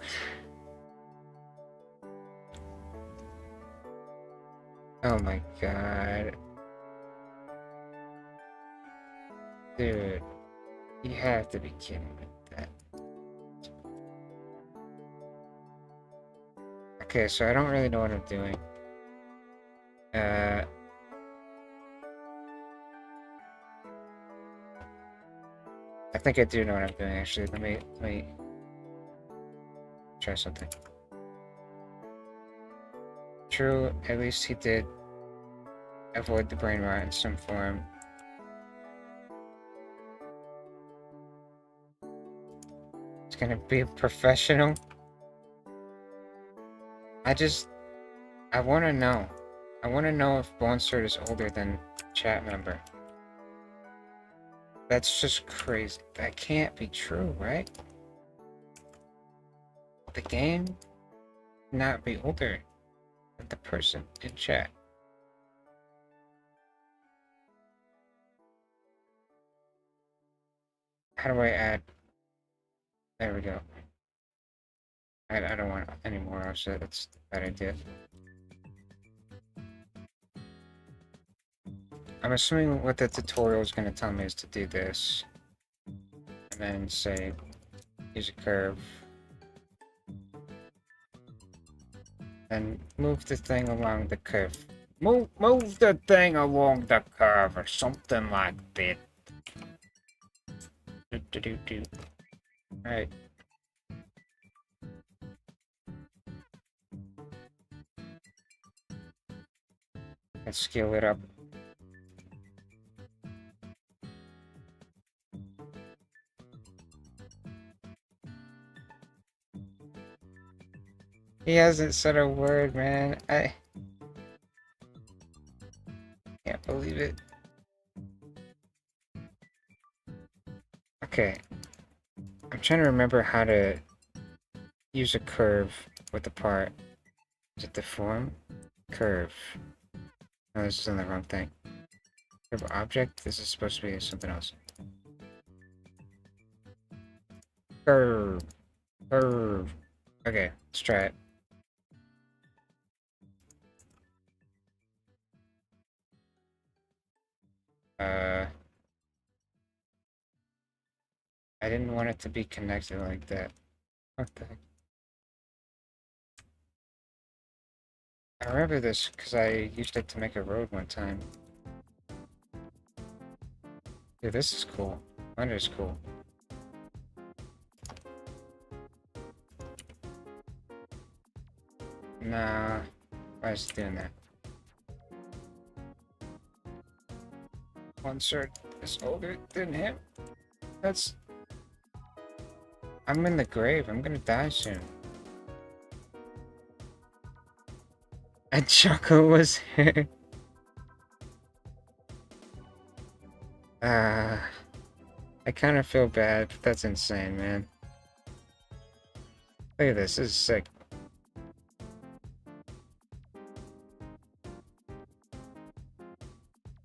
Oh my god. Dude. You have to be kidding me with that. Okay, so I don't really know what I'm doing. I think I do know what I'm doing, actually. Let me try something. True, at least he did avoid the brain rot in some form. It's gonna be a professional. I wanna know. I wanna know if Bonsert is older than chat member. That's just crazy. That can't be true, right? The game not be older than the person in chat. How do I add? There we go. I don't want any more of it. That's a bad idea. I'm assuming what the tutorial is going to tell me is to do this. And then say, use a curve. And move the thing along the curve. Move the thing along the curve or something like that. Right. Let's scale it up. He hasn't said a word, man. I can't believe it. Okay. I'm trying to remember how to use a curve with the part. Is it the form? Curve. No, this is on the wrong thing. Curve object? This is supposed to be something else. Curve. Curve. Okay, let's try it. I didn't want it to be connected like that. What the heck? I remember this because I used it to make a road one time. Dude, this is cool. Blender is cool. Nah. Why is it doing that? Bonsert is older than him? That's... I'm in the grave. I'm gonna die soon. And Choco was here. I kind of feel bad, but that's insane, man. Look at this. This is sick.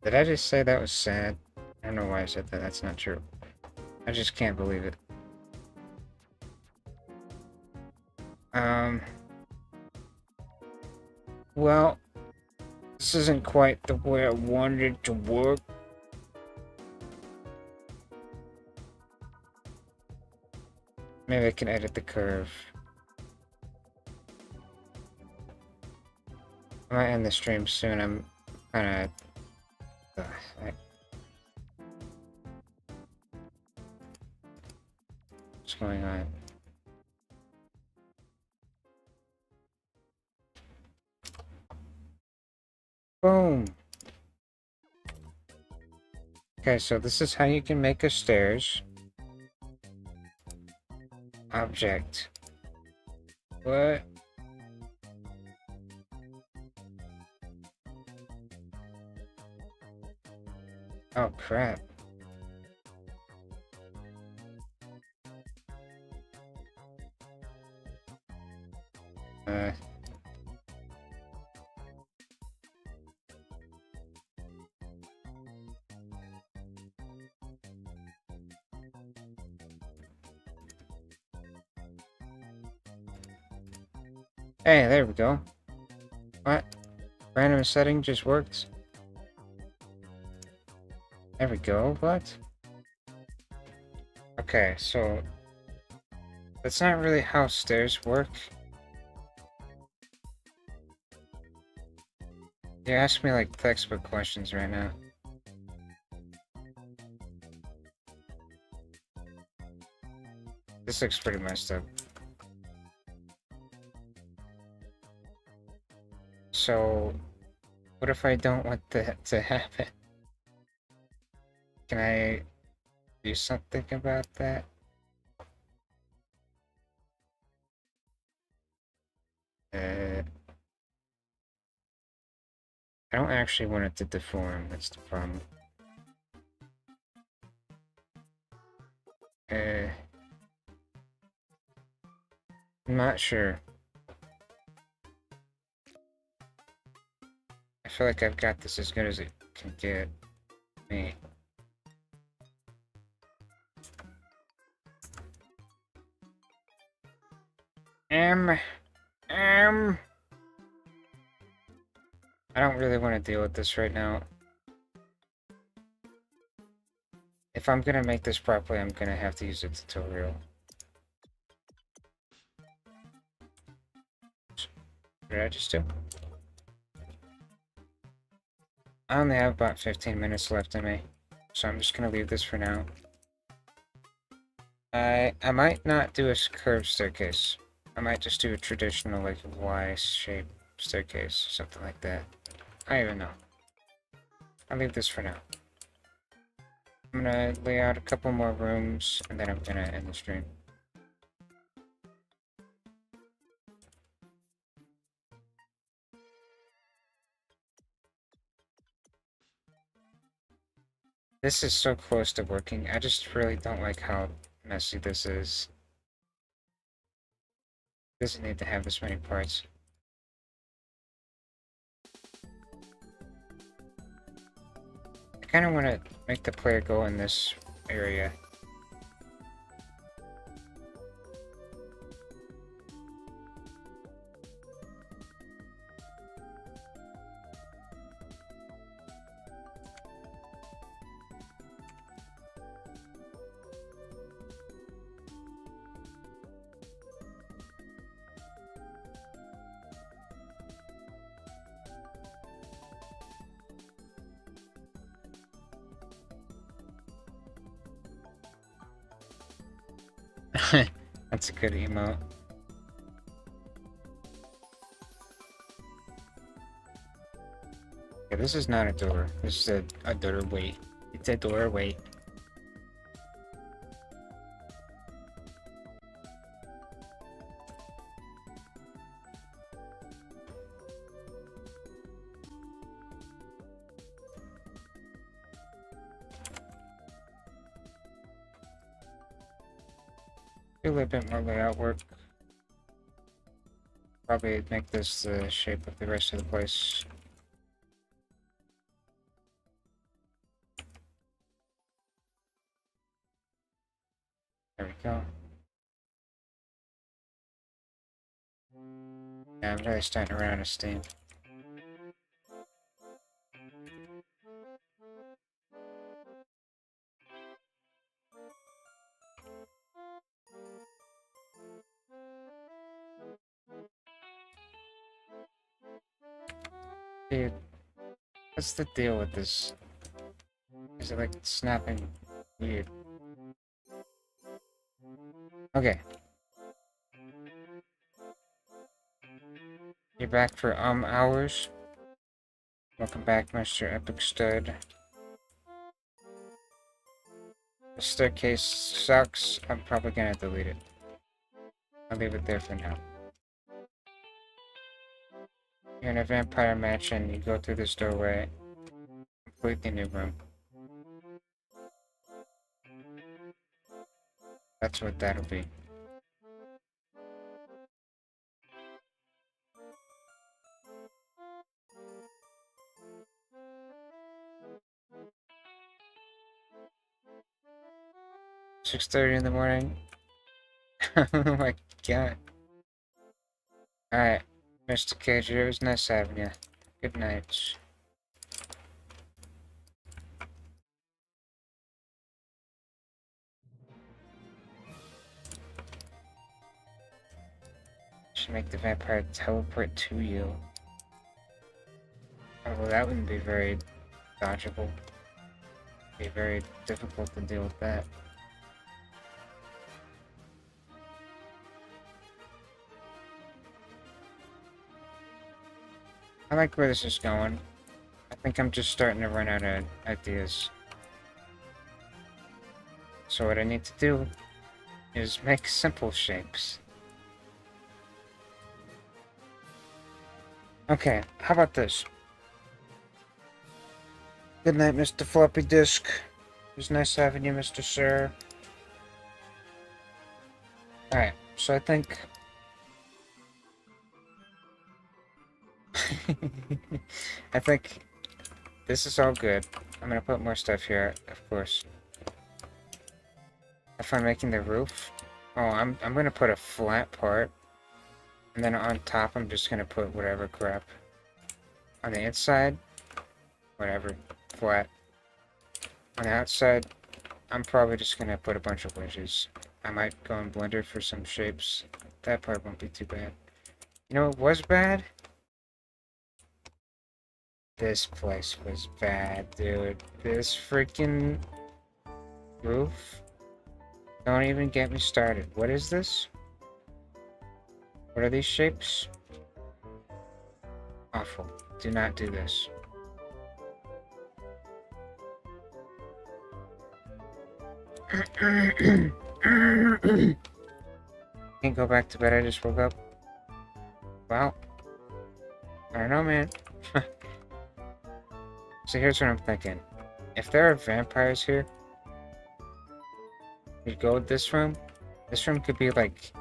Did I just say that was sad? I don't know why I said that. That's not true. I just can't believe it. Well, this isn't quite the way I wanted it to work. Maybe I can edit the curve. I might end the stream soon. I'm kinda... What's going on? Boom! Okay, so this is how you can make a stairs. Object. What? Oh, crap. Hey, there we go. What? Random setting just works. There we go, what? Okay, so... That's not really how stairs work. You're asking me like textbook questions right now. This looks pretty messed up. So, what if I don't want that to happen? Can I do something about that? I don't actually want it to deform, that's the problem. I'm not sure. I feel like I've got this as good as it can get me. Um, I don't really want to deal with this right now. If I'm gonna make this properly, I'm gonna have to use a tutorial. What did I just do? I only have about 15 minutes left in me, so I'm just gonna leave this for now. I might not do a curved staircase. I might just do a traditional, like, Y-shaped staircase, something like that. I don't even know. I'll leave this for now. I'm gonna lay out a couple more rooms, and then I'm gonna end the stream. This is so close to working. I just really don't like how messy this is. It doesn't need to have this many parts. I kind of want to make the player go in this area. That's a good emote. Yeah, this is not a door. This is a doorway. It's a doorway. Do a little bit more layout work. Probably make this the shape of the rest of the place. There we go. Yeah, I'm really starting to run out of steam. Dude, what's the deal with this? Is it like snapping weird? Okay. You're back for hours. Welcome back, Mr. Epic Stud. The staircase sucks. I'm probably gonna delete it. I'll leave it there for now. You're in a vampire mansion. You go through this doorway. Completely new room. That's what that'll be. "6:30 in the morning." Oh my god. Alright, Mr. KJ, it was nice having you. Good night. Should make the vampire teleport to you. Oh, well, that wouldn't be very dodgeable. Be very difficult to deal with that. I like where this is going. I think I'm just starting to run out of ideas. So what I need to do is make simple shapes. Okay, how about this? Good night, Mr. Floppy Disk. It was nice having you, Mr. Sir. Alright, so I think... I think this is all good. I'm gonna put more stuff here, of course. If I'm making the roof... Oh, I'm gonna put a flat part. And then on top, I'm just gonna put whatever crap. On the inside, whatever, flat. On the outside, I'm probably just gonna put a bunch of wedges. I might go in Blender for some shapes. That part won't be too bad. You know what was bad? This place was bad, dude. This freaking roof. Don't even get me started. What is this? What are these shapes? Awful. Do not do this. Can't go back to bed, I just woke up. Well, I don't know, man. So here's what I'm thinking. If there are vampires here, we go with this room. This room could be like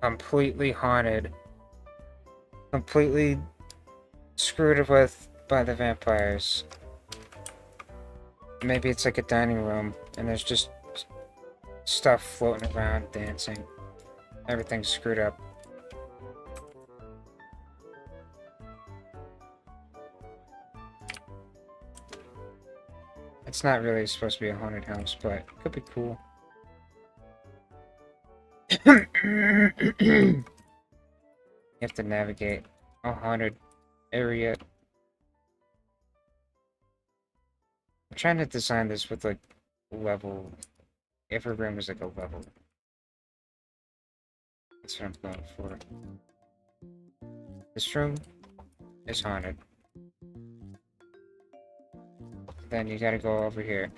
completely haunted, completely screwed with by the vampires. Maybe it's like a dining room and there's just stuff floating around, dancing. Everything's screwed up. It's not really supposed to be a haunted house, but it could be cool. You have to navigate a haunted area. I'm trying to design this with like level. Every room is like a level. That's what I'm going for. This room is haunted. Then you gotta go over here.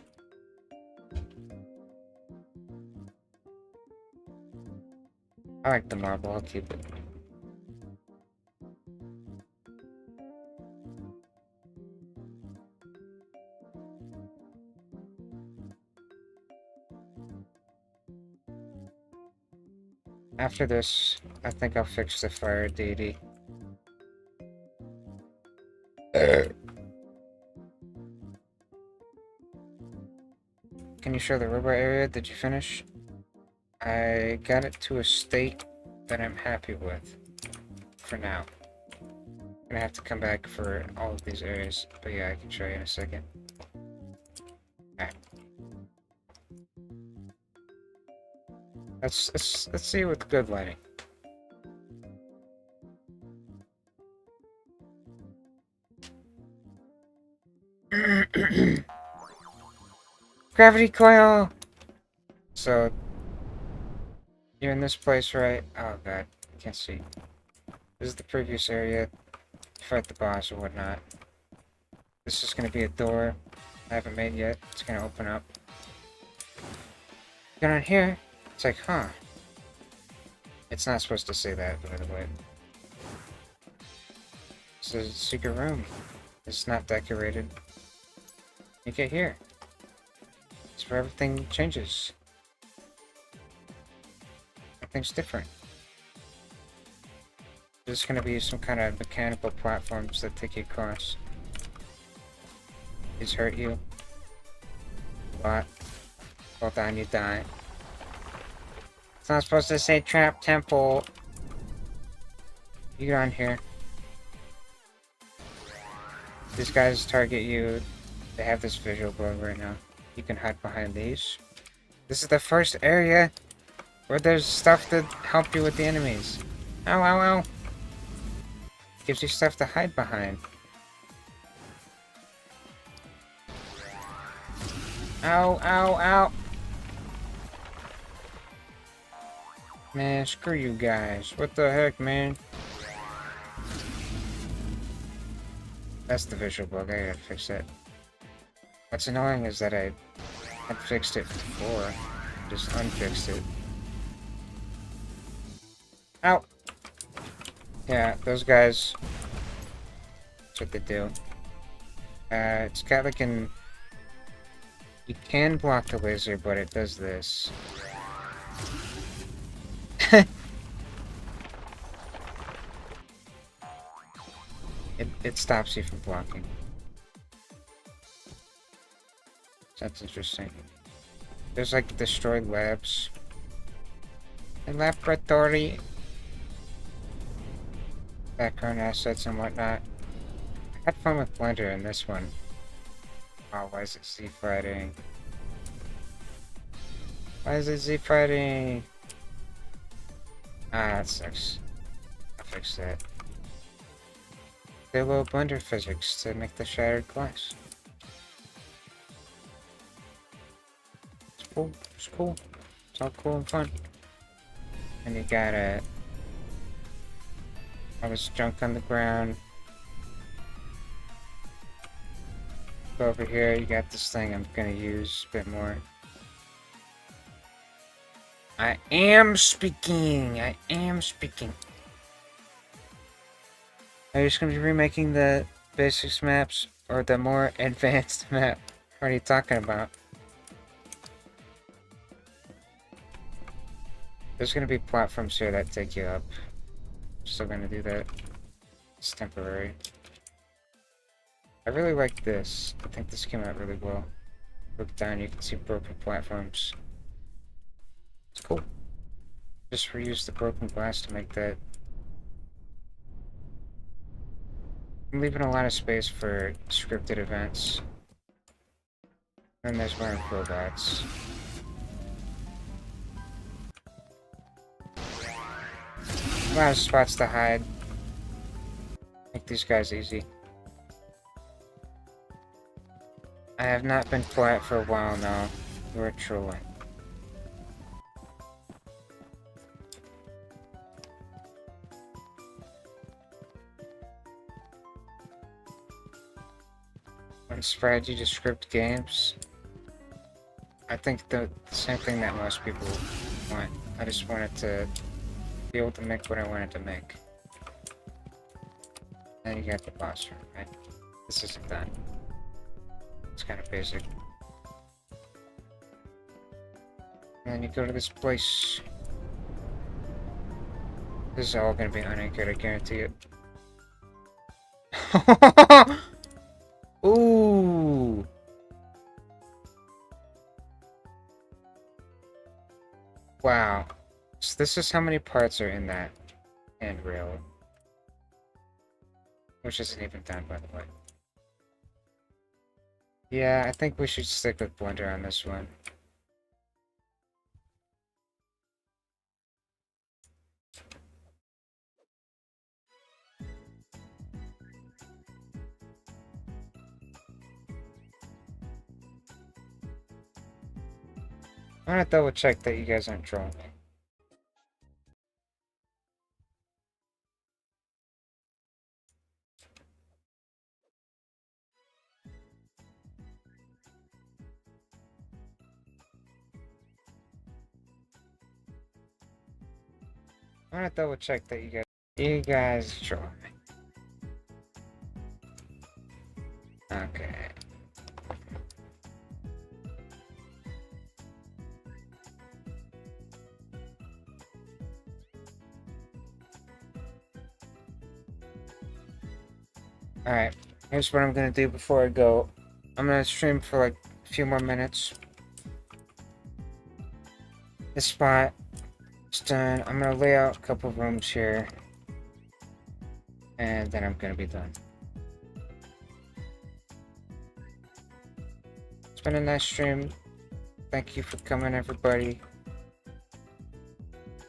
I like the marble, I'll keep it. After this, I think I'll fix the fire deity. Can you show the robot area? Did you finish? I got it to a state that I'm happy with. For now. I'm gonna have to come back for all of these areas. But yeah, I can show you in a second. Alright. Let's see with good lighting. Gravity coil! So, you're in this place, right? Oh god, I can't see. This is the previous area. Fight the boss or whatnot. This is gonna be a door I haven't made yet. It's gonna open up. Get on here. It's like, huh. It's not supposed to say that, by the way. This is a secret room. It's not decorated. You get here. It's where everything changes. Everything's different. There's gonna be some kind of mechanical platforms that take you across. These hurt you. A lot. Fall down, you die. It's not supposed to say trap temple. You get on here. These guys target you. They have this visual bug right now. You can hide behind these. This is the first area where there's stuff to help you with the enemies. Ow, ow, ow. Gives you stuff to hide behind. Ow, ow, ow. Man, screw you guys. What the heck, man? That's the visual bug. I gotta fix that. What's annoying is that I had fixed it before. Just unfixed it. Ow! Yeah, those guys. That's what they do. It's got like an... You can block the laser, but it does this. It stops you from blocking. That's interesting. There's like destroyed labs. A laboratory. Background assets and whatnot. I had fun with Blender in this one. Oh, why is it Z fighting? Why is it Z fighting? Ah, that sucks. I'll fix that. They low Blender physics to make the shattered glass. It's cool. It's cool. It's all cool and fun. And you got all this junk on the ground. Go over here, you got this thing I'm gonna use a bit more. I am speaking! I am speaking. Are you just gonna be remaking the basics maps or the more advanced map? What are you talking about? There's gonna be platforms here that take you up. Still gonna do that. It's temporary. I really like this. I think this came out really well. Look down, you can see broken platforms. It's cool. Just reuse the broken glass to make that. I'm leaving a lot of space for scripted events. And there's more robots. A lot of spots to hide. Make these guys easy. I have not been quiet for a while now. You are trolling. When spread you to script games, I think the same thing that most people want. I just wanted to be able to make what I wanted to make. Then you got the boss room, right? This isn't done. It's kind of basic. And then you go to this place. This is all gonna be unanchored, I guarantee it. Ooh! Wow. So this is how many parts are in that handrail. Which isn't even done, by the way. Yeah, I think we should stick with Blender on this one. I'm gonna double check that you guys aren't trolling me. I'm gonna double check that you guys troll me. Okay. Alright, here's what I'm gonna do before I go. I'm gonna stream for like a few more minutes. This spot is done. I'm gonna lay out a couple rooms here. And then I'm gonna be done. It's been a nice stream. Thank you for coming, everybody.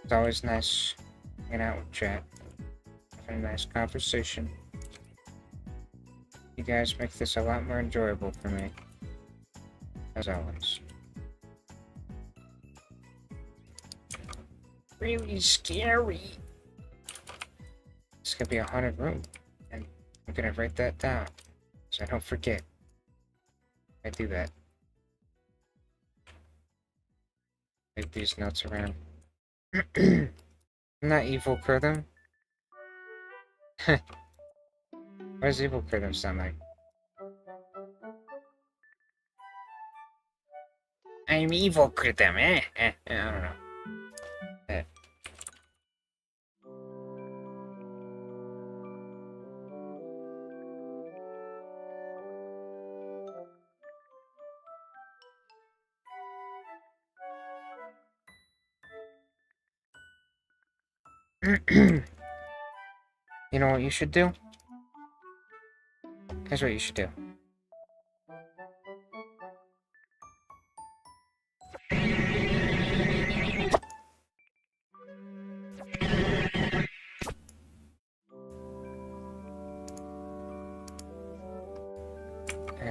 It's always nice hanging out with chat. Having a nice conversation. You guys make this a lot more enjoyable for me. As always. Really scary. It's gonna be a haunted room. And I'm gonna write that down. So I don't forget. I do that. Leave these notes around. I'm not evil, Kurtham. What does evil Kurtham sound like? I'm evil, Kurtham, I don't know. Eh. You know what you should do? Here's what you should do.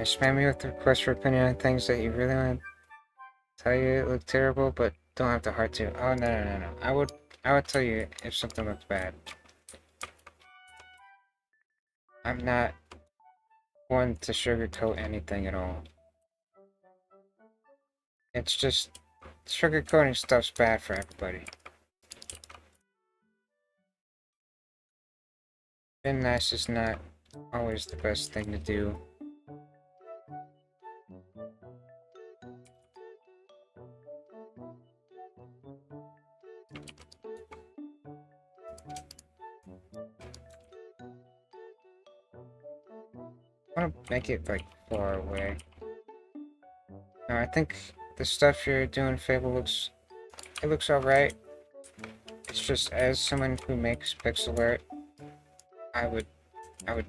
Spam me with requests for opinion on things that you really want to tell you it looked terrible, but don't have the heart to. Oh, no. I would tell you if something looked bad. I'm not one to sugarcoat anything at all. It's just, sugarcoating stuff's bad for everybody. Being nice is not always the best thing to do. I want to make it, like, far away. No, I think the stuff you're doing, Fable, it looks alright. It's just, as someone who makes pixel art, I would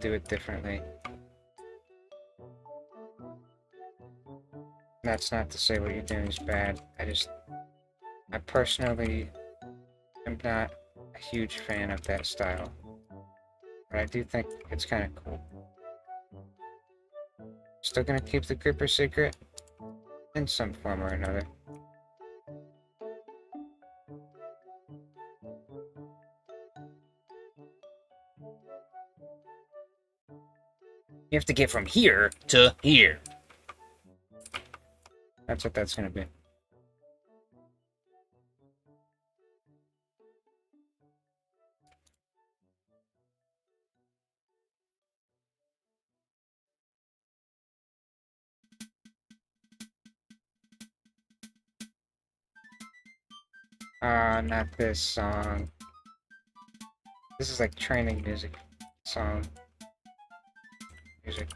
do it differently. That's not to say what you're doing is bad. I personally am not a huge fan of that style. But I do think it's kind of cool. Still gonna keep the Creeper secret? In some form or another. You have to get from here to here. That's what that's gonna be. Not this song. This is like training music song. Music.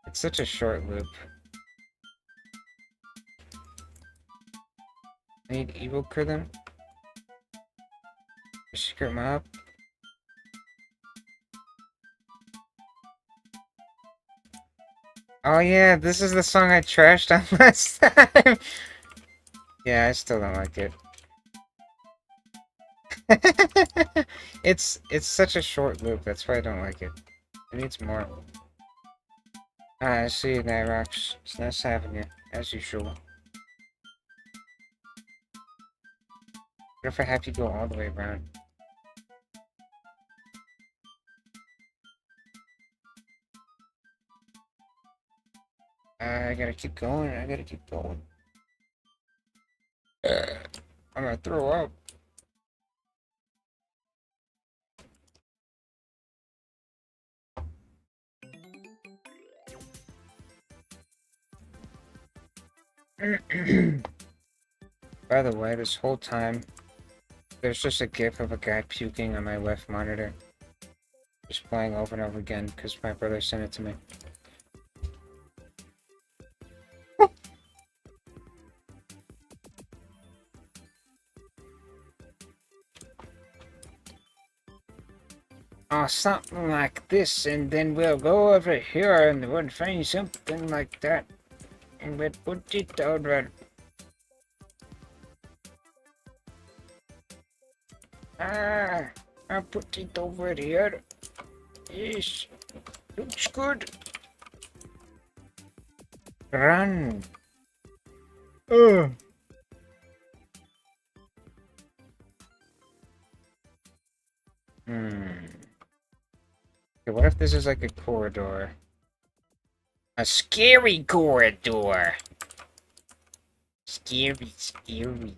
It's such a short loop. I need evil Kurtham. Secret mob. Oh yeah, this is the song I trashed on last time. Yeah, I still don't like it. It's such a short loop, that's why I don't like it. It needs more. I see you, Nyrox. It's nice having you, as usual. What if I have you go all the way around? I gotta keep going, I gotta keep going. I'm gonna throw up. By the way, this whole time, there's just a gif of a guy puking on my left monitor. Just playing over and over again, because my brother sent it to me. Or something like this, and then we'll go over here and we'll find something like that. And we'll put it over. I'll put it over here. Yes, looks good. Run. Oh. Okay, what if this is like a corridor? A scary corridor! Scary, scary.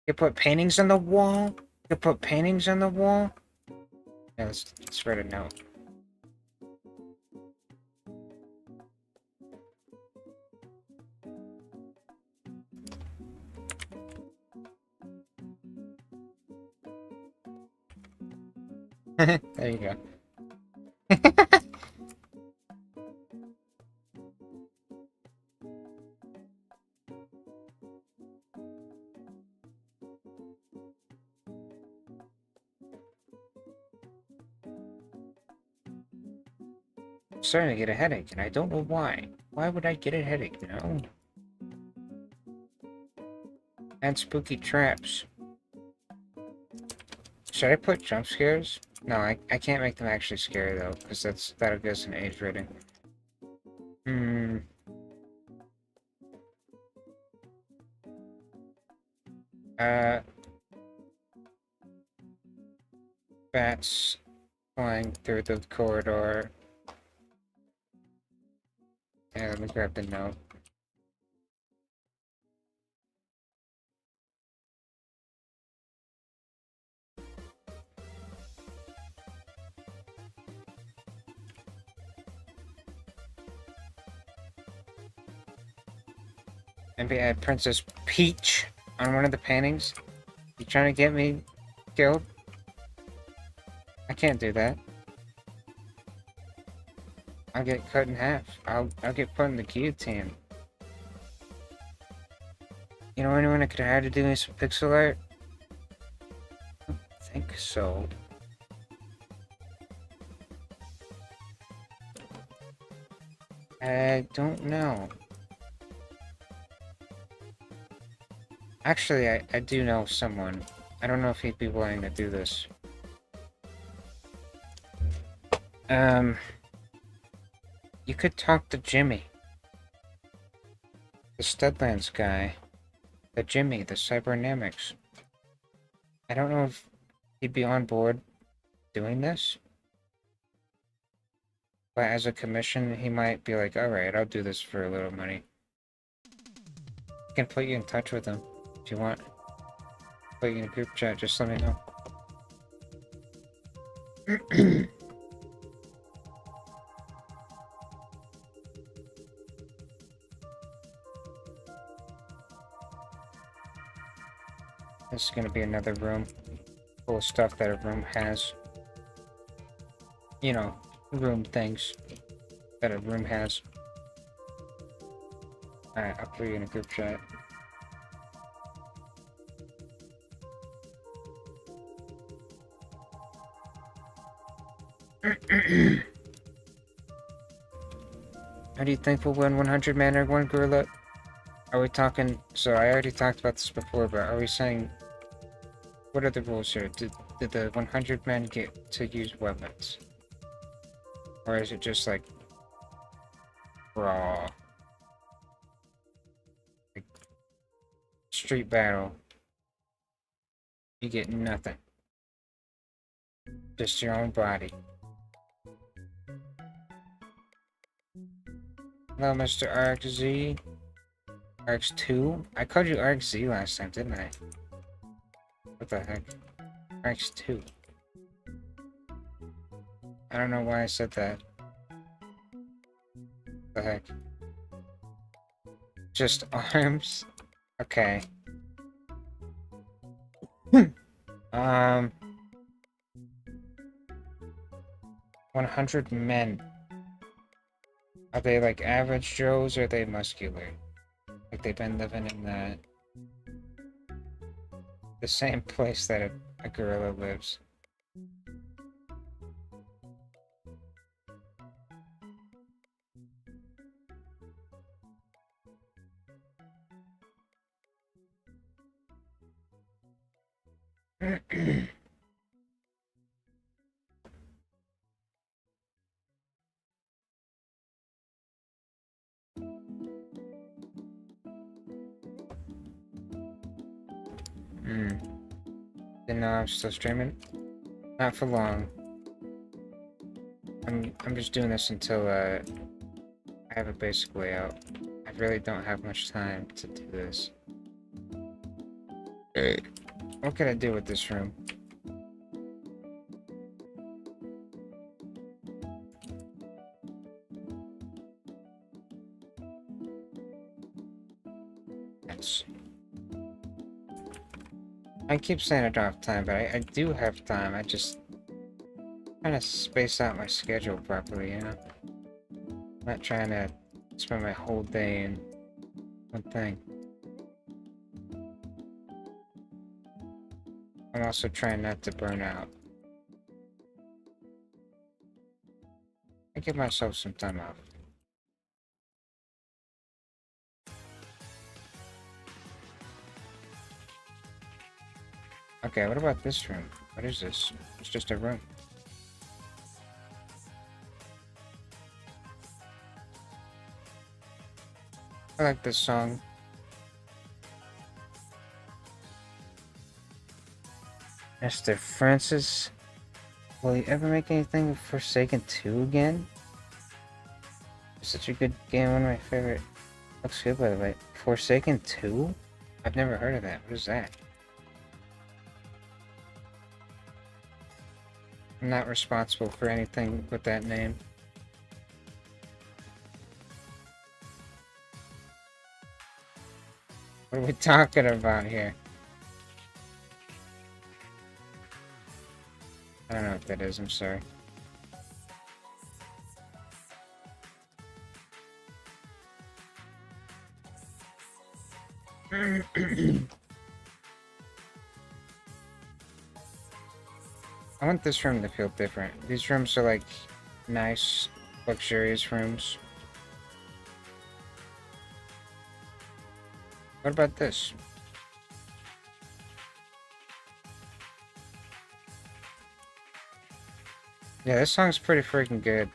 You put paintings on the wall? You put paintings on the wall? Yeah, let's write a note. There you go. I'm starting to get a headache, and I don't know why. Why would I get a headache, no? And spooky traps. Should I put jump scares? No, I can't make them actually scary, though, because that'll give us an age rating. Uh... Bats flying through the corridor. Yeah, let me grab the note. Maybe add Princess Peach on one of the paintings. You trying to get me killed? I can't do that. I'll get cut in half. I'll get put in the guillotine. You know anyone I could hire to do me some pixel art? I don't think so. I don't know. Actually, I do know someone. I don't know if he'd be willing to do this. You could talk to Jimmy. The Studlands guy. The Jimmy, the cybernamics. I don't know if he'd be on board doing this. But as a commission, he might be like, alright, I'll do this for a little money. I can put you in touch with him if you want. Put you in a group chat, just let me know. This is gonna be another room full of stuff that a room has. You know, room things that a room has. Alright, I'll put you in a group chat. How do you think we'll win 100 man or 1 gorilla? Are we talking... So I already talked about this before, but are we saying... What are the rules here? Did the 100 men get to use weapons? Or is it just like... raw? Like, street battle. You get nothing. Just your own body. Hello, Mr. RXZ. RX2? I called you RXZ last time, didn't I? What the heck? RX2. I don't know why I said that. What the heck? Just arms? Okay. 100 men. Are they like average Joes or are they muscular? Like they've been living in the same place that a gorilla lives. Didn't know I was still streaming. Not for long. I'm just doing this until I have a basic layout. I really don't have much time to do this. What could I do with this room? I keep saying I don't have time, but I do have time. I just trying to space out my schedule properly, you know? I'm not trying to spend my whole day in one thing. I'm also trying not to burn out. I give myself some time off. Okay, what about this room? What is this? It's just a room. I like this song. Mr. Francis, will you ever make anything Forsaken 2 again? It's such a good game, one of my favorite. Looks good, by the way. Forsaken 2? I've never heard of that. What is that? I'm not responsible for anything with that name. What are we talking about here? I don't know what that is, I'm sorry. I want this room to feel different. These rooms are like nice, luxurious rooms. What about this? Yeah, this song's pretty freaking good.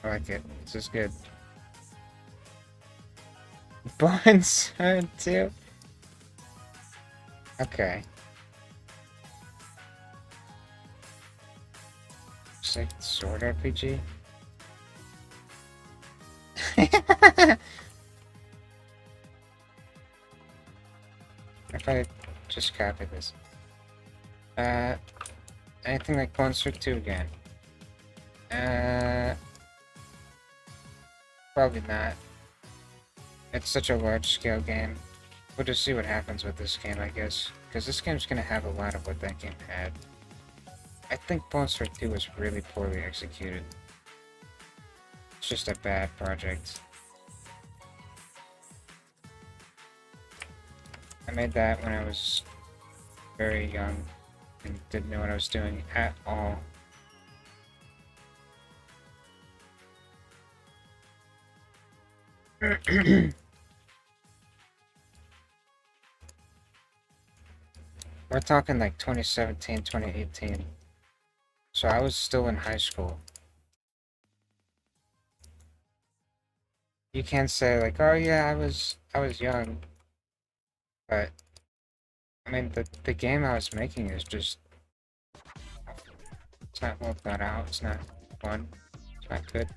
I like it. This is good. Buns too. Okay. It's like sword RPG. If I just copy this. Anything like Monster 2 again? Probably not. It's such a large-scale game. We'll just see what happens with this game, I guess. Because this game's gonna have a lot of what that game had. I think Monster 2 was really poorly executed. It's just a bad project. I made that when I was very young and didn't know what I was doing at all. We're talking like 2017, 2018. So I was still in high school. You can't say like, oh yeah, I was young. But I mean the game I was making is just, it's not well thought out, it's not fun, it's not good.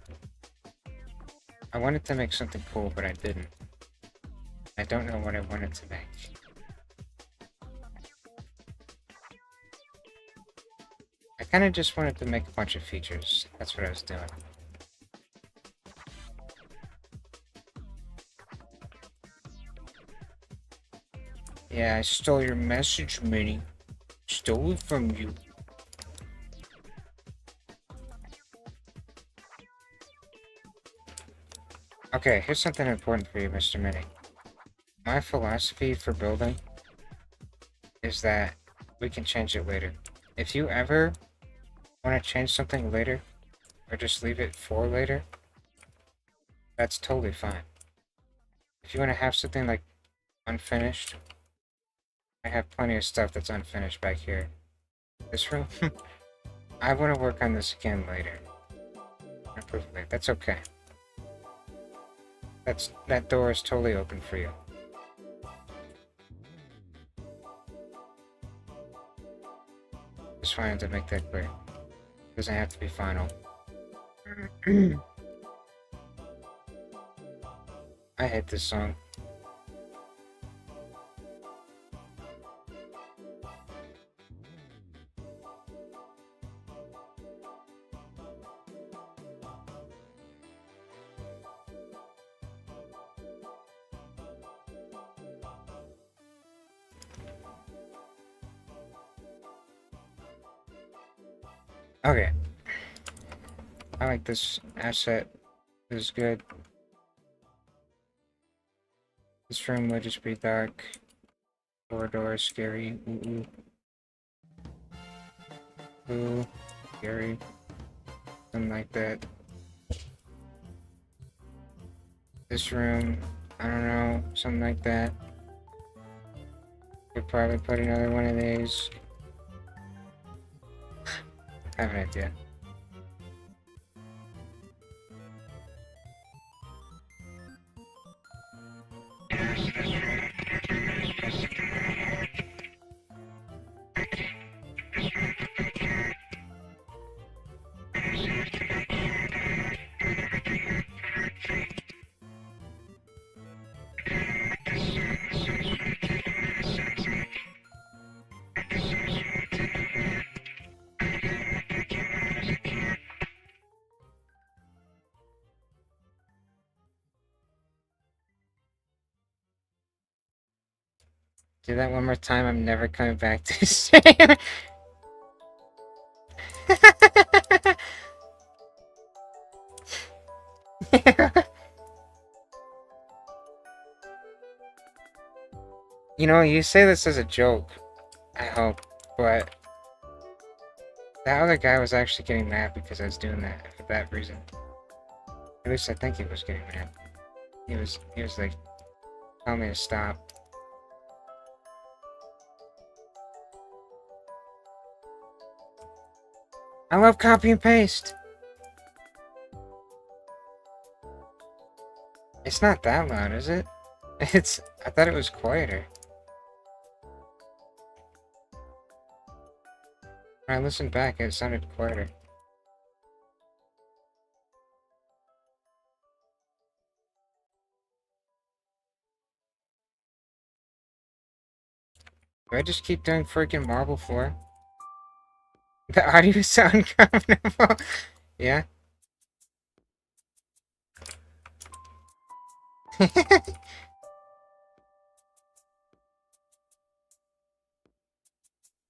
I wanted to make something cool, but I didn't. I don't know what I wanted to make. I kind of just wanted to make a bunch of features. That's what I was doing. Yeah, I stole your message, Minnie. Stole it from you. Okay, here's something important for you, Mr. Minnie. My philosophy for building is that we can change it later. If you ever want to change something later, or just leave it for later, that's totally fine. If you want to have something like unfinished, I have plenty of stuff that's unfinished back here. This room? I want to work on this again later. Improvement. That's okay. That door is totally open for you. Just wanted to make that clear. Doesn't have to be final. I hate this song. Okay. I like this asset. This is good. This room would just be dark. Corridor, scary. Ooh, ooh. Ooh, scary. Something like that. This room, I don't know, something like that. Could probably put another one of these. I have an idea. Do that one more time, I'm never coming back to the same. You know, you say this as a joke, I hope, but that other guy was actually getting mad because I was doing that for that reason. At least I think he was getting mad. He was like, telling me to stop. I love copy and paste! It's not that loud, is it? I thought it was quieter. When I listened back, it sounded quieter. Do I just keep doing freaking marble floor? The audio is so uncomfortable. Yeah?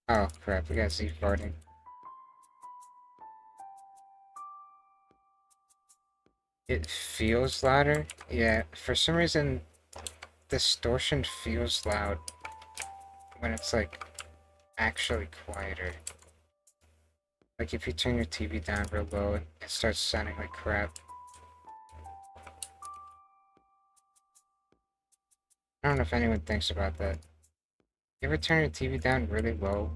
Oh, crap, we got Z farting. It feels louder? Yeah, for some reason, distortion feels loud when it's, like, actually quieter. Like, if you turn your TV down real low, it starts sounding like crap. I don't know if anyone thinks about that. You ever turn your TV down really low,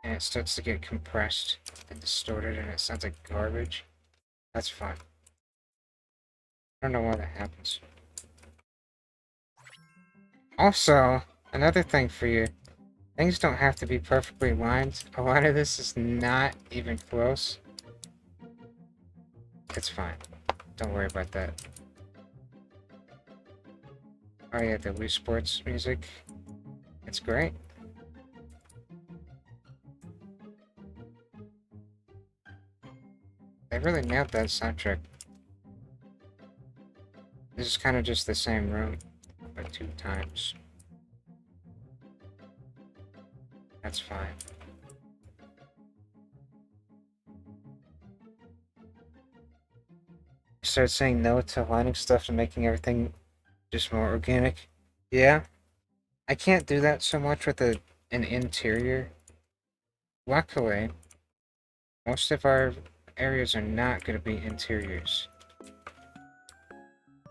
and it starts to get compressed and distorted, and it sounds like garbage? That's fun. I don't know why that happens. Also, another thing for you, things don't have to be perfectly aligned. A lot of this is not even close. It's fine. Don't worry about that. Oh yeah, the Wii Sports music. It's great. They really nailed that soundtrack. This is kind of just the same room, but 2 times. That's fine. Start saying no to aligning stuff and making everything just more organic. Yeah, I can't do that so much with an interior. Luckily, most of our areas are not going to be interiors.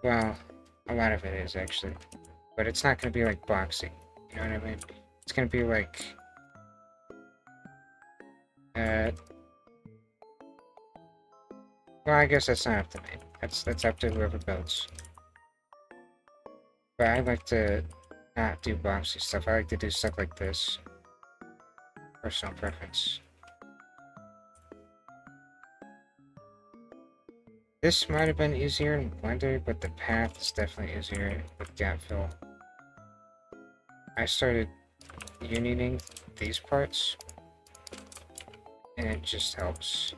Well, a lot of it is actually. But it's not going to be like boxy. You know what I mean? It's going to be like... well, I guess that's not up to me. That's up to whoever builds. But I like to not do boxy stuff. I like to do stuff like this. Personal preference. This might have been easier in Blender, but the path is definitely easier with gap fill. I started unioning these parts, and it just helps.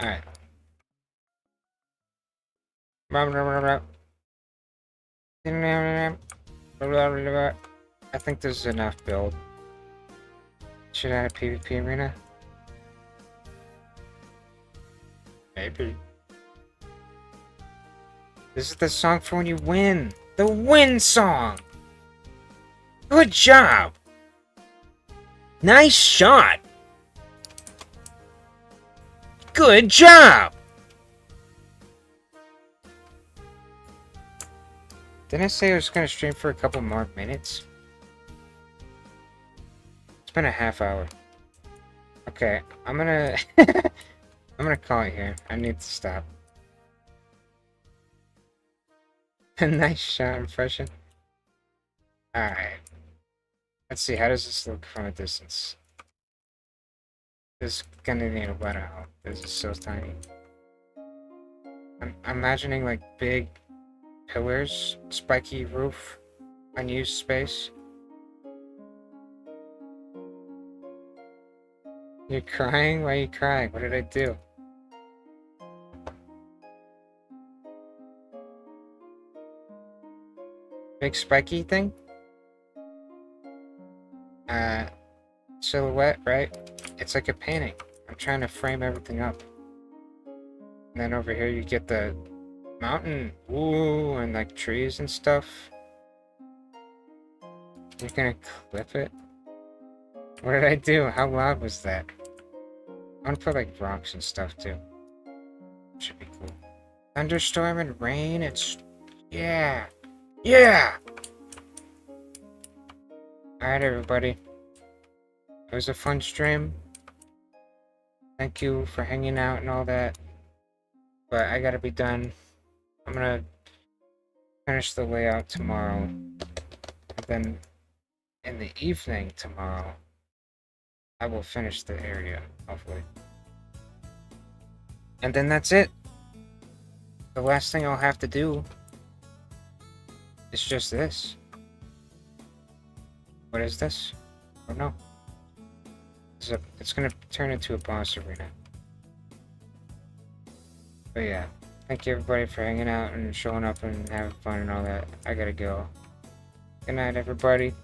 Alright. I think this is enough build. Should I add a PvP arena? Maybe. This is the song for when you win! The win song! Good job! Nice shot! Good job! Didn't I say I was gonna stream for a couple more minutes? It's been a half hour. Okay, I'm gonna... I'm gonna call it here. I need to stop. Nice shot impression. Alright. Let's see, how does this look from a distance? This is gonna need a lot of help. This is so tiny. I'm imagining like big pillars, spiky roof, unused space. You're crying? Why are you crying? What did I do? Big spiky thing? Silhouette, right? It's like a painting. I'm trying to frame everything up. And then over here you get the mountain, ooh, and like trees and stuff. You're gonna clip it? What did I do? How loud was that? I want to put like rocks and stuff too. Should be cool. Thunderstorm and rain, it's... yeah! Yeah! Alright everybody. It was a fun stream. Thank you for hanging out and all that. But I gotta be done. I'm gonna finish the layout tomorrow. And then in the evening tomorrow, I will finish the area, hopefully. And then that's it. The last thing I'll have to do is just this. What is this? Oh no. It's gonna turn into a boss arena. But yeah, thank you everybody for hanging out and showing up and having fun and all that. I gotta go. Good night, everybody.